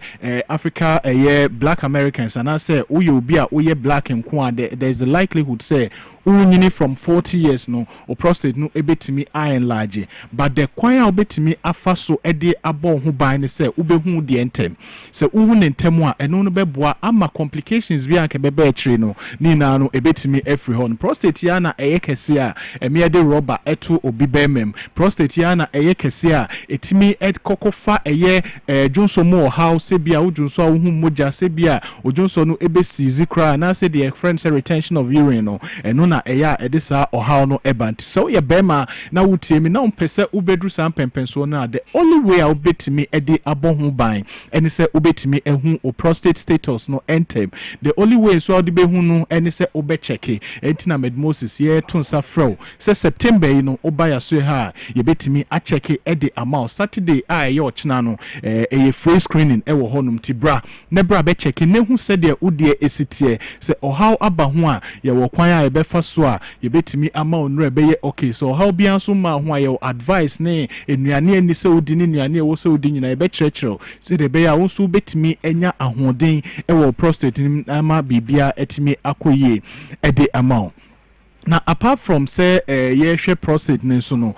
Africa a year black Americans and I say uye obi a uye black nko a there is the likelihood say unyini from 40 years no o prostate no ebetimi enlarge but the kwan a obetimi afa so ede abo ho ban ne se ubehu de entem se uhu ne ntem a eno no beboa ama complications bi anke bebe akire no ni na no ebetimi every hon prostate ya na eye kese a eme de rubber eto obi bemem prostate ya na eye kese a etimi kokofa eye jonso mo house se bia ojunso a uhu moja se bia ojonso no ebesizi kra na se the friend say retention of urine no eno na eye edisa ohaw no ebant so ye bema na wutiemi na umpese ubedru sam pempenso na the only way a ubetimi ede abon ho ban ene se ubetimi ehu o prostate status no entem the only way so ade behu no ene se obe checke entina medmosis ye tonsa fro se September yi no oba ya so ha ye betimi a checke ede amount Saturday a ye ochna no eye free screening e wo honum tibra ne bra be checke ne hu se de udie esitie se ohaw aba ho a ye wo kwan a ye befa so a ye betimi ama onure be ye okay so how bia so ma ho a ye advice ne enuane ani se odi ne enuane wo se odi nyina ye be chirechiro se de be ya wo so betimi enya ahoden e wo prostate ni ama bibia etimi akoye ede amount na apart from say ye hwe prostate ne so no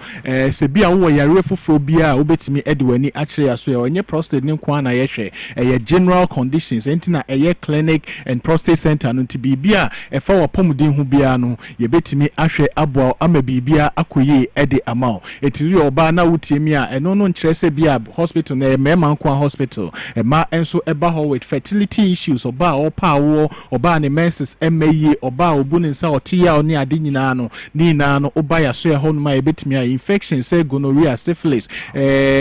se bia wo yare foforo bia obetimi edwani akire aso ye onye prostate ne kwa na ye hwe general conditions entina clinic and prostate center no ti bibia efa wapomuden hu bia no ye betimi ahwe abo ama bibia akoye ede amount etiri oba na wutiemi a eno no nkire se bia hospital na mema kwa hospital ma enso eba ho with fertility issues oba opa wo oba ne menses emaye oba obuni nsa otia oni ade nyina no ni na no oba ya so ho no ma ebetimi a infection say gonorrhea syphilis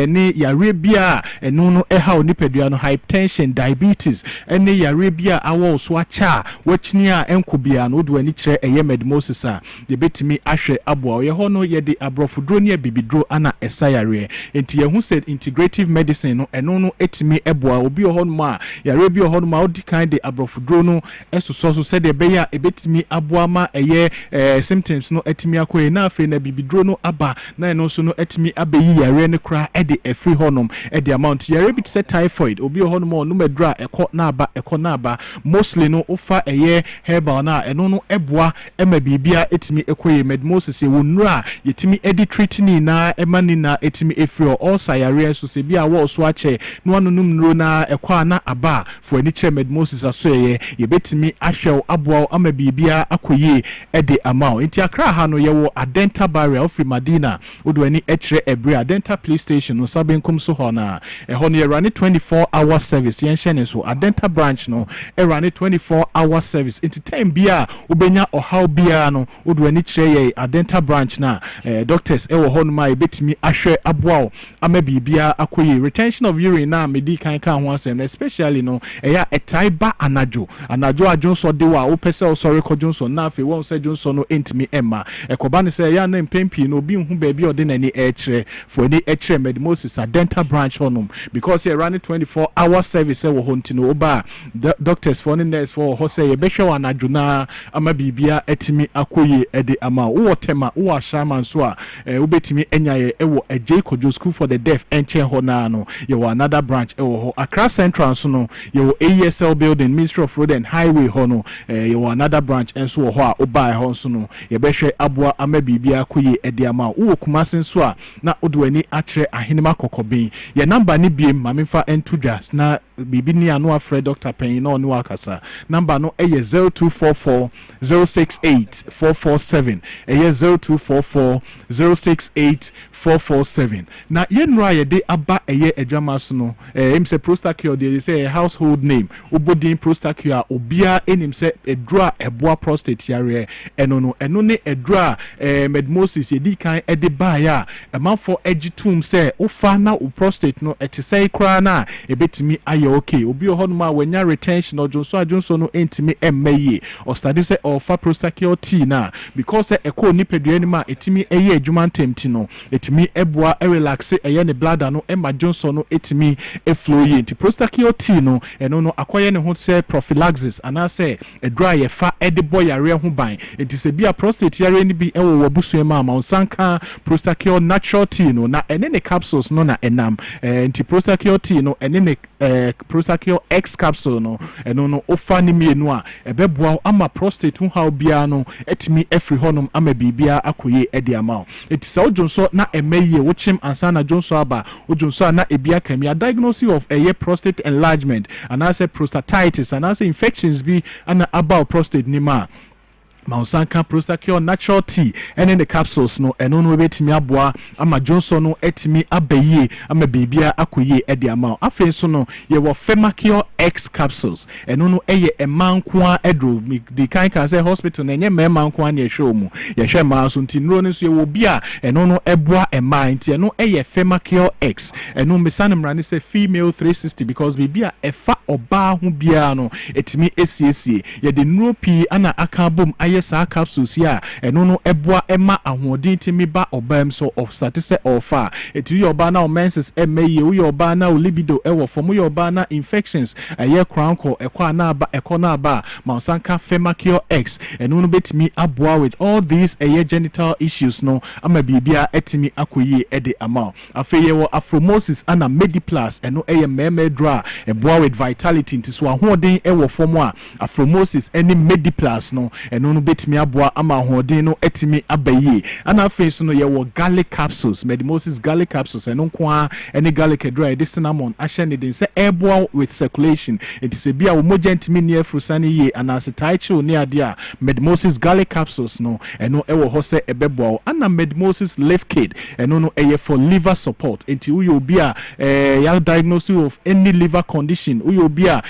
ni yare bia eno no eha onipadua no hypertension diabetes ene yare bia awo so acha wachini a enkobia no do ani kire medmosis a ebetimi ahwe abo ye ho no ye de abrofodro ne bibidro ana esayare enti ye hu said integrative medicine no eno no etimi eboa obi ho no ma yare bia ho no ma odi kan de abrofodro no esoso so said ebeya ebetimi aboa ma symptoms no etimi akoye na afi na bibidro no aba na eno so no etimi abeyi yare ne kra ede efri honum ede amount yare bit say typhoid obi ho no no medra ekọ na aba mostly no ofa herbal na eno no eboa ema bibia etimi ekoye medmosis ye wonura yetimi edi treatment na emani na etimi efri all sayare so se bia wo so ache no anunum nro na ekwa na aba for ani che medmosis aso ye betimi ahwew aboa ama bibia akoye ede amount inti akra ha no ye wo adenta barrier of Madina odwani echre ebre adenta police station no sabenkum so hona ho no ye run 24-hour service yen hye so adenta branch no e run 24-hour service inti time bia obenya ohaw bia no odwani kire ye adenta branch na doctors e wo ho no ma ebetimi ahwe aboa ama bibia akoye retention of urine na medi kan ho asem especially no eya etaiba anajo adwonso de wa opese osore ko Johnson na afi won se Johnson no entimi emma ekoba ne se ya na mpempi no bi hu ba bi ode nani echre for ni echre medmosis adenta branch honum because he run 24-hour service wo hontino oba doctors for nurse for ho say ye behwe anajo na ama bibia etimi akoye ede ama wo tema wo shaman so a obetimi enyaye ewo ejay kojo school for the deaf enche ho na no ye wo another branch ewo ho Accra Central so no ye wo AESL building Ministry of Road and Highway ho no ye wo another branch enso wo ho a oba ho so no ye behwe aboa ama bibia akoye ede ama wo kumasen so a na odwani akire ahenema kokobin ye number ni biem mamefa entudwas na bibi ni anu afre Dr. Penny no ni wakasa number no eye 0244 068 447 eye 0244 068 447 na yenra ye de aba eye adwama so no se prostacure de say household name obodin prostacure obia enim se edra eboa prostate yare eno ne edra medmosis ye di kan ede ba ya emanfo egitum se ofa na o prostate no etesai kra na ebetimi aye okay obi ho no ma wanya retention ojonso no entimi emaye o study say ofa prostacure T na because ekọ nipadua ni ma etimi eye adwuma ntemti no etimi eboa relax eye ne bladder no ema Johnson no etimi eflow ye nti prostacure T no eno no akoye ne ho say prophylaxis ana say edra ye fa ede boy yare ho ban enti se bia prostate yare ni bi ewo wabusu ema ma onsanka prostacure natural T no na ene ne capsules no na enam enti prostacure T no ene ne Prostacure X capsule no eno no ofa ni mienu a ebeboa ama prostate hu how bia no etimi efri honum ama bibia akoye edi ama etisa ojonso na emeye wochim ansa na jonso aba ojonso na ebia kamia diagnosis of a prostate enlargement and say prostatitis and say infections be ana about prostate nima Mausanka Prostacure natural tea and in the capsules no and no betimi aboa ama Johnson no etimi abeye ama bibia akoye edi ama afen so no ye wo Femacure X capsules and no eye emanko edro the kind can say hospital na nye emanko na ye hwe mu ye hwe ma so ntinro no so ye wo bia and no eboa ema nti no eye Femacure X and no mesanem rani say female 360 because bibia efa oba ho bia no etimi esiesie ye de nro pi ana akabom sa capsules ya eno no eboa ema ahoden timi ba obam so of statise ofa etu yoba na menses emaye wo yoba na libido ewo form yoba na infections aye crown ko ekwa na ba ekona ba Mausanka Femacure X eno no betimi aboa with all these aye genital issues no ama bibia etimi akoyi ede ama afeye wo Afromosis ana Mediplus eno eye memedra eboa with vitality ntiso ahoden ewo form a Afromosis any Mediplus no eno no betimi aboa ama hodin no etimi abayi ana face no ye wo garlic capsules Medimosis garlic capsules eno kwa any garlic dry this cinnamon ahye ne den say eboa with circulation it is a bia wo mogentimi near frusani ye ana setaichi oni ade a Medimosis garlic capsules no eno ewo ho say ebeboa ana Medimosis leaf kit eno no eye for liver support enti uyo bia ya diagnosis of any liver condition uyo bia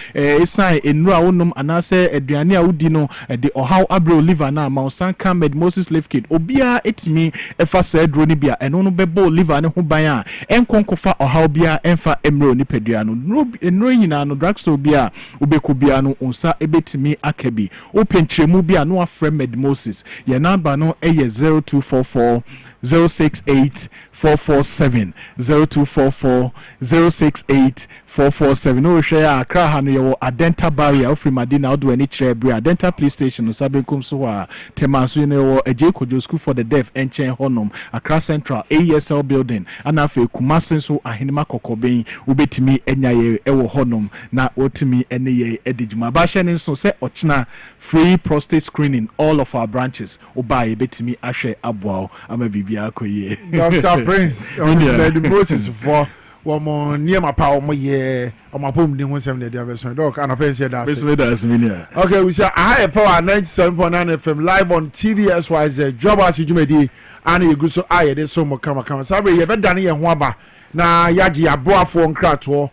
sign enura wonum ana say aduane a wudi no de ohaw abro liver na Mausanka Medimosis leaf kit obia etimi efa say dro ni bia eno no bebo liver ne ho ban a enkonkofa ohaw bia enfa emro ni pedua no enro nyina no drugstore bia obeko bia no onsa ebetimi akabi opentremu bia no afre Medimosis ye number no eye 0244 068 447 0244 068 447 no share akra ha no ye wo Adenta barrier ofri Madina odo ani kire Adenta police station no sabekum so wa temanso ne wo Eje Kojo school for the deaf enchen honum Accra Central ASL building ana afa Kumasi so ahenema kokoben ubetimi enyaye ewo honum na otimi ene ye edijuma ba hye ne so se ochina free prostate screening all of our branches obaye betimi ahwe aboa ama bibia akoye Dr. Prince on the Moses for one near my power my year on my boom didn't want the diversion dog and I pay that. Okay, we say I power 97.9 FM live on TVSYZ Dwaboase Jumedi and you go so I did so more come sorry you better than here waba na yaji aboafo nkrato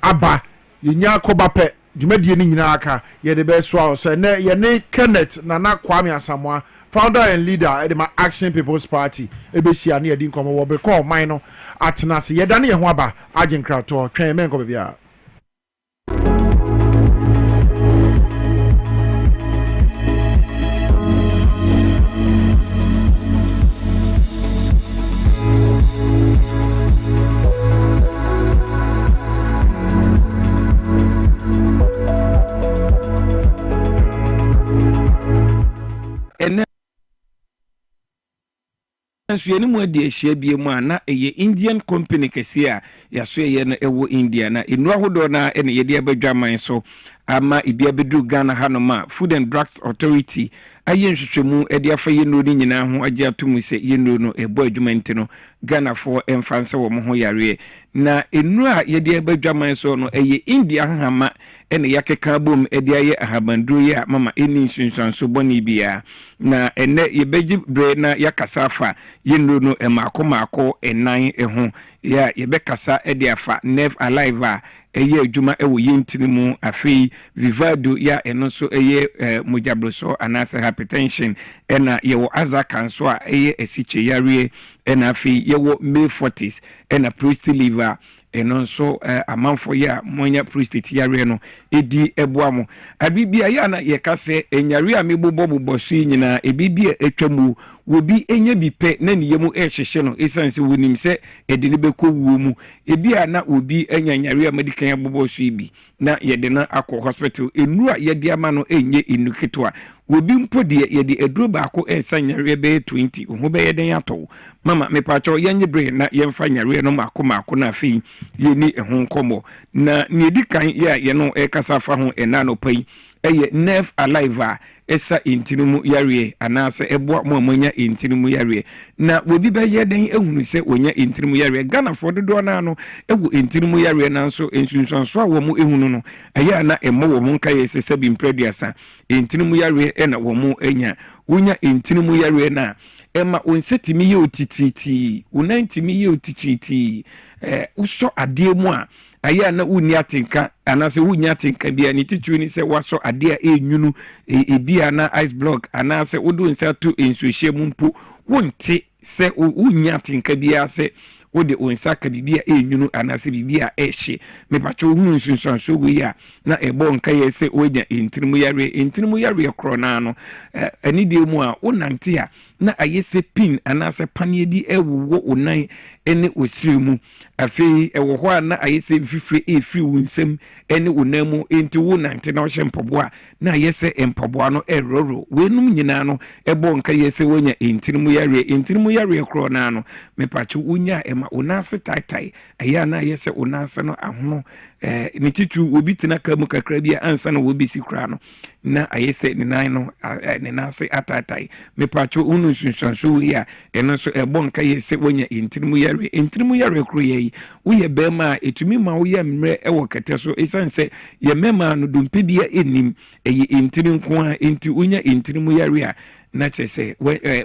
aba yenya kobape Jumedi ni nyina aka ye the best so so na ye ne Kenneth na Kwame Asamoah founder and leader at the Action People's Party ebesia na yedi nkomo wo be call mine no atenase ye dane ye ho aba agin krato twen men ko bia so yeni mu ade ahia bie mu ana eye Indian company kese a yaso ye no ewo India na enu ahodo na ene ye de abadwaman so ama ibia bedru Ghana hanoma Food and Drugs Authority aye nhwehwemu ade afa ye no ni nyina ho age atomu se ye no ebo adwuma ntino Ghana for emfanse wo mo ho yare na enu a ye de abadwaman so no eye India hama ene yakeka bom ade aye ahabanduro ye mama eni nsunsun so boni bia na ene ye beji bre na yakasafa ye no emako enan eho ya ye bekasa ade afa nerve alive a eye adwuma ewo yentini mu afei vivado ya eno so eye mojabroso anasa hypertension ena yewo azaka nso a eye esiche yare ena afei yewo May 40s ena prostate liver eno so amanfo ya monya prostate yare no edi eboamo abibia ya na ye kase enyare a mebobobbo so nyina ebibia etwamu wobi enye bipe na niyemu ehhehye no esanse wonim se edine beko wuo mu ebia na obi enyanyare a medical ya bobo so ibi na yede na akọ hospital enu a yede ama no enye enu ketwa obi mpo de ye de aduro baako ensanyare be 20 ho be ye den ato mama me pacho yenye brain na yemfa nyare no mako na afi ye ni ho nkomo na ne di kan ye no kasa fa ho ena no pai eye nerve alive esa intinimu yare anase eboa mo amanya intinimu yare na obi be ye den ehunu se onya intinimu yare Ghana for dodo na no ewu intinimu yare na nso ensunsunso a wo mu ehunu no eye na emo wo mu nka ye se bi mpreduasa intinimu yare na wo mu enya wonya intinimu yare na ema onsetimi ye otititi unantimi ye otititi uso ade mu a aya na wuni atenka anase wuni atenka bia ni titu ni se waso ade a enyunu bia na ice block anase wodu nsa to ensuhye mu mpo wonte se wuni atenka bia se wode onsa ka bibia enyunu anase bibia ehye mepacho hunu nsunsanso we ya na ebo nka ye se onya intirimu yare krona no ani de mu a wonante a na ayese pin anase panie bi ewo onan ene osirimu afei ewo ho a na ayese fifre efiri wonsem ene onamu enti wonante na ohye mpaboa na ayese mpaboa no eroro wenum nyina no ebo nka yese wonya intirimu yare krona no mepacho wonya ma onase taitai aya na yese onase no ahono ni titu obi tina kamu kakra bia ansa na obi sikra no na ayese ni nan no ne nase atatai mepacho unu sunsanso ya eno so ebonka yese wonya intirimu yare kro yi woye bema etumi ma woye mre ewo kete so esanse ye mema no dumpe bia enim eye intiri nko a enti wonya intirimu yare a na chese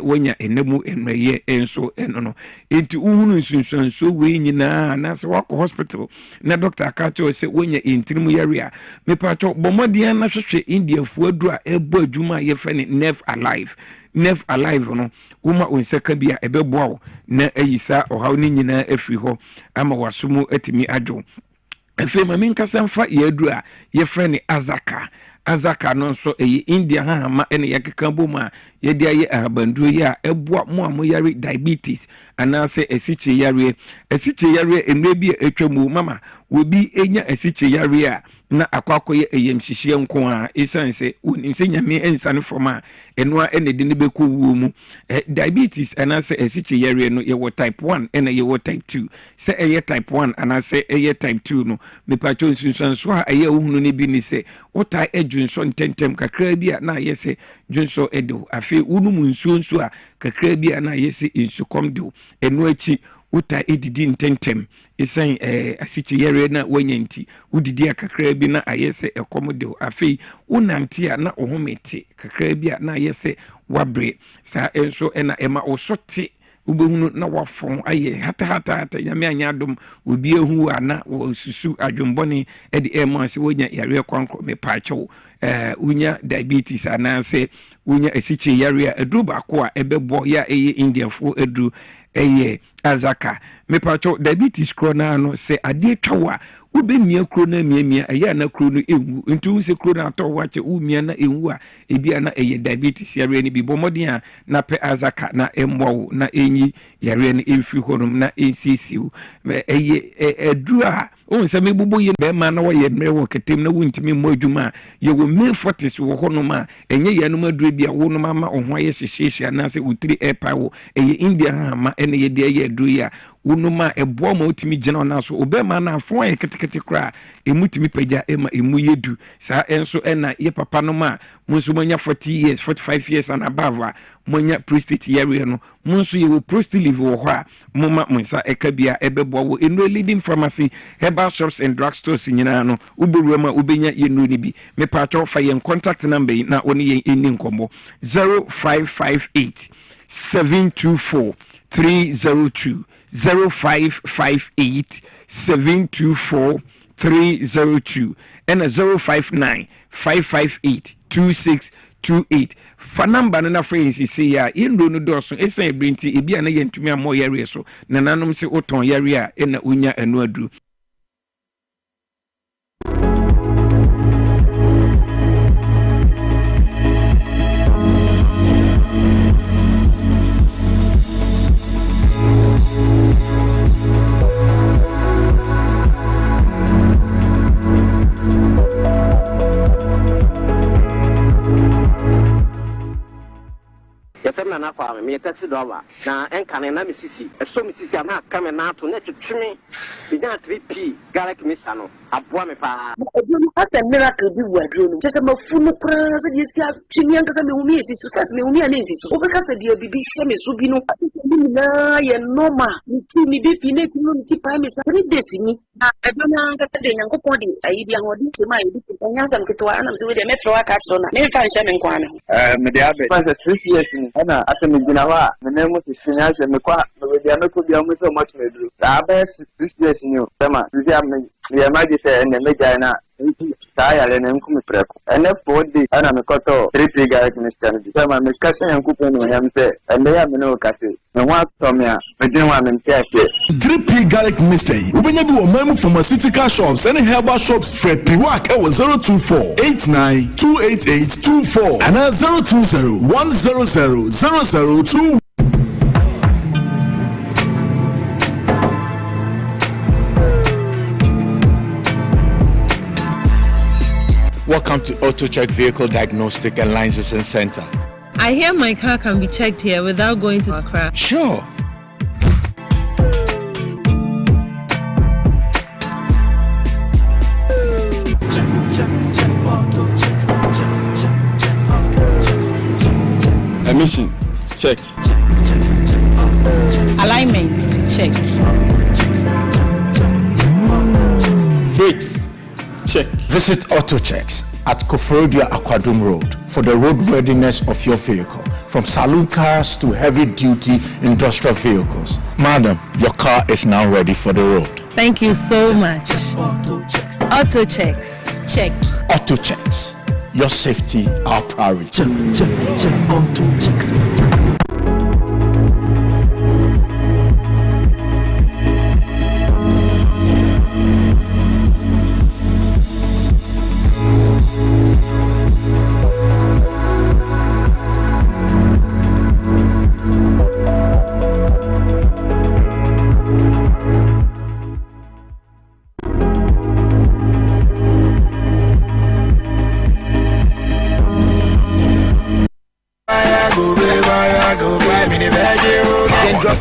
wonya enemu enreye enso enono enti uhunu nsunsanso we nyina na se wako hospital na doctor akacho se wonya intirimu yare a mepacho bomodian na hwehwe India fu adu a ebo adwuma ye fe ne nerve alive no uma onseka bia ebeboa na ayisa ohaw ni nyina afiri ho ama wasomu atimi adwo afi ma minkasa mfa ye adu a ye fe ne azaka no so India ha ene yakeka boma ye dia ye abanduro ya eboa mo amoyare diabetes anase esiche yare enre bi etwamu mama obi enya esiche yare a na akwakoye eyemhihie nko a esanse onimse nyame ensane forma enwa ene de ne beku wuo mu diabetes anase esiche yare no ye wo type 1 ene ye wo type 2 se eye type 1 anase eye type 2 no mepacho nsunsanso a eye ohunu ne bi ni se wota edwunso ntentem kakra bi a na yese dwunso edo afi unum nsuonso a kakra bi a na yese insukom do eno achi uta edidi ntentem isen asichi yare na wanyanti udidi akakra bi na ayese ekomodo afi unanti a na ohomete kakra bi a na ayese wabre sa enso ena ema osote ubehunu na wafon aye hata nyame anyadom obi ehu ana osusu adwombone edi emanse wonya yare kwankro me pacho unya diabetes anase unya asichi yare adru bako a ebebo ya eye India fo adru eye azaka mepacho diabetes krona no se ade twawa ubemia krona miamia eye na krono ewu ntu se krona ato wache umia na ewu a ebia na eye diabetes yare ni bibomodin a na pe azaka na emwo na enyi yare ni emfi honom na ensisiu eye adru a on se mebubo ye be ma na wo ye mre wo ketem na wuntimi mo adwuma ye wo me 40s wo honom a enye yanum adru bia wo no ma ohwa ye hyehye na se utiri epa wo eye India ha ma ene ye de ye adru ya unuma ebo ma otimi gena na so obema na afon ye ketekete kra emutimi pagya ema emu yedu sa enso ena ye papa no ma munso manya 40 years 45 years and above manya prostate area no munso ye wo prostate live wo ho a moma munsa ekabia ebebo wo eno leading pharmacy herbal shops and drugstores nyina no uberuama ubenya ye no ni bi me pa cho fa ye contact number na oni ye eni nkombo 0558 724 302 0558 724 302 and 059 558 2628 fa number na friends say ya indo no doso esa ebrinti ebia na yentumi amo yare so na nanom se oton yare a ena unya anu adu. na na kwa me taxi driver na enka na me sisi so me sisi na aka me na to na twetwe me na 3p garlic misa no aboa me pa ata miracle bi wadro no just mafu no kra se di sia twini anka se me humi sisi so me humi ana sisi o beka se di bibi hye me so bi no na ye normal ni ti mi bi fi na ti no ti pa me sa 3 days ni na edona anka se de nyankopon di ayi bi ahodi ti ma yi bi nya sam ketwa ana se we de me fwa ka so na me fa hye me nkwa me me de abe pa 3 years ni ana asa me gina wa me na mu sisi nya hye me kwa me de ameko bi amu so much me dru da ba 6 years ni o tema sisi am ya ma di se ene me jana saya le nku mi preko ene 4 days ana me koto 3 garlic mixture ni tema me kase nku pe no yam se ene ya me no kase me wa to me a me din wa me mpese 3 garlic mixture ubenya bi wo mamu pharmaceutical shops and herbal shops Fred Piwak e wo 02489288824 and 020100002. Welcome to AutoCheck Vehicle Diagnostic and Licensing Center. I hear my car can be checked here without going to Accra. Sure. Emission, check. Alignment, check. Brakes, check. Visit AutoChecks at Koforodia Aquadum Road for the road readiness of your vehicle, from saloon cars to heavy-duty industrial vehicles. Madam, your car is now ready for the road. Thank you so much. AutoChecks, check. AutoChecks, your safety, our priority. Check, AutoChecks.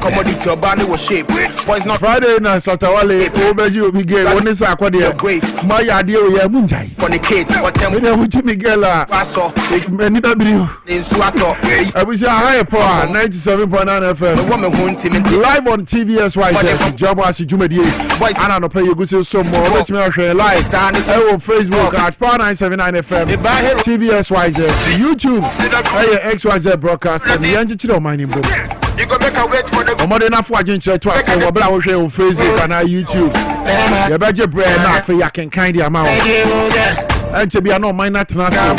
Commodity your body was shape. Boys not Friday night Satawale, Obeji Obi Gay, one is a quadia great. My idea we are Munjai. Fornicate, what tell me Jimmy Gela, Paso, many W. In Swato, I wish a higher power 97.9 FM. The woman won't live on TVS Wise, Dwaboase Jumedi. Boys, I don't pay you good so more. Let me share live on Facebook at Power 979 FM, TVS Wise, YouTube, XYZ broadcast, and the engine of mining book. You go make a wait for the modern for agent to us and what I will share on Facebook and YouTube. The budget brand now for you can kind the amount. And to be a no minor transfer.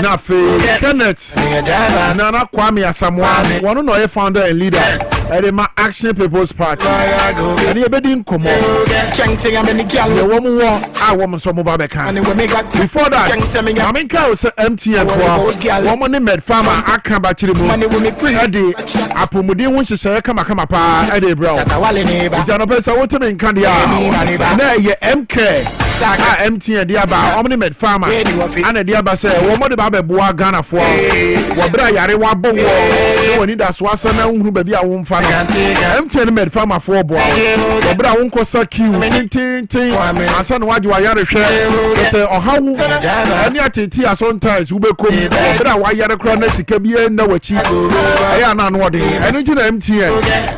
Now for Kenneth Nana Kwame as someone one of our founder and leader at my Action People's Party. And you didn't come on. The woman war I woman some mobile can. Before that, I mean cows MTN for woman made farmer I can batch the money with me pre Apumudi wants to say come pa Eddie bro. Janopesa what in Candia. MK MTN diaba omni med farmer and diaba say woman the boa Ghana for wabra yare wa bongo no need as wasa na hu baby a won fa MTN med farmer for boa wabra won kosa kiu tin asa no waju yare hwe say ohawu ani ateti as sometimes ube kom wabra wa yare kra na sika bi na wachi aya na no de enu ji na MTN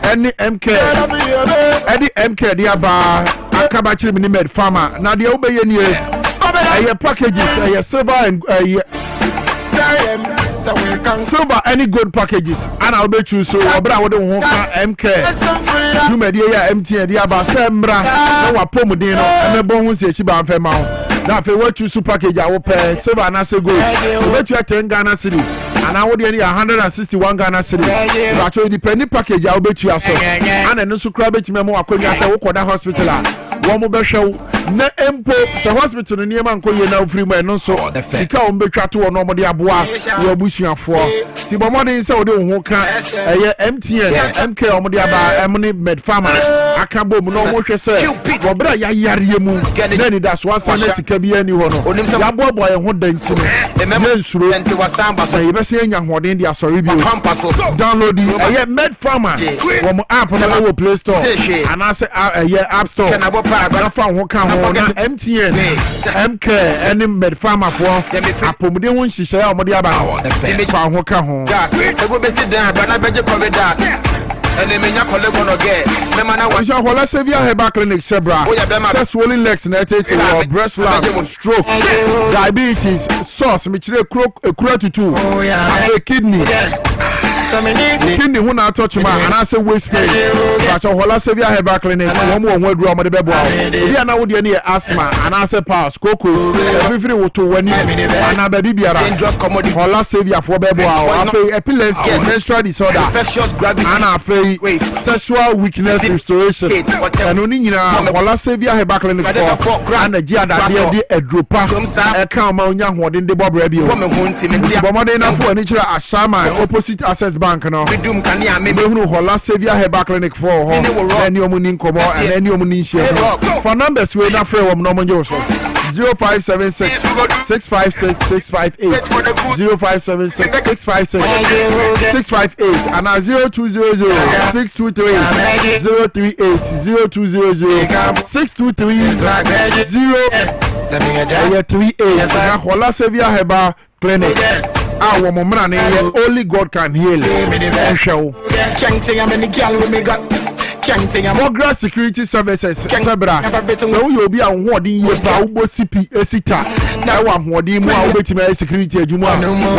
any MK edi MK diaba akabachi mini med farmer na de obeye nie aye packages aye silver and silver any good packages and I'll bet you so obra wo de ho ka MK you me dey ya MTN dey aba sembra na wa pomuden no emebo ho se chi ba mfa ma ho na fe what you super package a wo pe silver na se go bet you 10 Ghana city and I would need 161 Ghana city but you depend package a wo bet you aso and no so kra bet me mo akwanya se wo koda hospital a wo mo be hwew na empo se hospital no niema nko ye na free man no so sika o mbetwa to no mo de aboa wo abusuafo ti bomodin se wo de ho ka MTN MK o mo de aba emni med farmer aka bom no mo hwe se wo bra ya yare mu na ni das one sana sika bi ani ho no ya bobo ye ho danti no ye nsuro enti wasamba so ye be se nya hoden de asori bi download the med farmer wo mo app na wo Play Store and I say App Store na fa ho ka ho na MTN MK any med farmer for apomde won hihye a mo de aba fa ho ka ho e go be sit down but na beje providers and menya colleague no get me man wa so hola severe herbal clinic sebra say swollen legs na tete or breast lump stroke diabetes sauce me chire kura tutu kidney kidney who na touch man and I say waist pain but hola severe herbal clinic one more aduru amade bebo bia na wo de ne asthma and I say pass koko every wo to wani ana baby biara hola severe for bebo afei epilepsy menstrual disorder infectious gravity and afei sexual weakness restoration and oni nyina hola severe herbal clinic for and gia da de adropa e kan ma onya hoden de bobra bi o bomode na fo ani kira ashama opposite access bank no we hola severe herbal clinic for ho any omuni nkomo and any omuni share for numbers we na free wom no mo njo so 0576 656 658 0576 656 658 and 0200 623 038 0200 623 038 na hola severe herbal clinic our momana only God can heal show Bogra Security Services Sabra so you be an hoarding ye ba ubo CP esita na wa hoarding mu a ubetima security adwuma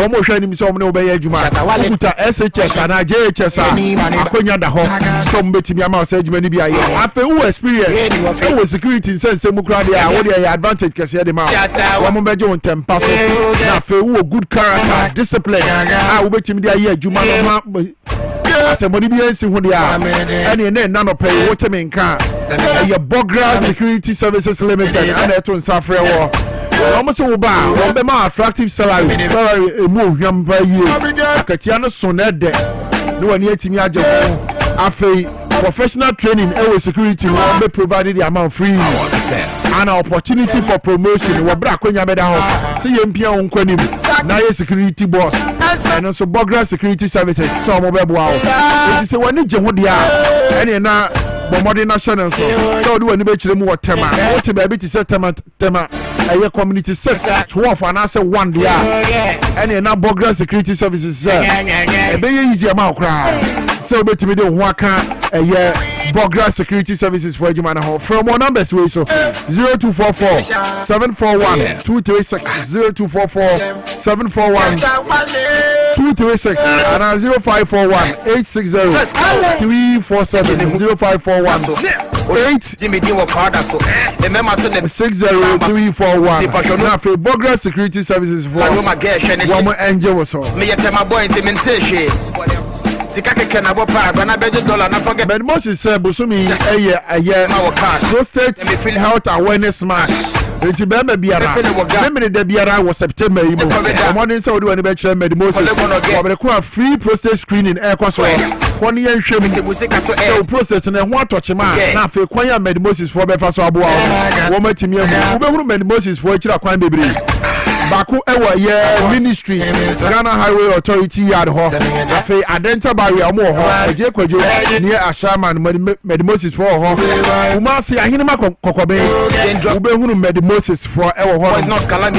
wo mo hwa nim so mo ne obey adwuma ukuta SHS and JHS akonya da ho so mbetimi ama so adwuma ni bia ye afa wo experience wo security sense mu kra dia wo dia advantage kese de ma wo mo beje won tempa so na afa wo good character discipline a ubetimi dia ye adwuma no asembodi bi ensi hu dia ene ne na no pay wo temi nka ye Bogra Security Services Limited and eto nsafre wo almost wo ba wo be ma attractive salary emu hwam ba yi akatia no so na de no wani atimi age ho afei professional training ewe security wo be provided the amount free an opportunity for promotion wo bra kwanya beda ho se ye mpia won kwanim na ye security boss and also Bogra Security Services so mo be bo awo it is wani je ho dia ene na bomode national so do wani be kire mu wotema what be be ti say tema aye community 6 12 and I say 1 dia ene na Bogra Security Services e be easy am akra so betimi de ho aka aye Bogra Security Services for Ejuma na ho from our numbers we so 0244 741 236 0244 741 236 and 0541 860 347 0541 860 na for Bogra Security Services for one angel was so me yetema boy intimentation sikake na bo pa na beje dollar na forget but Moses say bosumi eye prostate health awareness month enti be ma biara me de biara was September yi mo morning say odi wani be kire med Moses obere ko free prostate screening e ko so foni yen hwem so prostate na ho atoche ma na afi kwan ya med Moses for be fa so abo wo matimi ahu wo be huru med Moses for kira kwan bebre Baku ewa ye ministry Ghana Highway Authority yard ho afi adenta barrier mo ho eje kwajo near Ashaman Medimosis for ho uma se ahine makokobe ube hunu Medimosis for ewa ho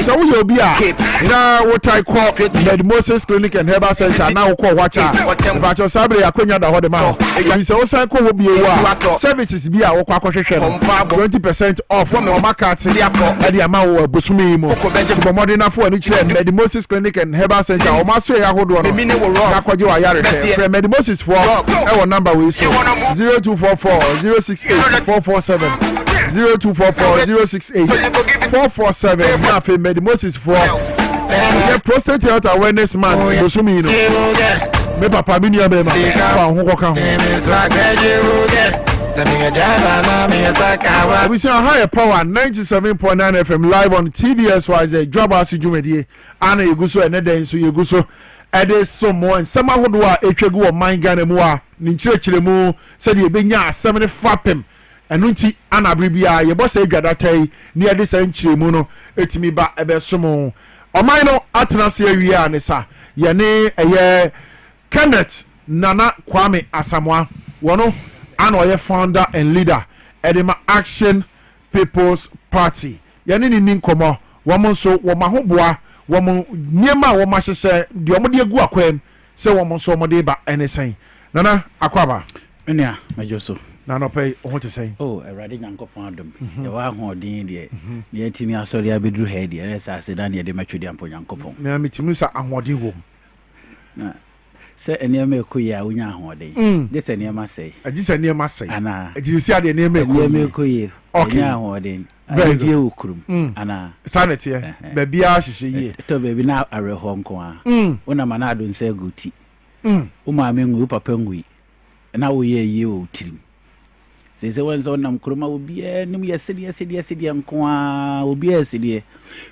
so we obi a na what I call Medimosis Clinic and Herbal Center na wo call watcha but your sabre akonya da ho de ma we say o sai ko wo bi ewa services bi a wo kwa hwehwe no 20% off o market e dey ama wo bosumi mo na for any Medimosis Clinic and Herbal Center o ma so ya hodo no na kwaje wa yare from Medimosis for our number we so 0244 068 447 0244 068 447 na for Medimosis for the prostate health awareness month go so me no me papa mi ni abema fa ho koka ho We see a higher power 97.9 FM live on TBS YZ Dwaboase Jumedie ana yeguso enede nso yeguso ede somo nsema hodo a etwegu o man Ghana mu a ni nkyerɛkyerɛ mu sɛ de ebenya asɛm ne fapem ɛno nti ana bribia yɛbɔ sɛ adwadatai ne ede sɛ nkyerɛ mu no etimi ba ebe somo ɔman no atena se awia ne sa yɛne ɛyɛ Kenneth Nana Kwame Asamoah wono ana ɔyɛ founder and leader Edema Action People's Party yɛne ni nkomo wɔn nso wɔn ahoboa wɔn niema wɔn ahyehyɛ de wɔn de agu akwam sɛ wɔn nso wɔn de ba ɛne nana akwaba nnia majoso na no pay ho te sɛn oh awurade nyankopɔn adom yɛ wa ahoɔden deɛ ne yɛtimi asɔre abɛduru ha deɛ ɛsɛ ase da ne yɛde matwedi ampo nyankopɔn na metimi sa ahoɔden wɔ na sɛ nneɛma ɛkɔ yi a wonya ahoɔden gye sɛ nneɛma sɛe agye sɛ nneɛma sɛe anaa agye sɛ adeɛ nneɛma ɛkɔ yi wonya ahoɔden agye wo kurom anaa saa ne teɛ baabiara hyehyɛ yie tɔ baabi na awerɛhɔ nko a wonama na ado nsa agu ti wo maame ngu wo papa ngui na woyɛ yie wɔ tirim sɛ sɛ wɔn sɛ wonam kurom a obiara nim yɛ sedeɛ nko a obiara sedeɛ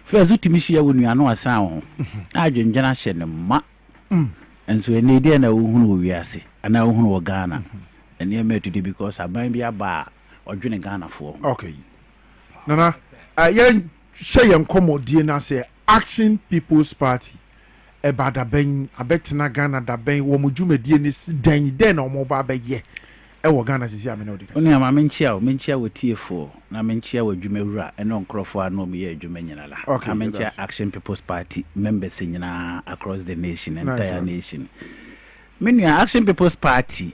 first wotumi hyia wo nua no asan wo ho adwendwena hyɛ ne ma enso eni dia na wohunu wo wiase ana wohunu wo Ghana eni emetude because aban bi aba odwene Ghana fo okay nana yen hye yen komodie na say Action People's Party ebada ben abetena Ghana da ben wo mudwumadie ni den na omo ba ye e wo Ghana sisi amene odi kasi oni ama menchia wo tiefo na menchia wo dwumawura ene onkrofo ano me ye adwuma nyina la menchia Action People's Party members nyina across the nation entire nation menua Action People's Party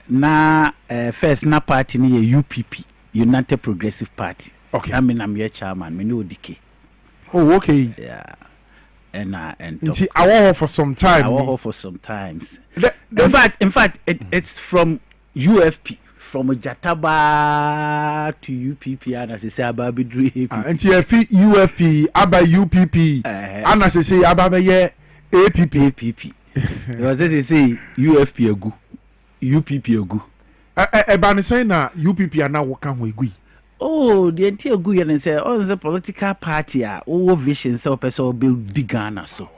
na first na party ni ye UPP United Progressive Party okay I mean I'm your chairman me no dike oh okay yeah and I want for some time in fact it's from UFP from Jataba to UPP and as I say ababidru AP and UFP aba UPP and as I say ababe APP because as I say UFP egu UPP egu eba ne say na UPP ana wo kan ho egu oh the entire egu yen say on the political party a wo vision say person build the Ghana so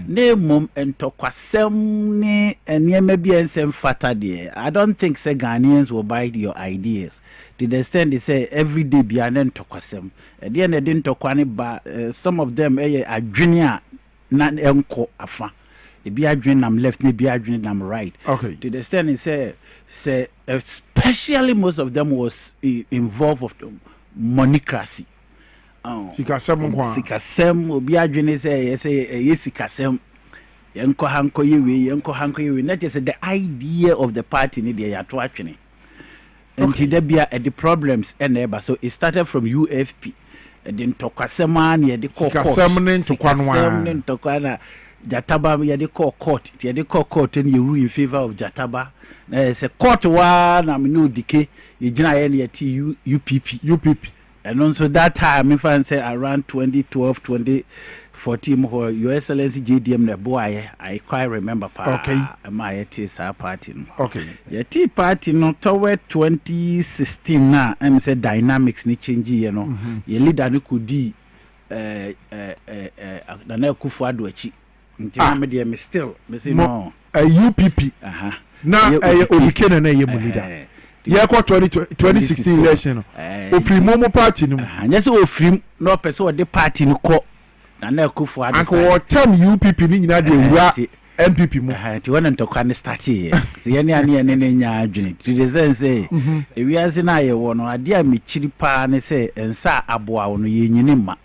ne mom entokwasem ne enema bi ensem fata de I don't think say Ghanaians will buy your ideas to the extent they say every day bi an entokwasem e de na de ntokwane ba some of them adwene a na enko afa e bi adwene nam left ne bi adwene nam right okay to the extent they say especially most of them was involved of monocracy sikasem obi adwene say sikasem yenko hanko yewe not just the idea of the party ni dey ato atwene enti da bia the problems eneba so it started from UFP the ntokasem an ye de court sikasem ntokwana Jataba ye de court ye de court and you rule in favor of Jataba na say court wa na me no dike ye gina ye na ye UPP and also that time if I say around 2012 2014 your excellency JDM na boy I quite remember okay my tis party okay your tea party no toward 2016 na am say dynamics ni change you know your leader no could di na kufu ado achi nti me dey me still me say no UPP na obikene na ye mu leader yeah, 2016 election. Ofri momo party no. Yes, ofri no person or the party no ko. Na na kufu ado. Anko term UPP ni nyina de wura MPP mu. Ti wona ntokwa ne start here. Se ye ne ane ne nya adwene. To the sense say e wi ase na ye wo no ade a mechiri pa ne say ensa aboa wo no ye nyine ma.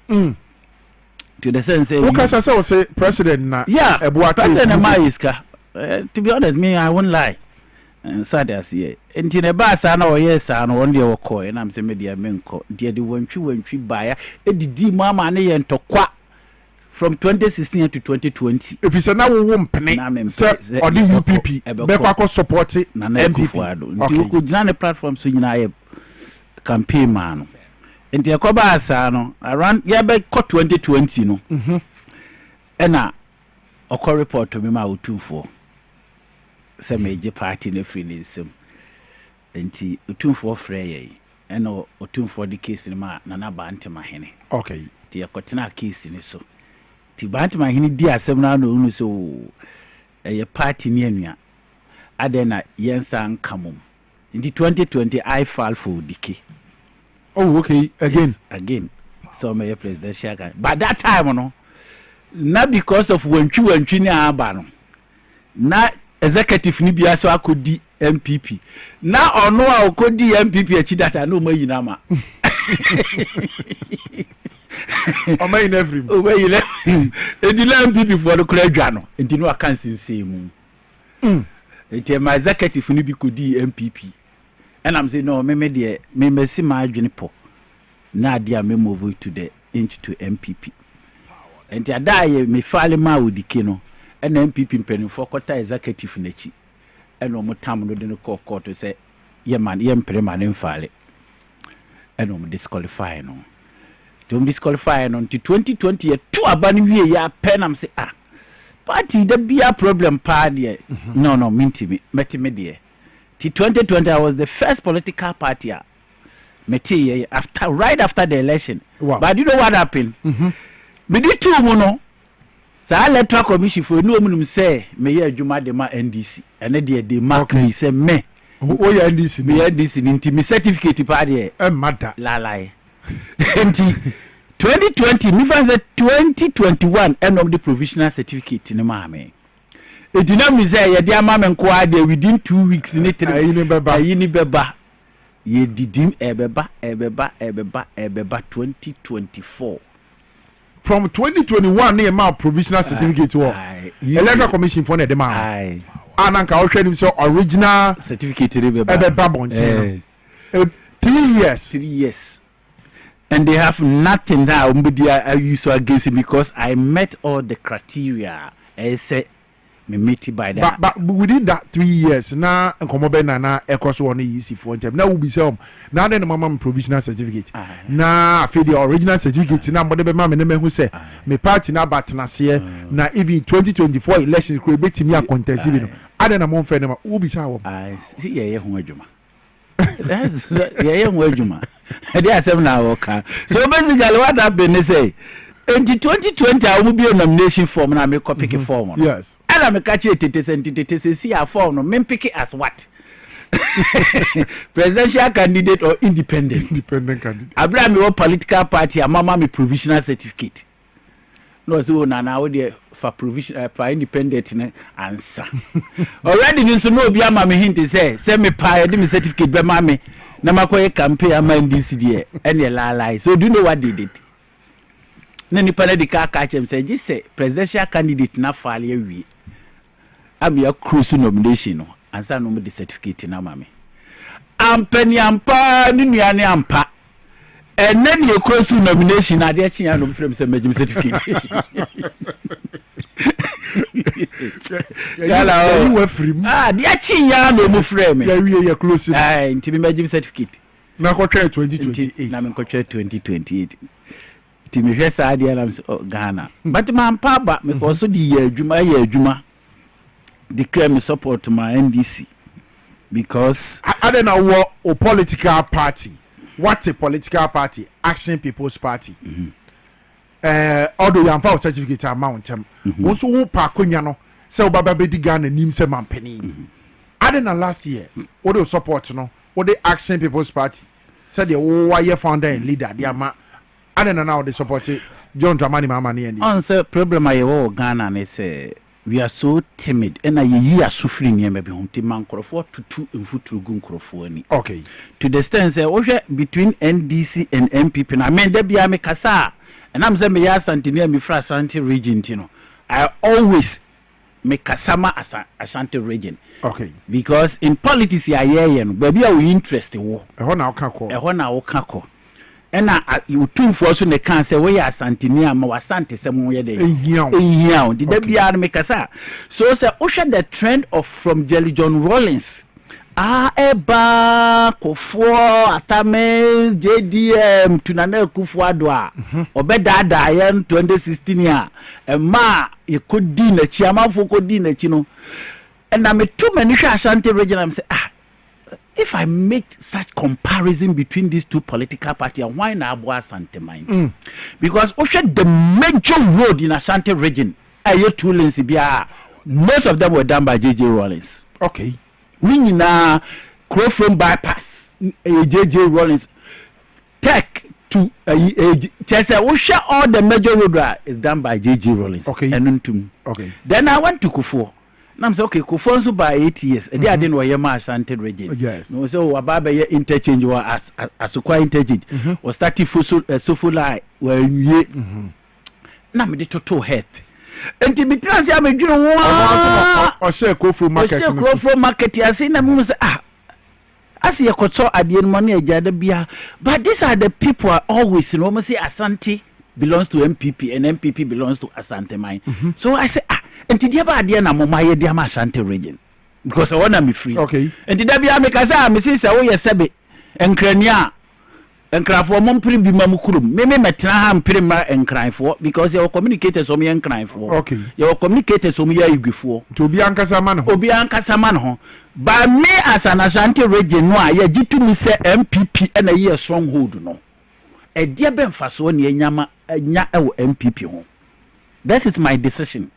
To the sense say who can say president na eboa president ma iska. To be honest me I won't lie. Sad as ye enti ne ba sa na oye sa no won de wo ko e na mse media menko de de wantwi baya edidi mu ama ne ye ntokwa from 2016 to 2020 if you say na wo mpene say odi UPP be kwa support MPP nti ko gina ne platform so nyina ye campaign man enti e ko ba sa no around ye be ko 2020 no e na okọ report to me ma otumfo se meje party ne free nsem nti otumfo frɛ yɛ ɛna otumfo de case ni ma na ba ntema hene okay ti yakotena case ni so ti ba ntema hene di asɛm na no unu so ɛyɛ party ni anua adena yensa nkamom nti 2020 I file for dike. Oh, okay. Again. Yes, again. So my presidential guy. But that time, no, not because of when ni abano. Not executive ni biya so I could di MPP. Now or no I could di MPP achi that I know my inama. O my in every. O my in every. E di MPP for the Krejano. E di no I can't say mu. It my executive ni bi could di MPP. And I'm saying no, me see my junipo. Now dia me move to the inch to MPP. And I die me file ma with the kino. And MPP penny for quarter executive nechi. And no more time no den call court to say, yeah man, preman in file. And no disqualify no. To disqualify on to 2020 2 abani ya pen am say party there be a problem party. No minti me meti me there. 2020 I was the first political party right after the election. Wow. But you know what happened? Me did two mono. So I electoral commission for no minimum say me ye juma de ma NDC and they mark me say me. Oh yeah NDC. Me NDC ninti me certificate party mother. La lie. 2020 me fancy 2021 end of the provisional certificate in ma me. It did not say, dear mamma and quad within 2 weeks in it. Yini beba. Ye did him ebeba 2024. From 2021, near my provisional certificate. Electoral Commission for the man. Ananka Ocean himself original certificate. Ebeba 3 years. 3 years. And they have nothing now. I use against it because I met all the criteria. I said, me meet by that. But within that 3 years, now Nkomobe na ekoso one easy for them. Now we be some. Now then mama provisional certificate. Na for the original certificate. Now but the mama name who say me party na bat na see na even 2024 election could be me a contest. I don't know more for them. Who be some. I see yeah juma. That's yeah juma. They are 7 hours. So basically, what happened is say. In 2020, I will be a nomination form and I make a pick form. Yes. And I'm a catch it see a form. No, men pick it as what? Presidential candidate or independent? Independent candidate. Abraham, your political party, a mama, me provisional certificate. No, so now there for provision for independent answer. Already, you know, be a mammy hint to say, send me pie, me certificate, be mammy. Namakoye campaign, I'm in this year, and you lie. So, do you know what they did? Nani pana di ka catch him say just say presidential candidate na file wi am ya cruise nomination no ansa no the certificate na mame ampani ampa ni nuane ampa and then you cruise nomination na dey chian no frame say majim certificate yala you were free dey chian no mo frame ya wi ya close nti me majim certificate na ko 2028 na me ko 2028 Timmy Hesa Ghana. But my papa, me also the Juma declare me support to my NDC because I don't know what a political party. What's a political party? Action People's Party. Although you have certificate amount, once who Pacunyano, so Baba Bedi Ghana names a man penny. I don't know last year, what do support no? What the Action People's Party said the wire founder and leader, the I don't know now they support it. John Dramani Mama ni endi. Answer problem I wo Ghana ne say we are so timid and I ye are suffering here maybe hunti man krofo tutu mfuturu gun krofo ani. Okay. To the extent say between NDC and MPP na men there be me kasa and I'm say me ya Santini me fra Ashanti region tino. I always make kasama as Ashanti region. Okay. Because in politics ya ye no baby we interest wo. Ehona na okako. Ehona na okako. And you two for so the cancer where Santinia Mawasante somewhere there. Did they be out make us? So say usher the trend of from Jelly John Rollins. Eba Kofo Atame JDM Tunane Kufuadwa Obeda Dayan 2016 year and ma you could dinner chairman for could dinner chino and I'm too many Ashanti region I'm say if I make such comparison between these two political parties, why not Asante mine? Because the major road in Ashanti region, two lanes, most of them were done by J.J. Rawlings. Okay. Meaning Crowfront bypass, J.J. Rawlings, tech to all the major road is done by J.J. Rawlings. Okay. Okay. Then I went to Kufuor. And I'm saying, okay, Kufuor by 8 years. And I didn't know my Ashanti region. Yes. No, so Ababa interchange or as quite interchange was starting for Sufula where you now me the total head. And to be trans, I'm a general or share go through market. Go for market. I see them say, I see a control at the end money, but these are the people are always, you know, say Asante belongs to MPP and MPP belongs to Asante mine. So I say, and to the idea na mama ye dia Ashanti region because I want to be free. Okay. And to be make say me say wo ye sebe enkrania enkrafo mom pri bi mamukurum me metena ha mpre ma enkranfo because your communicators o me enkranfo. Okay. Your communicators o me ya igwefo to obi ankasa man ho ba me as an Ashanti region no a ye gitu mi say MPP and a year stronghold no e dia be mfaso ne nya e MPP ho. This is my decision.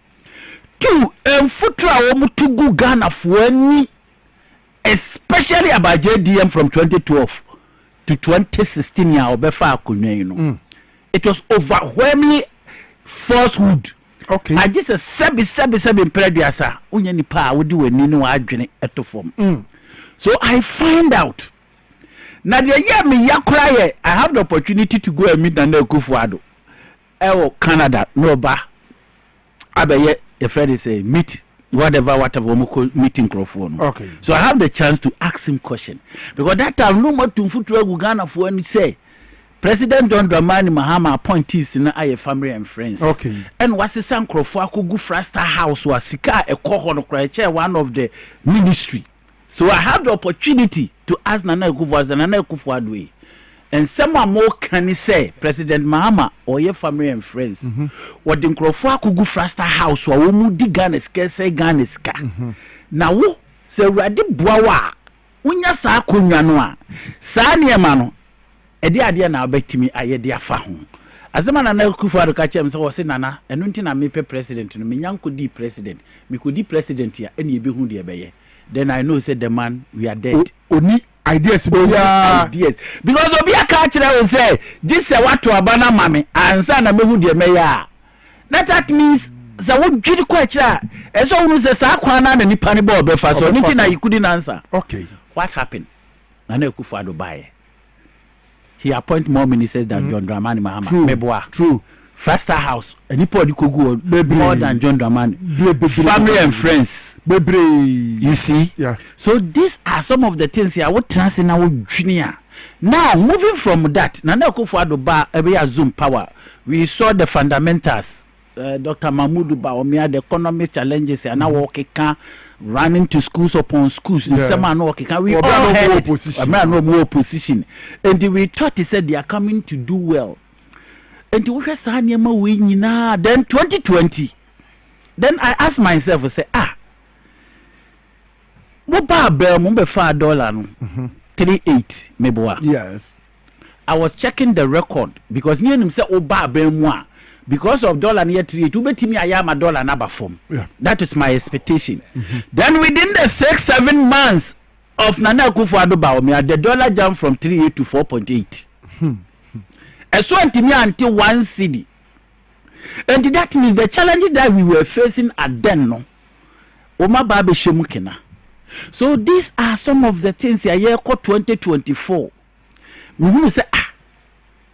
Two, Futra Womutugu Ghana for any, especially about JDM from 2012 to 2016 year Obefa Kuneno. It was overwhelmingly falsehood. Okay. I just a sebi prediasa. Unyani pa would do a nino adjene eto form. So I find out. Now the year me yakuraye, I have the opportunity to go and meet Daniel Kufuor. Canada, no ba. Abaye. A friend is a meet whatever meeting microphone. Okay. So I have the chance to ask him question because that time no more to Futura Ghana for any say President John Dramani Mahama appointees in a family and friends. Okay. And was the San Crofo go Frasta House was Sika a co one of the ministry. So I have the opportunity to ask Nana Kufuor and Nana Kufuor way. And someone more can say President Mahama or your family and friends. What the Crofo go Frasta House or Mudi Ganeska say Ganeska. Now say Radi Bwawa Unya Sa Kunyanoa Sanya Mano Edi Adia na bet me aye dia fa ho. Azama na Kufuor ka chem say say nana enu nti na me pe president no me nyanko di president me ko di president ya ene be hu de beye. Then I know say the man we are dead. Oni ideas ideas because obi aka kire we say this what to abana mame ansa na mehu de meya. That means za wo dwiri kwa kire e so unu say sa kwa na nipa ne ba obefa so nti na you couldn't answer. Okay. What happened? Nana Kufuor buy. He appoint more ministers than John Dramani Mahama. Meboa. True. Faster house. Any podi kogu more than John Dramani. Family and friends. You see? Yeah. So these are some of the things here. What trans in our junior. Now moving from that, Nana Kufuor ba ebe Zoom power. We saw the fundamentals. Dr. Mahmoud Baomia, the economic challenges and now working running to schools upon schools. In some working we all had no opposition. And we thought he said they are coming to do well. And we were saying then 2020. Then I asked myself, I say, what about $5 38 meboa? Yes. I was checking the record because near him said, because of dollar near 3 to bet me I am a dollar number form. Yeah. That is my expectation. Then within the 6-7 months of Nana Kufuor, the dollar jumped from 3.8 to 4.8. And so until 1 cedi. And that means the challenge that we were facing at then no. Oma babe shemukena. So these are some of the things here 2024. We say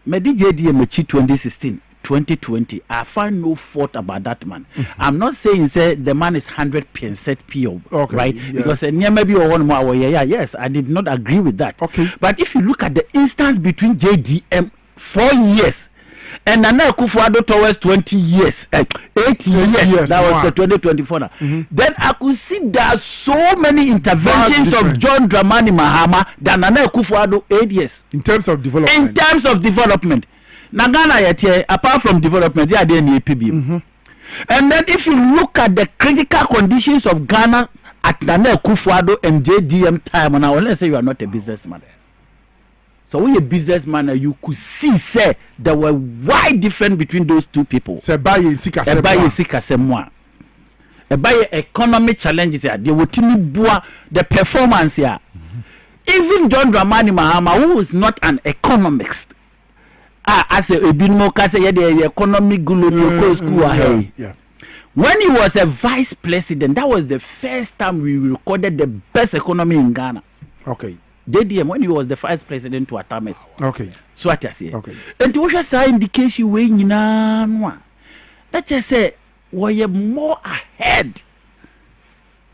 Medi JDM 2016. 2020, I find no fault about that man. I'm not saying say the man is 100% pure, okay, right? yes. Because maybe one more, yes, I did not agree with that. Okay, but if you look at the instance between JDM 4 years and Nana Kufuor towards 20 years, 8 years, that was the 2024. Then I could see there are so many interventions of John Dramani Mahama than Nana Kufuor 8 years in terms of development. Nagana yet apart from development, they are the PB. And then if you look at the critical conditions of Ghana at Nana Kufuado and JDM time, and I will say you are not a businessman. So when you're a businessman, you could see, say, there were wide difference between those two people. Say, buy Sikasemwa. By economic challenges here, they will the performance here. Even John Dramani Mahama, who is not an economist, as a bit more the economic guru school. When he was a vice president, that was the first time we recorded the best economy in Ghana. Okay. JDM when he was the vice president to Atames. Okay. So what I say. Okay. And to just say indication we let's just say we are more ahead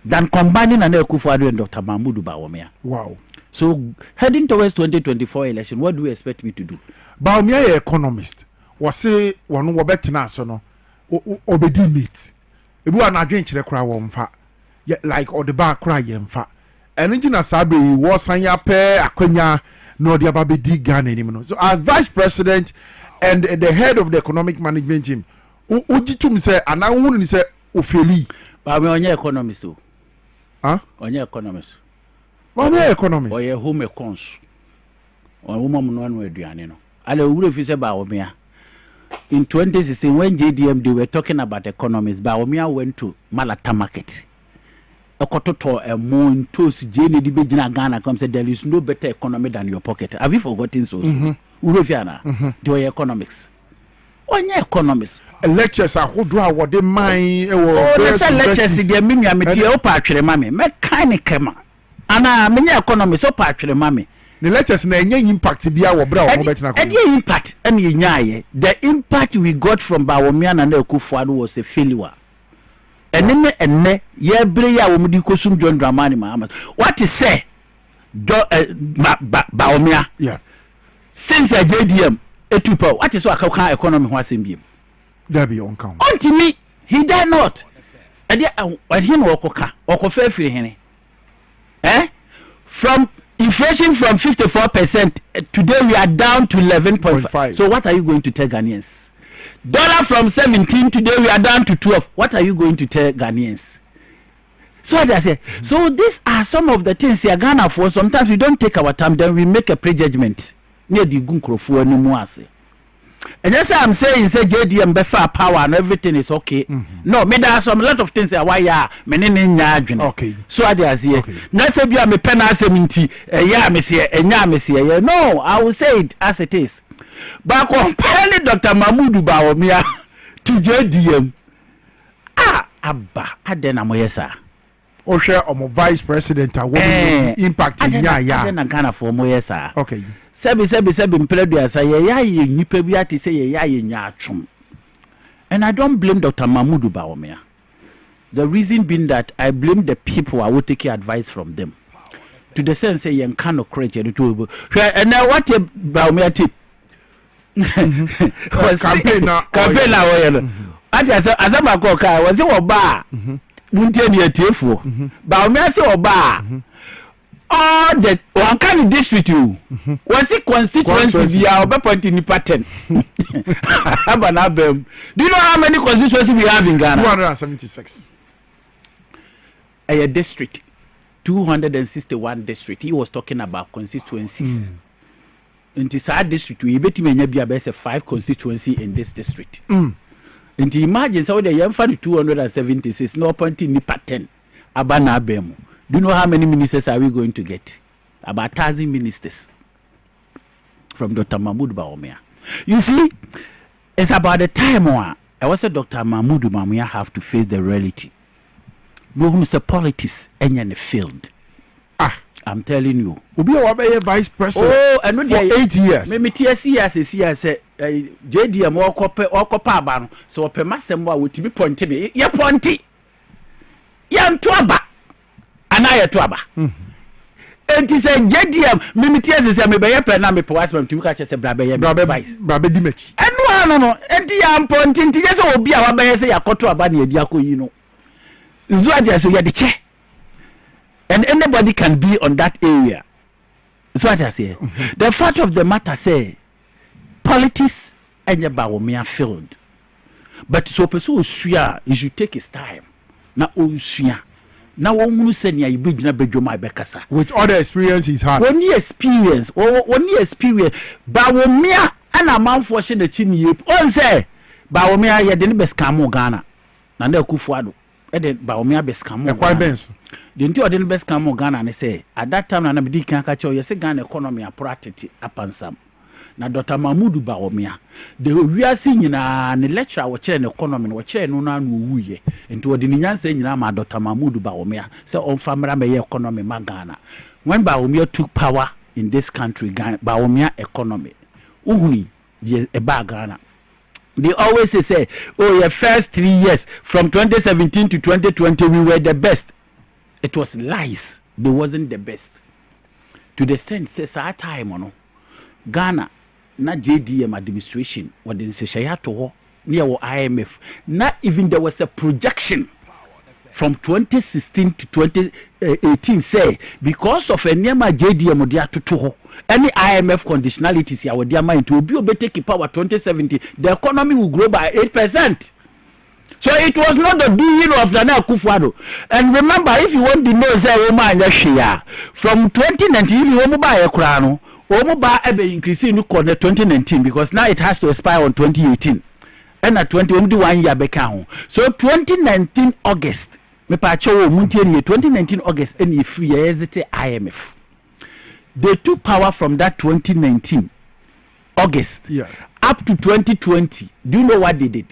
than combining an Akufo-Addo and Dr. Mahmoud Bawumia. Wow. So heading towards 2024 election, what do you expect me to do? Bawumia economist. Was say one wo betina so no obedi meet. Ebu anadwen kire kra wo mfa. Like or the bar cry yemfa. Anything na sabe was sanya pe akwanya no dia babedi Ghana anymore. So as vice president and the head of the economic management team, ujitum say anawunu ni say ofeli. Ba me onye economist o. Huh? Onye economist. Onye economist. Oye home econs. On woman no anu aduane no. Ale wure fi say Bawumia. In 2016 when JDM they were talking about economists, Bawumia went to Malata market. Okototo a moon toast Jane di Bejina Ghana comes said there is no better economy than your pocket. Have you forgotten so? Urefiana, they were economics. Onye economics. Lectures are who draw what they mind. They say lectures in the mini amity opatre mami. Mechanicama. Ana many economists opatre mami. The lectures na any impact be our brow. Any impact any nyaye. The impact we got from Bawumia and Akufo-Addo was a failure. Enne ye bre ya wo mudi kosum John Dramani Mahama. What is say Bawumia? Yeah. Since a JDM etupa, what is what can economy ho asem biem? There be on count. Ultimately, he did not. And him okoka, okofa free hene. From inflation from 54%, today we are down to 11.5. So what are you going to tell Ghanaians? Dollar from 17, today we are down to 12. What are you going to tell Ghanaians? So I say, so these are some of the things here Ghana for. Sometimes we don't take our time, then we make a prejudgment. Near the Gunkrofo anymore. And that's why I'm saying, say JDM befa power and everything is okay. No, me there are some lot of things why ya menene okay. So I say, na say bia me pen aseminti, ya me say, enya me say. No, I will say it as it is. But comparing Dr. Mahmoud Bawumia to JDM, abba, adena moyesa. O share omo vice president a woman impact in ya. Adena kana for moyesa. Okay. Sebi mpledu say ye nipa bi ati say ye nya atwom. And I don't blame Dr. Mahmoud Bawumia. The reason being that I blame the people I will take advice from them. To the sense say yen can not create to. And now what Bawumia tip? Campaign now oil. As a makoka was it oba? Munteni etefo. Bawumia say oba. All the one kind of district you was it constituency we are about in pattern. Do you know how many constituencies we have in Ghana? 276. A district, 261 district. He was talking about constituencies. In this district, we bet me be about 5 constituency in this district. And imagine so the young 276 no point in pattern. Abana bemu. Do you know how many ministers are we going to get? About 1,000 ministers from Dr. Mahmoud Bawumia. You see, it's about the time where I was a Dr. Mahmoud Bawumia have to face the reality. Who is a politics and in the field. I'm telling you. Ubi a vice president. Oh, and for 8 years. Maybe TSC say JDM or copper so per massimo would be pointing me. Ya pointy. Yam twaba. Anaya twaba. And he said JDM mimitias is a mebe plan me pewasman to catch a brabe dimech. And no and yam pointing to yes will be our bay say a coto abani diako you know. Zwadia so ya the chair. And anybody can be on that area. That's what I say. The fact of the matter say politics and your Bawumia field. But so person you should take his time. Na na wonhunu se ne ayi begina bedwoma bekasa with all the experience he's had. Only experience ba wo mia ana manfo hye na chi ne yep on say ba wo mia ye de ne beskamo Ghana na na Akufo-Addo e de ba wo mia beskamo the nti ode ne beskamo Ghana ne say at that time na be kan ka che ye se Ghana economy apratete apansam na Dr. Mahmoud Bawumia de wiase nyina ne lecturer wo kire ne economy wo kire no na wuye enti odi ne nyansa nyina ma Dr. Mahmoud Bawumia say on famra me economy ma Ghana when Bawumia took power in this country Bawumia economy uhuni ye eba Ghana they always say oh your first 3 years from 2017 to 2020 we were the best. It was lies. They wasn't the best to the sense say our time no Ghana na JDM administration what didn't say shayato near IMF not even there was a projection from 2016 to 2018 say because of a nearma JDM dia to any IMF conditionalities ya would mind to be take power 2017 the economy will grow by 8%. So it was not the doing of Nana Akufo-Addo. And remember, if you want to know say from 2019 if you want to buy a crown Omoba ebe increasing no 2019 because now it has to expire on 2018. And at 21 year beka. So 2019 August, me pa cho muntie 2019 August any free exit IMF. They took power from that 2019 August up to 2020. Do you know what they did?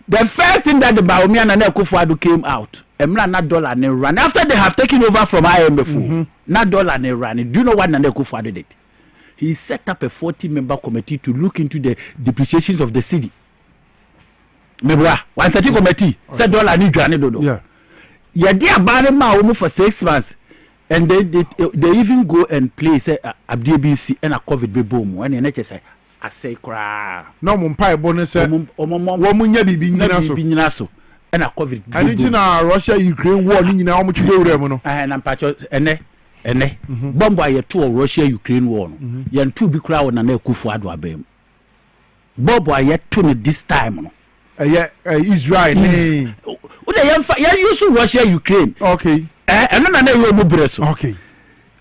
The first thing that the Bawumia and Akufo-Addo came out, na dollar ne run. After they have taken over from IMF, na dollar ne run. Do you know what Nana Akufo-Addo did? He set up a 40-member committee to look into the depreciations of the city. Mebwa, one such committee said dollar ni dwane dodo. Yeah, they are banning ma for 6 months, and they even go and play say ABDBC and a COVID beboom when NHS say I say cry. No mumpai bonus womunya bibi nyina so and a COVID. And you know Russia Ukraine war ni nyina omo twe wura mu no. And am patcho ene bomba ye to Russia Ukraine war no. Ye ntu bi kura wona na Akufo-Addo abem. Bomba ye to me this time no. Israel ni. Ude ye use Russia Ukraine. Okay. Eno na ye mu breso. Okay.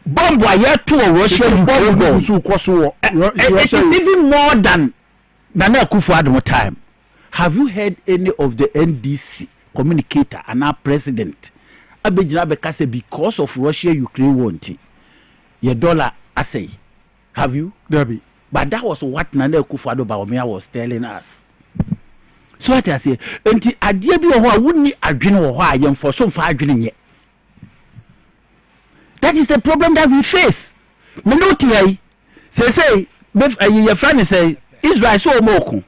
Bomb wire to Russia Ukraine so it is even more than Nana Akufo-Addo time. Have you heard any of the NDC communicator and our president abegina bekase because of Russia Ukraine wanting your dollar assay? Have you? Debbie. But that was what Nana Akufo-Addo Bawumia was telling us. So what I say, until idea bi ho a wonni adwene ho a yem for so fa adwene nye. That is the problem that we face. Me no tie say your friend say Israel so moko.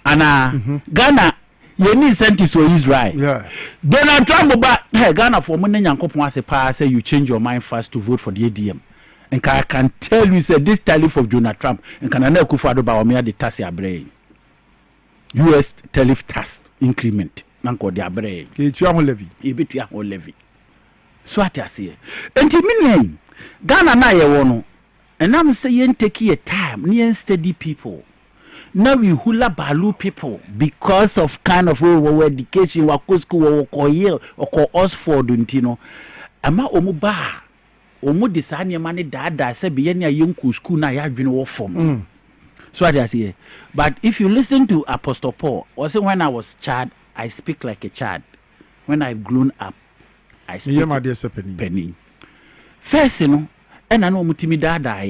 And Ghana you need incentives for Israel. Yeah. Donald Trump but Ghana for money nyankopon ase pa say you change your mind first to vote for the ADM. And I can tell you say this tariff of Donald Trump and can Nana Akufo-Addo Bawumia the tax abre. US tariff tax increment nanko de abre. E tua ho levy. E betua ho levy. So what I say. Enti minne Ghana na ye wo no. And I'm saying take your time, near steady people. Now we hula balu people because of kind of education wako school wako Yale wako Oxford ntino. Ama omu ba omu disani mane dada se be ye yonku school na ya dwene wo form. So what I say. But if you listen to Apostle Paul, also when I was child, I speak like a child. When I've grown up, I speak penny. First, you know, and I know mutimi dada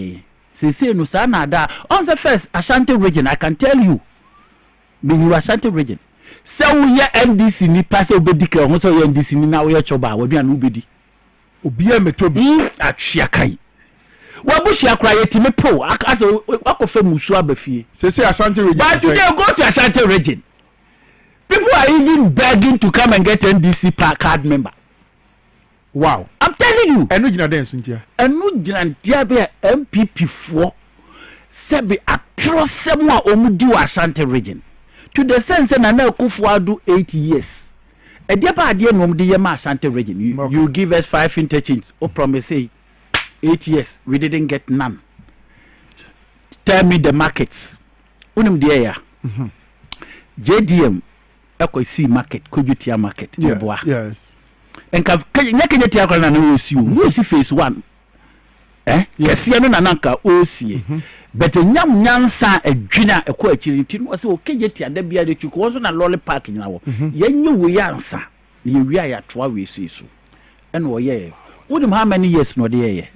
say no sana da. On the first Ashanti region, I can tell you, you Ashanti region. So we are NDC ni pass obedi kre ho so we NDC ni na we choba we bia no obedi. Obi e metobi atwiakai. Wabushia kra yetime po as akofa musu abafie. Say Ashanti region. But today go to Ashanti region. People are even begging to come and get NDC card member. Wow. I'm telling you. Enu gina den suntia. Enu gina dia be MPP for sebe atrosem a omudi wa Ashanti region. To the sense na Nana Akufo-Addo 8 years. E dia ba ade no omudi yema Ashanti region. You give us 5 interchanges. O promise say 8 years we didn't get none. Tell me the markets. Unim dia ya. JDM Eko see market, Kujutia market. Yes. enka nyakenya tia kwa na osi o osi phase 1 kese no nananka osie but nyam nyansa adwina ekọ akiri ti no se o kenya tia da bia de twiko so na lolly park nyina wo yenye wo yansa na yewia ya toa we si so ene wo ye wonim how many years no de ye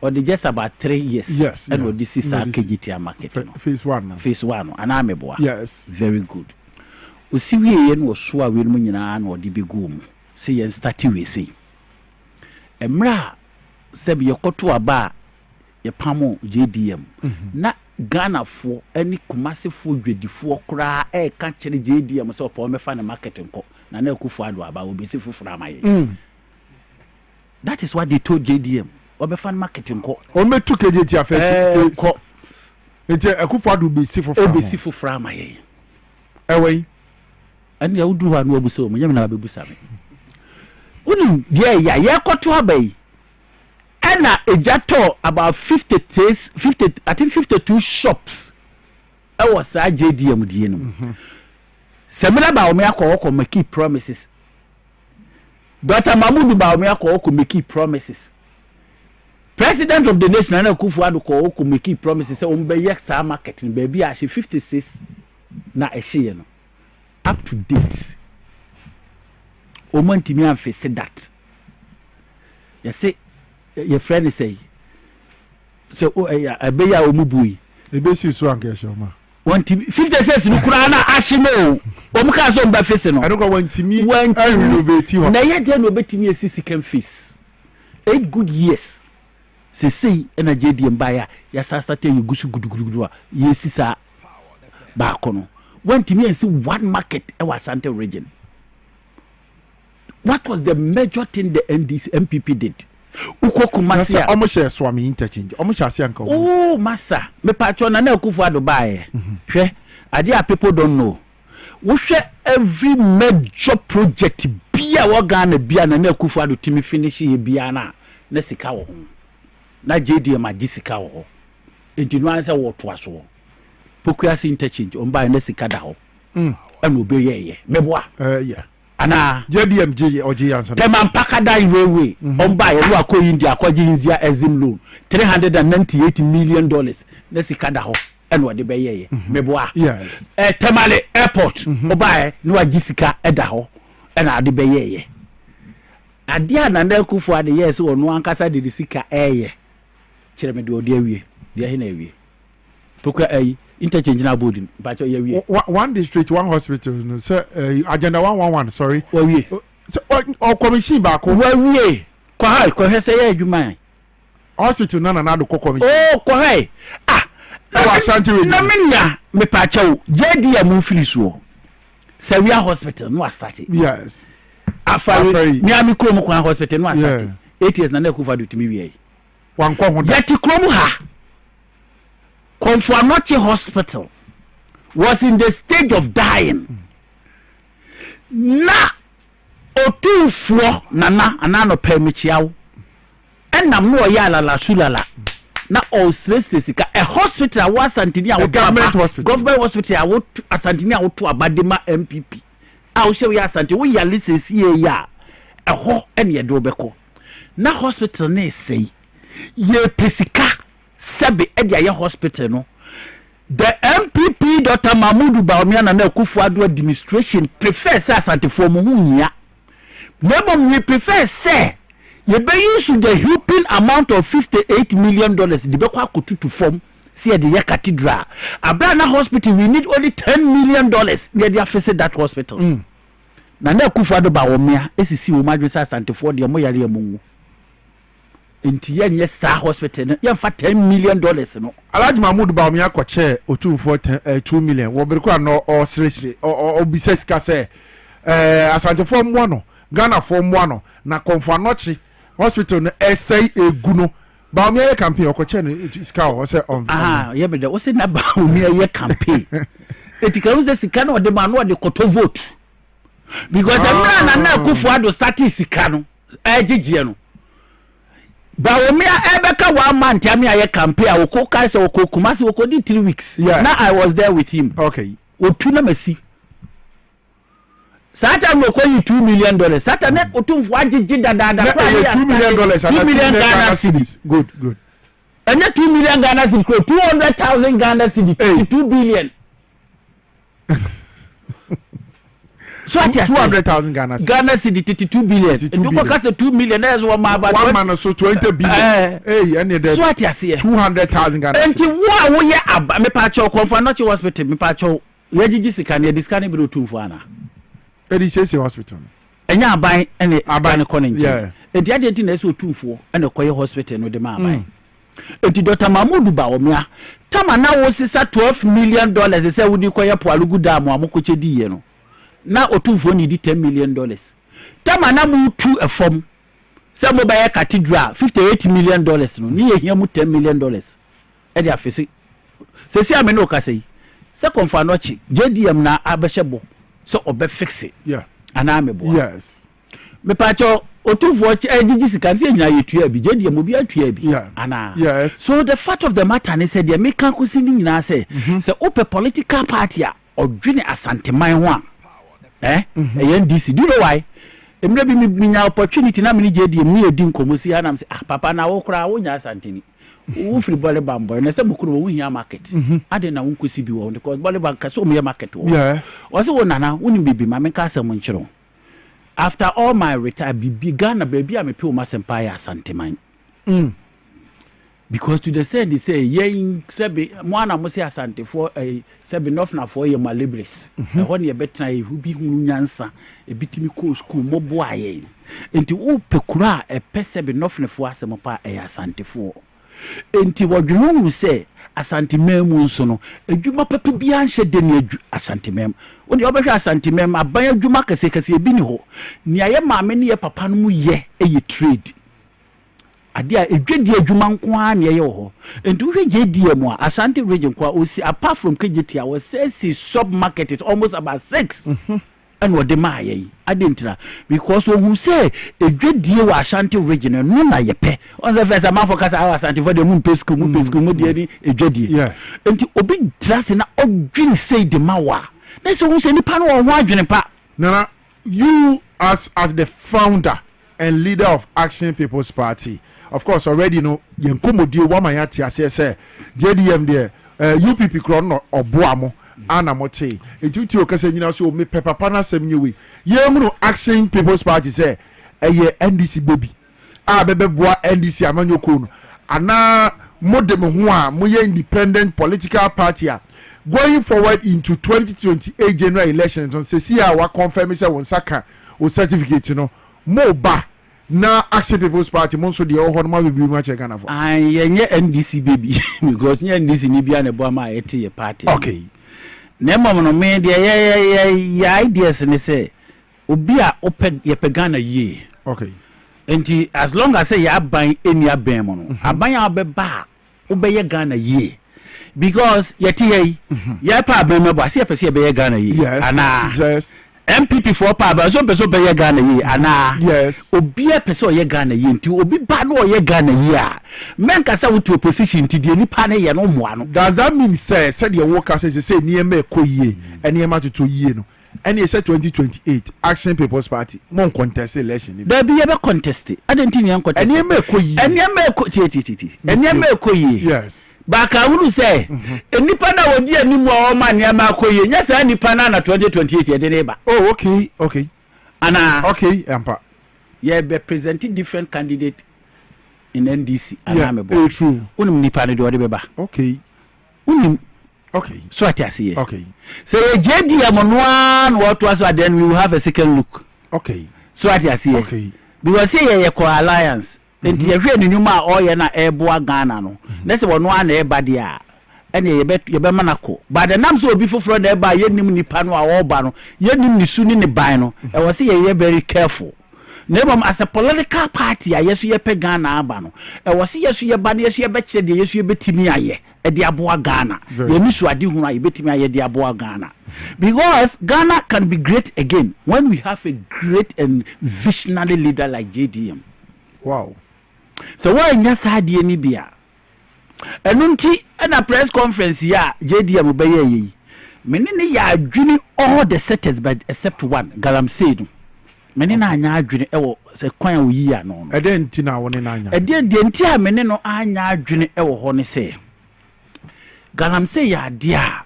or the just about 3 years and this is our KGT market phase 1 phase 1 and ameboa yes very good we see we ye no so a we mu nyina na odi begu mu see yen start we see emra se be yekoto aba ye pamo JDM na Ghana fo ani Kumasi fo dwedifo kra e ka kire JDM so pa o mefa na market nko na na akufo ado aba obesi fufura amaye that is what they told JDM obefan marketing ko on me took KGT afese ko enti akufado be sifo frama ye ewe ani ya udu ha no obuso mo nyame na bebusa me unim ya yekoto abai ana ejato about 50 I think 52 shops I was a JDM die no semina ba o me akọ make promises Dr. Mahmoud ba o me akọ make promises. President of the nation na Akufo-Addo ko make promises say on be yexa marketing baby a she 56 na ehye no up to date o mantimi anfese that you say your friend say so be ya omubui e be si so anke shoma wantimi 56 no kura na ashimo o muka so mba fese no I don't go wantimi renovate na ye de no betimi esisi can face 8 good years say na JDM baya ya sasate yugusu gudugudu yesisa ba kono wantimi ensi one market e wa Asante region. What was the major thing the MPP did? Uko Kumasi ya omo share swami interchange omo share asianka oh massa me pacho na Akufo-Addo bae hwe ade people don't know wo hwe every major project bia wo Ghana bia na Akufo-Addo timi finish ye bia na sika wo na JDM agisika wo enti no ansa wo to aso Pokuasi interchange on bae na sika da ho eno obeye meboa yeah ana JDM G oji answer the man pakada railway on buy no akọ India akọ India exim loan $398 million na sika da ho eno de be ye meboa yes Temale airport o buy no agisika eda ho ena de be ye ade ana na Akufo-Addo yes ono ankasa de sika eye kire me de odi awie de he na awie pokwa interchange na boarding but you one district one hospital no sir agenda 111 sorry we or commission ba ko we ko he say adwuma hospital na do commission ko he wa Asante region na menya me pa chew JDM mfiri so Sawia hospital no start yes afari mi ami krom kwa hospital no start 8 years na Akufo-Addo timi wi wan ko ho yeti krom ha Konfuanochi Hospital was in the stage of dying. Na otufuo nana anano permichiao. Enam no yala la sulala. Na o sika a hospital was Asantini a government hospital a what Asantini a to abadema MPP. A wo we Asante we ya license ya. A ho ene dobeko. Na hospital na say ye pesika Sabi Edia hospital no. The MPP Dr. Mahmoud Bawumia na Akufo-Addo administration prefer say Asante for mo hunya. Maybe we prefer say you be use the whooping amount of $58 million the be kwa kututu form see the cathedral. Abrana hospital we need only $10 million near the face that hospital. Na Akufo-Addo Bawumia esisi wo madwe say Asante for the mo yare amungu. Inti yenye sa hospital ya fa $10 million no Alhaji Mahmoud Bawumia ko che otumfo $2 million wo beriko no o sresre o bises ka se Asante for mo no Ghana for mo no na Konfuanochi hospital no essay eguno Bawumia ye campaign ko che no iska o se on ye be de o se na Bawumia ye campaign etika uze sika no de ma no de koto vote because emra na Akufo-Addo start sika no ejije no Bawumia ebeka 1 month ami aye campaign a woko kai se woko Kumasi woko di 3 weeks. Now I was there with him. Okay. Otu na masi. Satan will call you $2 million. Satan net otum for agigi da $2 million. $2 million Ghana cedis. Good. And that 2 million Ghana cedis, 200,000 Ghana cedis, 2 billion. So 200,000 Ghana cedis. Ghana cedis 2 billion. And you cast 2 million. That's one man so 20 billion. Hey, and so what you see? 200,000 Ghana cedis. And what we are me pacho confirm not your hospital. Me pacho. Ye gigi sikani diskani biru 2 for ana. Edi say hospital. Enya aban ene aban konin. Yeah. Edi ade tin na so 2 for ene koye hospital no de ma aban. Enti Dr. Mahmoud Bawumia tama na wo sisa $12 million say wudi koye po alugu dam amokoche diye no. Na otufo ni di $10 million. Tama na mu tu efom. Se mo baye cathedral $58 million no. Ni ye hia mu $10 million. E dia fese. Se si amene o kase. Se konfa no chi. JDM na abehebo. So obe fix it. Yeah. Ana amebo. Yes. Me pacho otufo chi ejiji sika se nya yetua bi. JDM obi atua bi. Yeah. Ana. Yes. So the fact of the matter is said they make kankusi ni nyina say ope political party a odwene asanteman ho a NDC. Do you know why? Emre bi mi nya opportunity na me JDM ni edi nkomosi ha na say papa na wo kra wo nya asanteni. Wo free bole bamboy na say mukuru wo hia market. Ade na wo nkosi bi wo because bole bank so mo market wo. Yeah. Was wo nana wo ni bibi ma me ka asem nchiro. After all my retire bibi Ghana baby am pe o masempa ya asanteman. Because to the extent they say yen sebe mwana mo say asante for sebe enough na for ye malibres e ho ne betra e hu bi hunu nyansa e bitimi ko school mo bo aye enti wo pekura e pese be enough na for asem pa e asante for enti wodwunu say asante memu nso no adwuma papa bi anhye de ne asante mem wo ne obehwe asante mem aban adwuma kase bi ni ho ne aye maame ne ye papa no mu ye e trade adia edwedi adwuma nko a ne ye ho enti wo JDM a Ashanti region kwa osi apart from KGT I was say sub market it almost about 6 and what the maye adentra because who say edwedi wa Ashanti region no na yepe on the first man focus our Ashanti for the moon pesku mo de ni edwedi enti obi trase na odwini say the mawa na so who say nipa no ho adwene pa nana you as the founder and leader of Action People's Party. Of course, already know yenkomodi wamayati asese JDM there UPP kron or boamo ana mote etuti okase nyina so me papa na sem nyewe yemu Action People's Party say eye NDC baby bebe boa NDC amanyoko no ana modem ho a moye independent political party going forward into 2028 general elections on sesi a wa confirm say won saka o certificate no mo ba na Action People's Party monso de ho no ma bebi ma che Ghana for yenye NDC baby because nye NDC ni bia na bo ma ete ye party okay na mom no me de ya ideas ne say obi a ye pe Ghana ye okay enti as long as say ya ban eni aban mo no aban ya be ba obeye Ghana ye because yeti ye ya pa aban me bo say ye pese ye be Ghana ye ana yes MPP for power so person be ye Ghana ye ana yes obi a person ye Ghana ye nti obi ba no ye Ghana ye a men kasa with opposition nti de nipa na ye no moa no. Does that mean say the worker say niema ekoyie eniema tutu yie no and he said 2028 Action People's Party mon contest election there be ye be contest adenti ni contest eniema ekoyie eniema ekoyie yes baka wuru say enipa na wodi animu o ma eniema ekoyie nya say enipa na 2028 ye de neba oh okay ana okay ampa ye be presenting different candidate in NDC ana me bo true unim nipa ne de ode beba okay unim okay so at here okay so JDM on what was then we will have a second look okay so at here okay because say ye ko alliance enti ye hwe ne nyuma a oye na eboa Ghana no na se wono ana eba dia ene ye be manako but the names obi foforo na eba ye nim nipa no a wo ba no ye nim ni su ni ne ban no e wo say ye very careful nebom as a political party yesu ye pe Ghana aba no e wo se yesu ye ba na yesu ye be kire de yesu ye betimi aye e de aboa Ghana ye misu ade hu aye betimi aye de aboa Ghana because Ghana can be great again when we have a great and visionary leader like JDM. Wow. So why nyasa ade ni bia enunti na press conference ya JDM be ye menene ya adwini all the sectors but except one galamsey no menene anya adwini ewo se kwan oyi ya no ede nti na woni na anya ede de nti a menene no anya adwini ewo ho ne se galamsey ya ade a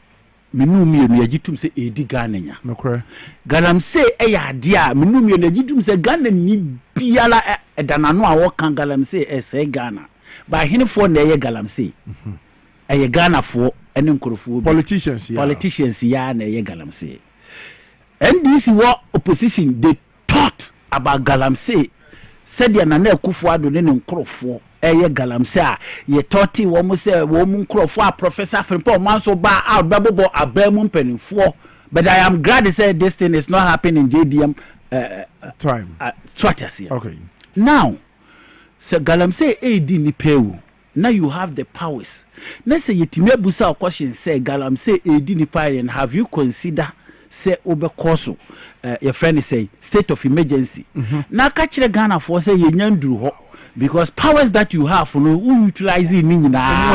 menu mienu yagitum se edi Ghana nya nokre galamsey ya ade a menu mienu yagitum se Ghana ni biala edanano a wo kan galamsey ese Ghana ba henefo na ye galamsey eye Ghana fo ene nkorofo politicians ya na ye galamsey NDC wa opposition they thought about galamsey said ya na Akufo Addo ne nkorofo eye galamsey a ye thought wo mo say wo mu nkorofo a Professor Frimpong manso ba out babo abamu mpanimfo but I am glad to say this thing is not happening in JDM time strategy. Okay, now so galamsey AD ni pewu. Now you have the powers. Now say yetime busa question say galamsey AD ni power and have you consider say obekoso your friend say state of emergency. Now catch the Ghana for say ye nyanduru ho because powers that you have no utilize ni nyina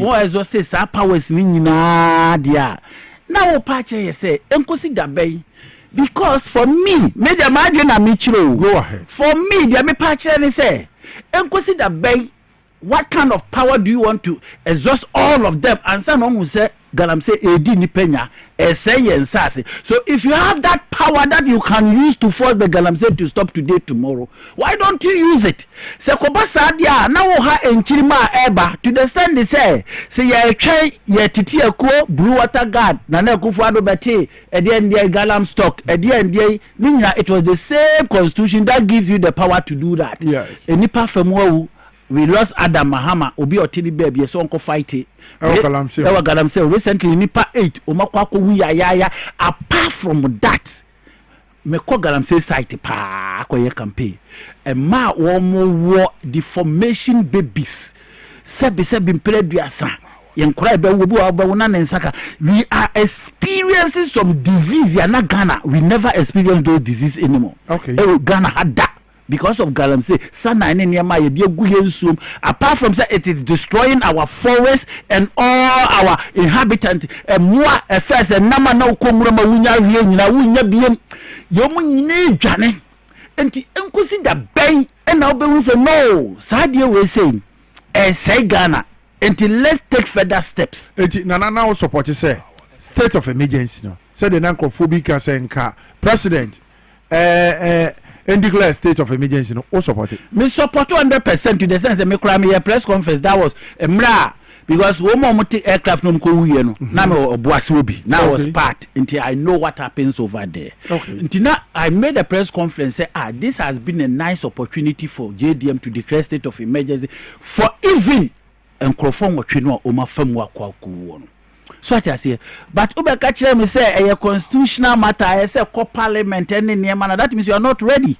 o exhausted sa powers ni nyina dia. Now patch ye say enkosi da bay because for me maybe imagine na me chiro go ahead for me dia me patch ni say enkosi da bay. What kind of power do you want to exhaust all of them? And someone will say, galamsey edi ni penya, say yensase. So if you have that power that you can use to force the galamsey to stop today, tomorrow, why don't you use it? Se kobasa dia na wo ha enchirima eba to the extent they say ye try ye titi ekuo blue water guard na Akufo Addo beti e galam stock e it was the same constitution that gives you the power to do that. Yes. Enipa famu we lost Adam Mahama obi otini baby so onko fight it galamsey recently nipa 8 omakwa ko wi ya apart from that me ko galamsey site pa akoye campaign e ma wo mo deformation babies sebi mpeleduasa yenkora be wo bi wo na nsaka we are experiencing some disease ya na Ghana we never experience those disease anymore. Okay, Ghana had that because of galamsey sana ene niama ye de gu yensum apart from say it is destroying our forests and all our inhabitants moi first nama na ukomura ma wunya hwie nyina wunya biem ye mu nyine dwane enti enkosi da ben na obehu say no sadie we say say Ghana enti let's take further steps enti na support say state of emergency no say the nankofobia say nka president and declare state of emergency no o support it. Me support 100% to the sense me cry me press conference that was mra because wo mo take aircraft no ko wiye no na me oboase obi now was part until I know what happens over there. Okay, until now I made a press conference say this has been a nice opportunity for JDM to declare state of emergency for even enkrofon wotwe no o ma famu akwa no. So I say, but Ubeka Chere me say a constitutional matter, I say parliament and that means you are not ready.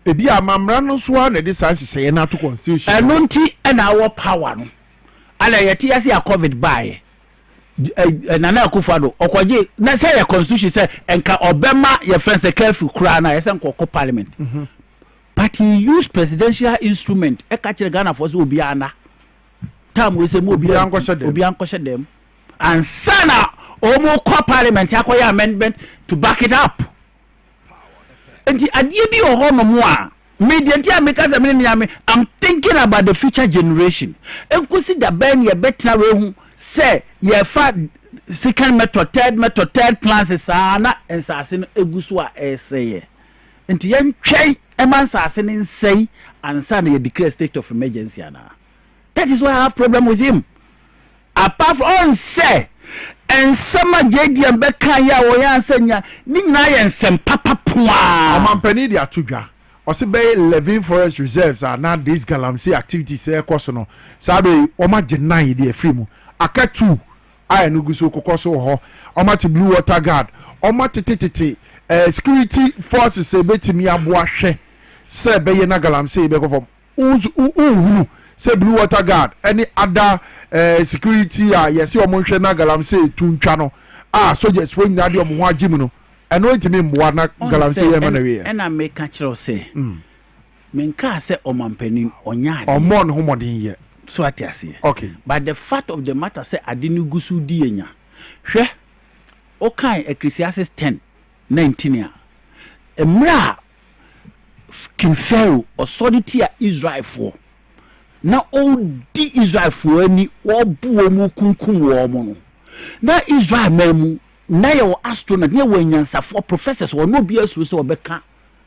Ebi amamra no so na this answer say na to constitution. Enunti and our power no. Ala yeti ase a COVID by. Nana Akufo Addo okwaje na say a constitution say enka obema your friends say careful kra na say nko parliament. But he used presidential instrument e ka Chere Ghana for so obi ana. Tam we say mo obi ankoshe dem. And sana omo ko parliament akoya amendment to back it up. Enti adie bi o ho no mo a media ntia make as I'm thinking about the future generation. Enkosi da ben ye betra we hu say ye fa second method third plans sana ensase no egusu a eseye. Enti yen twɛn eman sase ne nsei ansa na ye declare state of emergency ana. That is why I have problem with him. Apart from say and some JDM beka ya wo ya ansanya ni nyina ye nsem papa poa amampani dia tudwa o se be 11 forest reserves are now this galamsey activities e koso no sabe o ma je 9 de free mu aka 2 I no guso kokoso ho o ma te blue water guard o ma tete security forces se betimi aboa hwe se be ye na galamsey be ko fom unhunu say blue water guard any other security yes you mo hwe na galamsey tuntwa no soldiers for nyina de o mo ho agim no eno ntimi mboa na galamsey e ma na we e na make kachiro say menka say omampani onya ade omon ho modin ye so atiase okay but the fact of the matter say adini gusu di enya hwe okay Ecclesiastes 10:19 emra King Pharaoh authority Israel for na odi Israel for ani obuo mu kunkum wo mo no na Israel memu na ye astronaut ne wanyansafo professors wo no bia suru se obeka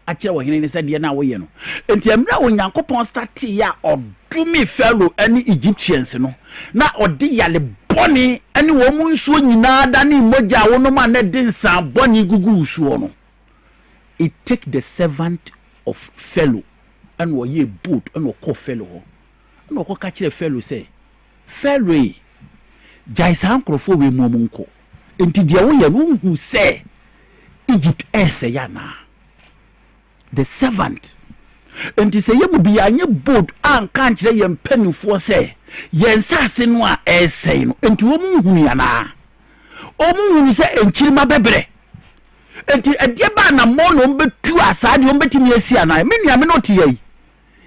akire wo hene ne se de na wo ye no enti emra onyankopon start ya odumi Pharaoh ani Egyptians no na odi yale boni ani wo mu nsuo nyina da ne moja wo no ma na de nsa boni gugu usuo no. It take the servant of Pharaoh and wo ye boat and wo call Pharaoh and wo ka kire Pharaoh say Pharaoh jaisa ankrofo we mu monko enti dia wo ye no hu say Egypt ese ya na the servant enti say ye mu bia anye boat an kan kire ye mpanifo say ye nsase no a ese no enti wo mu hu ya na o mu hu say enchirima bebre enti edieba na mono mbetu asade ombetimi asia na me nua me no tie yi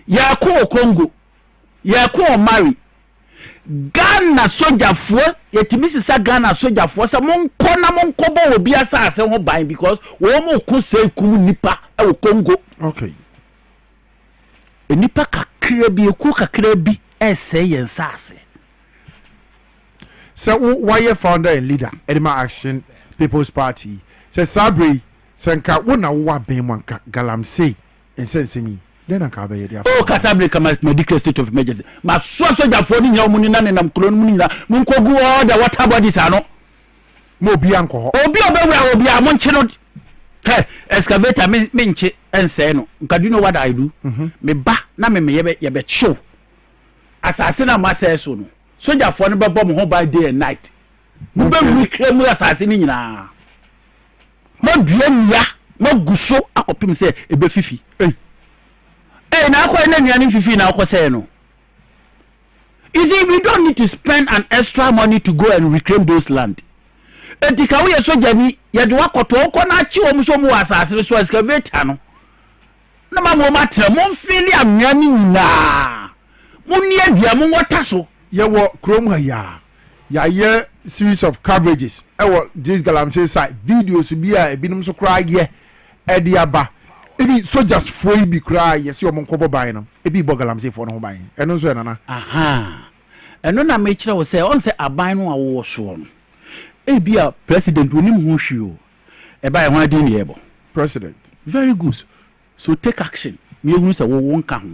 ya ko Congo ya ko Mali Ghana sojafo yetimi sisa Ghana sojafo se monko na monko bo obi asase ho ban because wo mo ko se kum nipa e Congo. Okay. Nipa kakra bi eku kakra bi ese yensase. So why you founder and leader Edema Action People's Party say Sabri senka wona wa ben manka galamsey ensensemi then anka be dia oh Sabri kama medical state of emergency ma so jafo ni nya muni na nam kro no muni na mun ko gu all the water bodies ano mo obi anko ho obi obewura obi a monche no hey excavator me nche ense no nka do you know what I do me ba na me ye be show asase na ma say so no so jafo no be bom ho by day and night mu be mi kremu asase ni nyina mo duania mo guso akopim se ebe fifi na akwa na nuani fifi na akwa say no. You see, we don't need to spend an extra money to go and reclaim those land. Etika we so jani ye de wakoto ko na chi wo so mu asase so excavator no na ma mo matre mo fili anuani nyina mo ni adua mo wota so ye wo krom ha ya ye series of coverages this galamsey side videos bi a ebinum so cry ye ediaba ebi soldiers foi bi cry yes yo monko boban no ebi bo galamsey for no ho ban eno so nana aha eno na me kire wo say on say aban no awo so no ebi a president onim ho hwi o e ba e ho adi ne ebo president very good so take action me ehunu say wo won ka ho.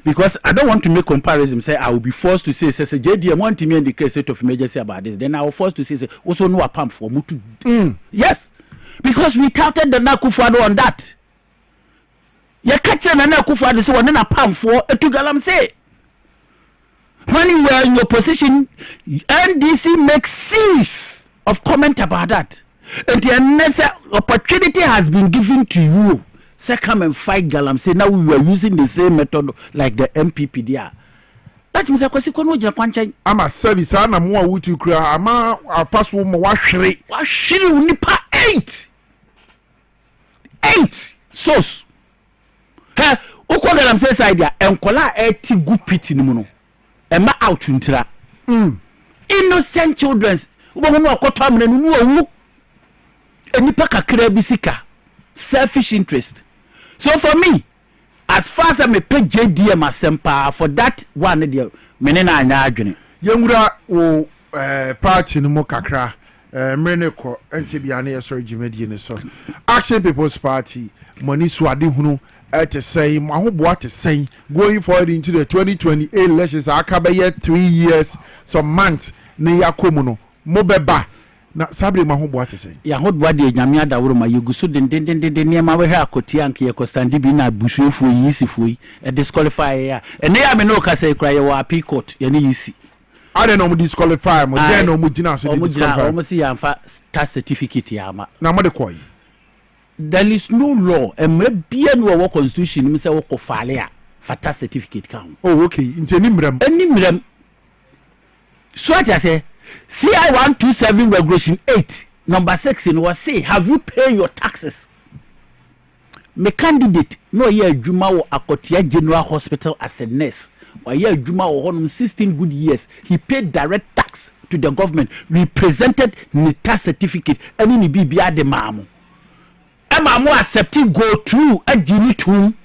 Because I don't want to make comparison. Say I will be forced to say JDM want me in the state of emergency about this. Then I will forced to say also no a pump for mutu. Yes, because we touted the Nakufado on that. You catch an Nakufado so one a pump for a to galamsey. When you were in your position, NDC makes series of comment about that, and the necessary opportunity has been given to you. Say come and fight galamsey. Now we are using the same method like the MPP there. That means akwasi kono jina kwancha. Ama service ana mo awutu kura ama afast wo mo wa hwere unipa 8 sauce. He ukwa galamsey side ya enkola eti gu pit ni mu no. Ema out ntira. Innocent children. Ubo no akoto amene nu awu. Enipa kakra bisika. Selfish interest. So for me, as far as I may pay JDM asempa for that one there, menena anya adwene. Yengura o party no mo kakra meneko ntibia na yesori jimedie ne so. Action People's Party money swade hunu to say mahobo to say going forward into the 2028 elections akabaye 3 years some months na yakomu no mo beba na sabre mahobo to say ya hodwa de nyame adaworo ma yeguso de niam we ha akoti anke ye kostandi bi na busuefo yisifo yi disqualify ya ene ya me no ka say kra ye wa appeal court ye ne yisi ade no mo disqualify mo den no mo gina so disqualify mo si yanfa star certificate ya ma na mo de koy there is no law emre bia no wo constitution mi say wo ko fale a fata certificate kan oh okay inte ni mrem so I say CI 127 regulation 8 number 6 in was say have you paid your taxes? Me candidate no ye adwuma wo Akotia General Hospital as a nurse. Wa ye adwuma wo honom 16 good years. He paid direct tax to the government. We presented NITA certificate and ni bibia de mamu. Emma mo accepting go through a Jimmy tomb.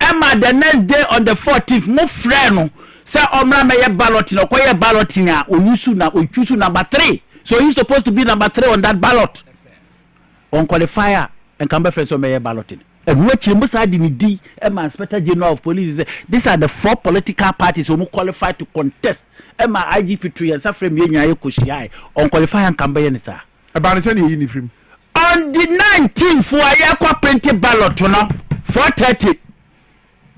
Emma the next day on the 14th, mo friend say omra me ye balloting or koye balloting a oyusu number 3. So he's supposed to be number 3 on that ballot. On qualifier and come back friends on me balloting. And which D Emma Inspector General of Police say these are the 4 political parties who qualified to contest. Emma IGP3 and Safrem Yenya Yokoshi on qualifier and come back sir. About the uniform. On the 19th for a yakwa printed ballot no 4:30.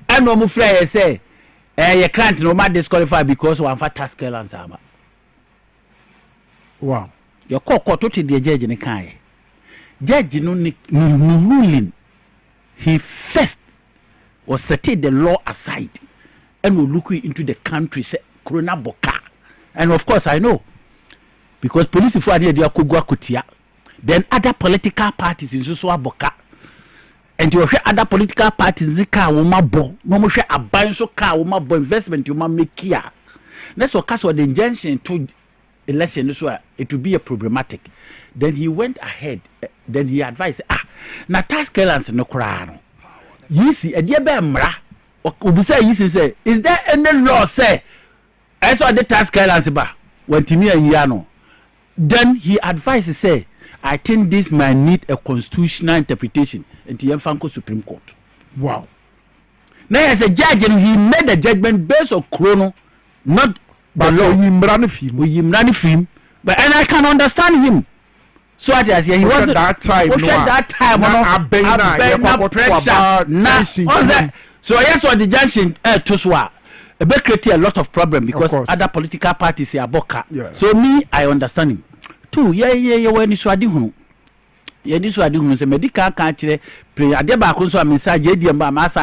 And no flyer say you can't no matter disqualify because one for task answer. Wow. Your court to the judge in the kai. Judge no ruling. He first was setting the law aside and will look into the country say corona boka. And of course I know because police for they akogwa kutia. Then other political parties in so boka. And you hear other political parties in car wo mabo. No mo hwe aban so car wo mabo investment you ma make here. That's what cause the injunction to election so it will be a problematic. Then he went ahead. Then he advised, na tax clearance no kra no. Yisi e de be mra. Obisa yisi say, is there any law say I saw the tax clearance ba when timi anyi no. Then he advised say, I think this might need a constitutional interpretation into Yemfanko Supreme Court. Wow. Now as a judge he made a judgment based on chrono, not the law. Film. But and I can understand him. So as he wasn't that time. That time. Pressure. So yes, what the junction to swa. It will create a lot of problem because other political parties are boka. Yeah. So me, I understand him. Two, when you swadi hunu. Yeni swadi hunu se medical can't pray. Adeba kunso amisa JD mba masa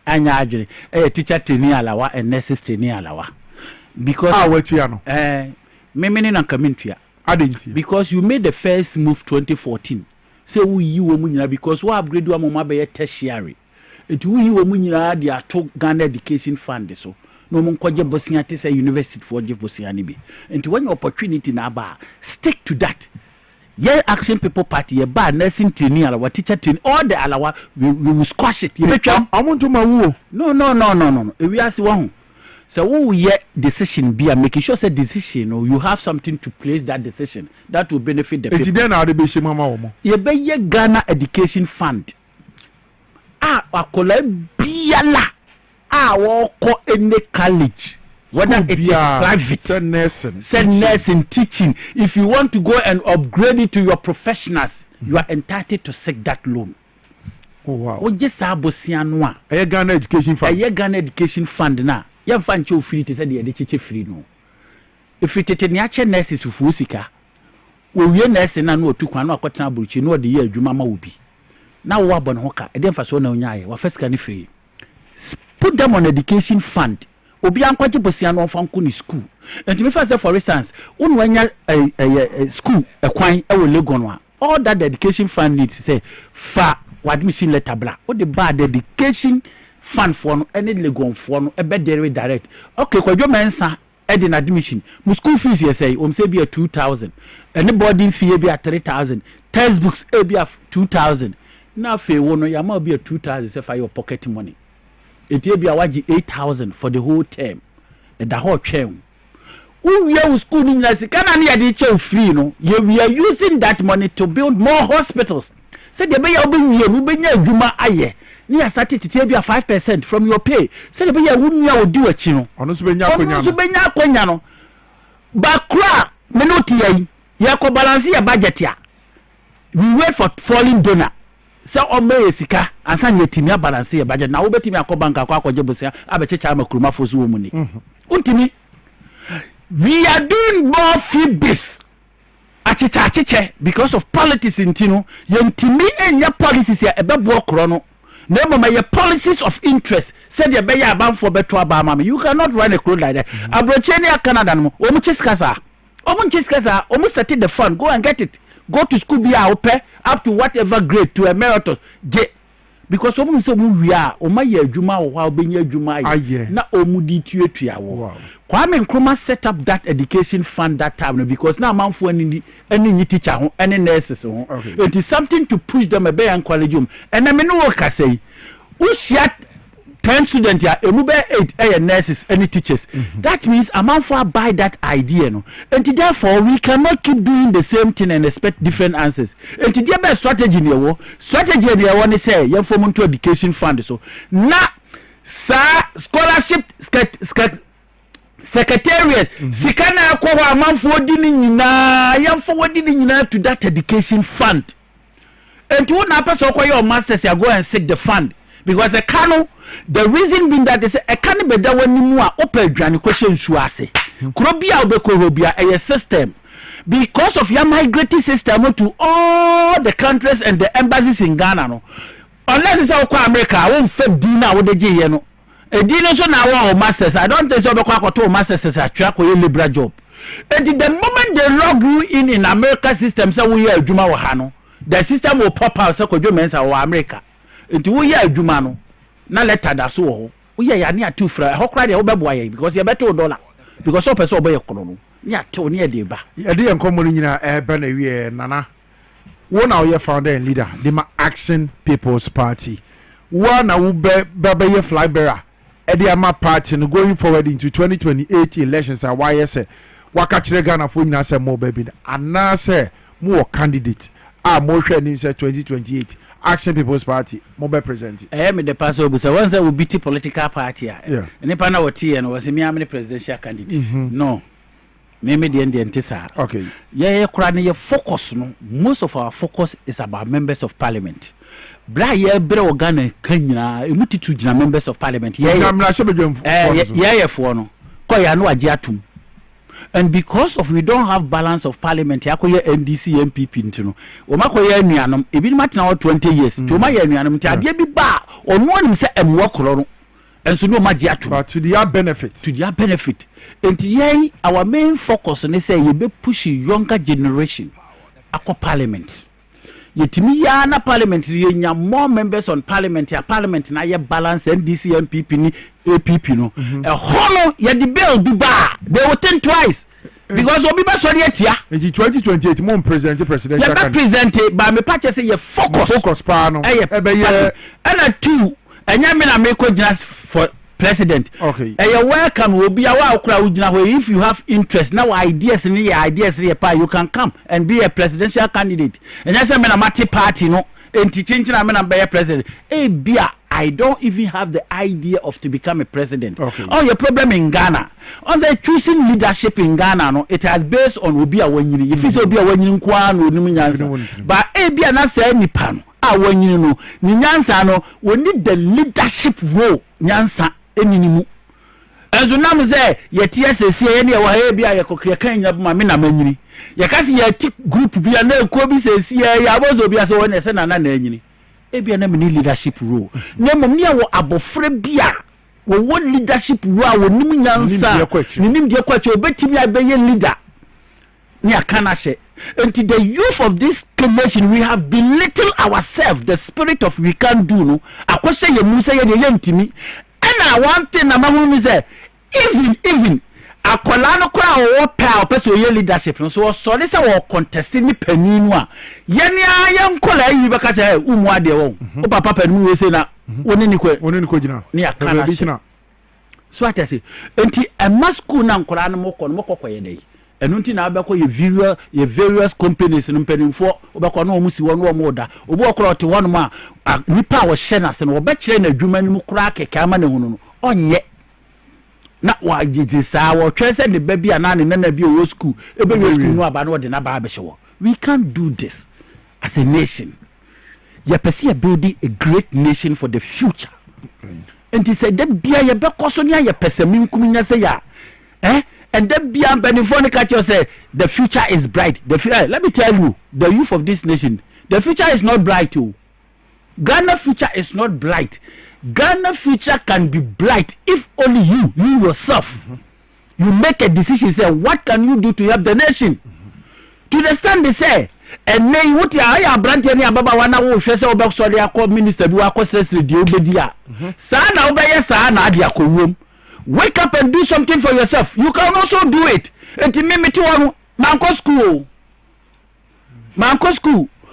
anya ajuri. Teacher training alawa and nurses training alawa. Because what you know? Many na community. Because you made the first move 2014. Say you woman because we upgrade wa mama be tertiary. It we woman they are to Ghana education fund so. No mon kwaje Bosnia te say university for je Bosnia ni bi. And when opportunity na ba stick to that. Yeah, action people party ye ba nursing training alawa teacher training all the alawa we will squash it. I want to my No. We are one. So when we hear decision be making sure say decision or you have something to place that decision that will benefit the people. You be Ghana Education Fund. Akola biala. Woko any college. Whether it is private, send nursing, teaching. If you want to go and upgrade it to your professionals, you are entitled to seek that loan. Oh wow. We just have Bosianwa. A Ghana Education Fund. A Ghana Education Fund now. You find you free to say the teacher free no. If it is nature nurses with Fusika, we nurse and no to Kwano Kotana Buchi, no the year Jumama will be. Now Wabon Hoka, a then for so no nyai, or first can free. Put them on education fund. Obian kwaje Bosiano from Kuni school. And to me first for instance, when a school a kwine e will legonwa. All that the education fund needs to say fa admission letter bla. What the bad education fund for no any legon for no e be direct. Okay, kwajo mensa in admission. My school fees you say say be a 2,000. Any boarding fee be a 3,000. Textbooks be a 2,000. Now fe wono ya ma be a 2,000 say for your pocket money. It will be a 8,000 for the whole term. And the whole term. We are school in the free, no. We are using that money to build more hospitals. Say the bay will Juma aye. Near started to take 5% from your pay. Say the bay will do a chino. Honestly, Bakra, Menotia, Yako balance your budget ya. We wait for falling donor. So ome sika ansa nyetimi balance your budget na wo betimi akobanka kwa akwaje bosia abechecha makruma fosu wo muni untimi we are doing more freebies achiche because of politics intino yentimi enya policies ya ebebo okro no na mama your policies of interest said ya be ya abanfo beto abama you cannot run a crowd like that abrocheni Canada no omu chiskasa omu set the fund go and get it. Go to school be up to whatever grade to emeritus. because omu say mu wia o ma ye adwuma wo ha obenya adwuma ye na omudi tuatua wo Kwame Nkrumah set up that education fund that time because now manfo any teacher ho any nurses ho it is something to push them a be encourage them and me no work say who share 10 students ya emu be 8 nurses any teachers that means a man for buy that idea no and therefore we cannot keep doing the same thing and expect different answers and there be strategy ne wo say you form into education fund so na scholarship secretariat sikana akwa amanfo di ni nyina yamfo di ni nyina to that education fund and you na person kwa your masters you go and seek the fund because a kano the reason being that is a can be that when you are open dwane question su ase krobia obekorobia a system because of your migrating system to all the countries and the embassies in Ghana no unless it's our America I won't fit dinner with the J no a dinner so now masters I don't think so to masters as a track or liberal job and the moment they log you in America system so we are Juma Wahano the system will pop out so could you mention our America into we are Juma no na letter da so we are near two fra how cry the obeboy because you better $1 because so person obey kono ya to near the ba ya dey enkomo nyina ebe na wie nana wo na we founder and leader the Action People's Party one na wo be ye flag bearer e dey ama party no going forward into 2028 elections and why say waka kire Ghana fo nyina say mo baby ana say mo candidate mo hwe ni say 2028 Action People's Party mo be present me the pastor bu say once we beat political party any pa na woti no was me am presidential candidate no me the entisa okay yeah kura ne focus no most of our focus is about members of parliament bra ye bre Ghana kanyina emutitu gina members of parliament yeah for no ko ya no age atum. And because of we don't have balance of parliament yakoye NDC MPP ntino o makoye anuanom ebi matena 20 years to ma ye anuanom ti ade bi ba ono anim se emwo koro no enso no magye ato but to their benefit and yen our main focus ne say you be push younger generation akọ parliament yetimi ya na parliament ye nya more members on parliament ya parliament na ye balance NDC MPP ni APP no hono ye the bill bi ba they will think twice because obi ba sori etia in 2028 mo presidential candidate ye present ba me pa say ye focus pa no ebe ye na two enya me na me ko gina for president okay you welcome obi awa okura ugina if you have interest now ideas pa you can come and be a presidential candidate and yes me na mati party no enti chinchina me na be president bia I don't even have the idea of to become a president your problem in Ghana on say choosing leadership in Ghana no it has based on obi awanyini if is obi awanyini kwa no onimu nyansa but bia na say nipa no awanyini no ni nyansa no we need the leadership role nyansa eninimu enzo nam ze yetie sese ye ne wa bia ye kokye kan nya ma me na manyini ye kasi ye ti group bia na ko bi sese ye abozo bia so wona se na na anyini bia na me ni leadership role na mom ne wo abofre bia wo leadership role wo nim nyansa nim de kwache obetimi abeye leader ni akana she until the youth of this nation we have belittled ourselves the spirit of we can do no akose ye mu say ye ntimi and one thing na mahunu say even akola no kra wo pa person ye leadership no so so dey say wo contest ni paninu a ye ni ayen kola yi be ka say umu ade wo o papa paninu we say na woni ni ko gina ni akana so ati say enti e masku na nkola no mokọ ye dey enu nti na abekọ ye various companies no mpanimfo obekọ no omusi won wo moda obo okro ote won ma nipa wo hye na se no obekire na adwuma ni mu kura keke ama na hunu no onye na wa gidi sa wo twese ne ba bia na ne na bi o school ebe no school no aba no de na ba behye wo we can't do this as a nation ye pese building a great nation for the future and he said that bia ye bekoso ne ye pese minkum nya se ya and then beyond Benifonica say the future is bright. Let me tell you, the youth of this nation, the future is not bright too. Ghana future is not bright. Ghana future can be bright if only you yourself, you make a decision. Say, what can you do to help the nation? To understand, they say, and nay what I brand any ababa wana wo hwe se obek so dia call minister bi wa call sesre di obedi a sa na obeye sa na dia kowom. Wake up and do something for yourself. You can also do it. Enti me to one man go school.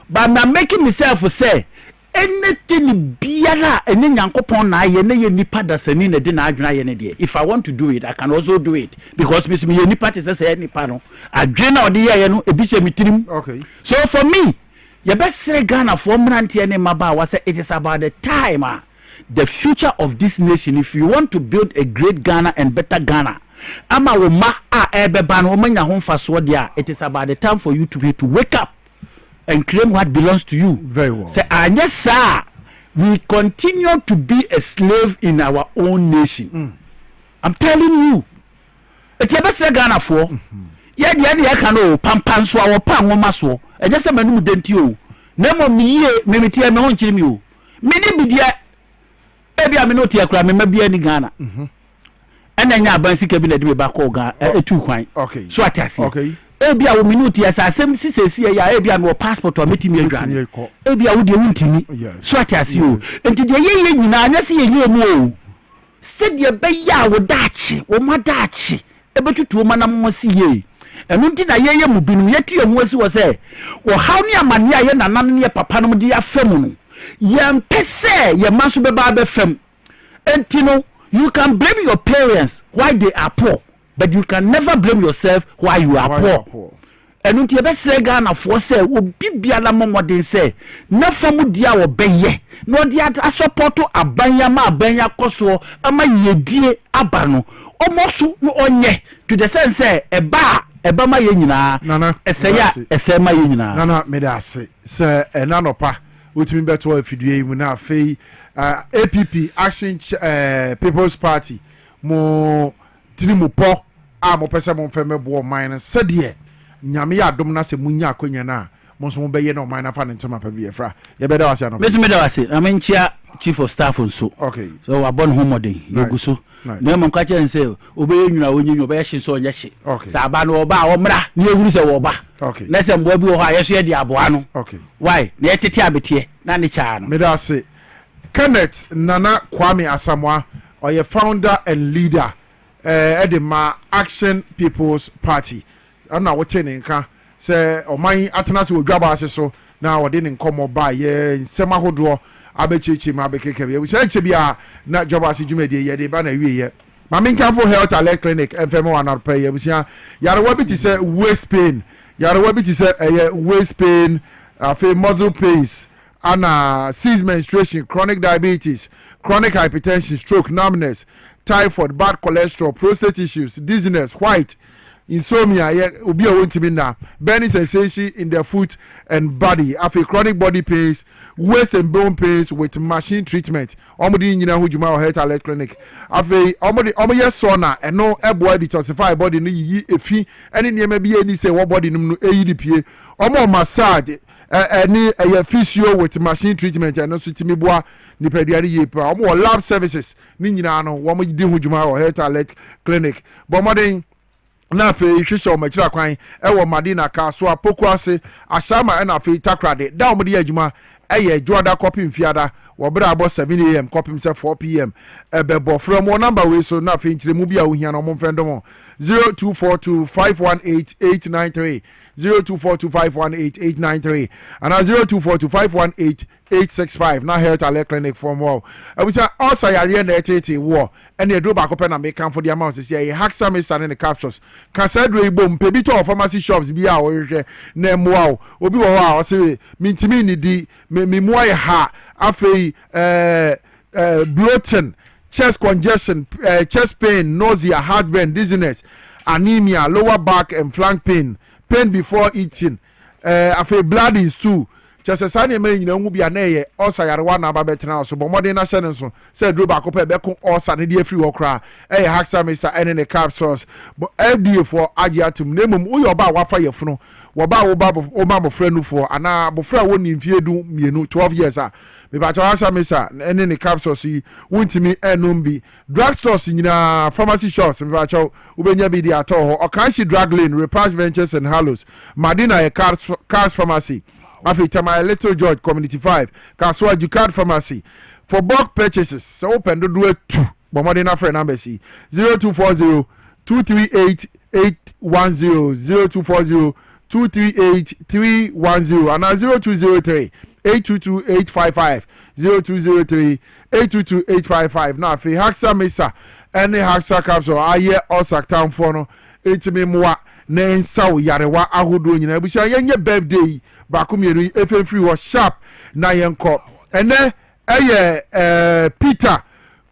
But I'm making myself say anything biara ene nyankopon na ye na ye nipa da sani na de na adwena ye ne de. If I want to do it, I can also do it because me ye nipa te say nipa no adwena odi ye no ebi se mitirim. Okay. So for me, ye best say Ghana for mrantie ne maba wa say it is about the time the future of this nation. If you want to build a great Ghana and better Ghana, ama wo ma ebeba no manya ho mfaso dia, it is about the time for you to wake up and claim what belongs to you. Very well. Say, yes, sir, we continue to be a slave in our own nation. I'm telling you. It's a best Ghana for. Yeah, can know pampan so our pan woman so. I just a manu dent you. Nemo me, maybe tear me on chim you. Many be dear. Maybe I'm not here, maybe any Ghana. And then ya bansi cabinet be back over a 2 coin. Okay. So I say. Okay. Ebia wo minuti as asem sisi ya ebia no passport o metimi adwan ebia wo de wuntimi so atase o enti de ye nyina anya se ye mu o se de be ya wo daachi wo madaachi ebetutu wo manam si ye enu nti na ye mu binu ye tue mu asi wo se wo haw ne amane aye nanan ne papa no de afam no ye mpese ye maso be ba be fam enti no you can blame your parents why they are poor. But you can never blame yourself why you are poor. And until you say Ghana for say, obi biala momoden say, na famu dia wo beye, no dia support to abanya ma abanya koso, ama yedie abano, omosu no onye, to the sense say, eba ma ye nyina, ese ma ye nyina. Nana, me da se, nanopa, utimi beto efidue mu na afei, APP, Action People's Party, mo tinimu po mo pese mo feme bo man sede nyame ya dom na se munya akonya na mo so mo beye no man na fa ne ntema pa bi efra ye beda wase no me da wase amenchia chief of staff nso okay so wa bon homodin yeguso na mo nka che nse obeye nwuna onyenyu obeye hye so onye hye sa aba no oba o mra na ehuru se wo ba okay na se mbo bi ho ayeso ye di aboa no okay why na yetete abete na ne cha no me da se Kenneth Nana Kwame Asamoah or founder and leader Edema Action People's Party. I'm not watching in car. Say, or my Atanasi will grab us so now. I didn't come or buy ye semi hodro. Abechi, Mabeke. We said to be a not job as you made ye, they ban a year. My main camp for health at clinic and Femo and not pay. We say, Yarawabi to say waist pain. Yarawabi to say waist pain, muscle pains, and cease menstruation, chronic diabetes, chronic hypertension, stroke, numbness, typhoid, bad cholesterol, prostate issues, dizziness, white, insomnia, obi a wontimi na, burning sensation in their foot and body, after chronic body pains, waist and bone pains with machine treatment. Omodi nyina hujuma or health alert clinic. After omodi sauna and no eboy detoxify body no yi efi any niam bi ani say what body no eyidipie. Omo massage any physio with machine treatment and no sitimi boa ni pediari ye pa. Omo lab services ni nyina no wo mo di hujuma or health alert clinic. But modern na fe hwehwe o machira kwan e wo madina ka so apoko ase asama na fe takrade da o de adwuma eye juada copy mfiada wo bra abo 7 am copy mse 4 pm ebebo from one number we so na fe nchire mu bia wo hia no mo mfendom 0242518893 0242518893 and 0242518865 na health alert clinic from wow we say also yare na etete wo ene edo ba kope na make am for the amount say haxa me stand in the capsules can said we bom pebi to pharmacy shops bi a wo hwehwe na moa obi wo a o say mintimi ni di me moa ha afei bloating, chest congestion, chest pain, nausea, heartburn, dizziness, anemia, lower back and flank pain, pain before eating, after blood is too. Just as I mean, you be an air, also Yarwana Babetana, so Bomodina Shenson said, Ruba Cope Becco, or Sanity free or cry, Haxa Mesa, and in the capsules, but FD for Agiatum, Nemum, Uyoba, Wafa Yafno, Waba Obama friend for, and now Bofra won't in fear do me 12 years. me ba cha asa mesa ene ne capsules yi wontimi enum bi drugstores nyina pharmacy shops me ba cha ubenya bi di ato ho Okanshi Drug Lane Repairs Ventures and Hallows Madina Cars Pharmacy afi Tamale Little George Community 5 Kaswa Jukad Pharmacy for bulk purchases so open do 2 Bomodina friend number C 0240 238 810 0240 238 310 and 0203 822 855 0203 822 855 now fi Haxa Mesa any Haxa capsule aye osak town for no etimi moa na nsa wo yarewa ahodo nyina busia yenye birthday ba komieri efemfiri wo sharp na yenko ene Peter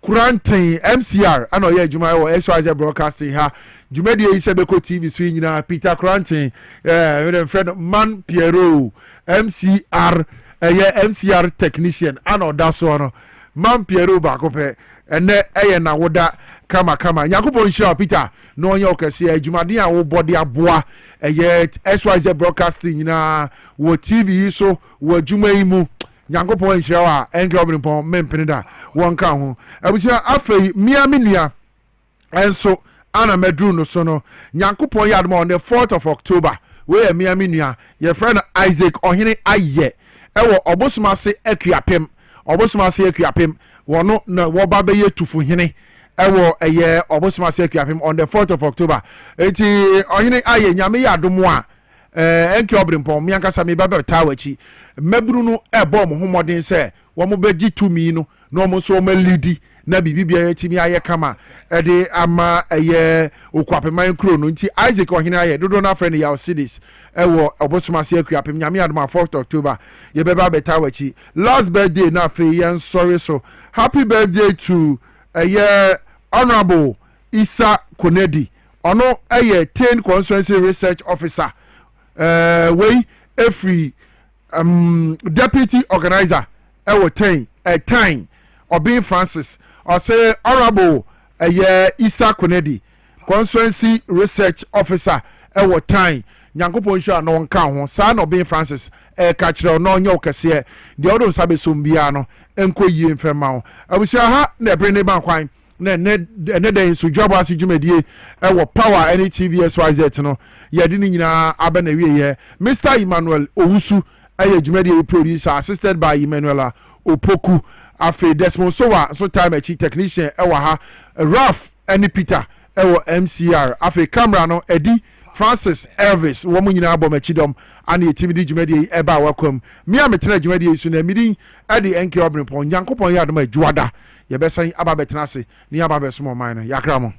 Kurantin MCR ano ye adwuma wo XYZ broadcasting ha dwumadi yi sebeko TV so nyina Peter Kurantin with friend Man Piero MCR MCR technician ano daso no Man Piero ba ko pe ene na woda kama yakubon share Peter no onye okese adwumade a wo body aboa XYZ broadcasting nyina wo TV so wo adwuma yi mu Yankopon nhyira wa enke Obrempong mempene won ka ho abusia afei miamenua enso ana medru no so no Yankopon yadmo on the 4th of October we miamenua your friend Isaac ohene aye ewo obosumase akuapem wono na wo ba be yetufu hene ewo obosumase akuapem on the 4th of October eti ohene aye nyame yadomo a enke Obrempong mi ankasa mi baba tawachi mebru no ebo mo homoden se wo mo begi tumi no no mo so ma lidi na bibibia yatimi aye kama de ama okwapeman kro no nti Isaac ohene aye dodo na friend ya cities ewo obosumase akuapem nyame adoma 4th October ye beba betawachi last birthday na fe yen sorry so happy birthday to honorable Isa Konedi ono 10 constituency research officer way every deputy organizer ewo 10 time Obin Francis or say honorable Isa Konedi constituency research officer ewo time Nyankopon sha no nka ho sa na Obin Francis ka kire no nya okese de odo sabe sombia no enko yie mfema ho abusia ha na ebre ne ban kwan na ne den so Dwaboase dwumadie ewo power any TVSYZ no yedi ni nyina aba na wiye Mr. Emmanuel Owusu dwumadie producer assisted by Emmanuel Opoku afi Desmond Sowa so time echi technician ewo ha Ralph any Peter ewo MCR afi camera no Eddie Francis Elvis wo mu nyina abom achidom ana yetimidi dwumadie eba wakwam mi ametena dwumadie su na midi ade enke Obrempong Nyankopon ya adoma adwada ye besan aba betenase ni aba besomo man no yakra mo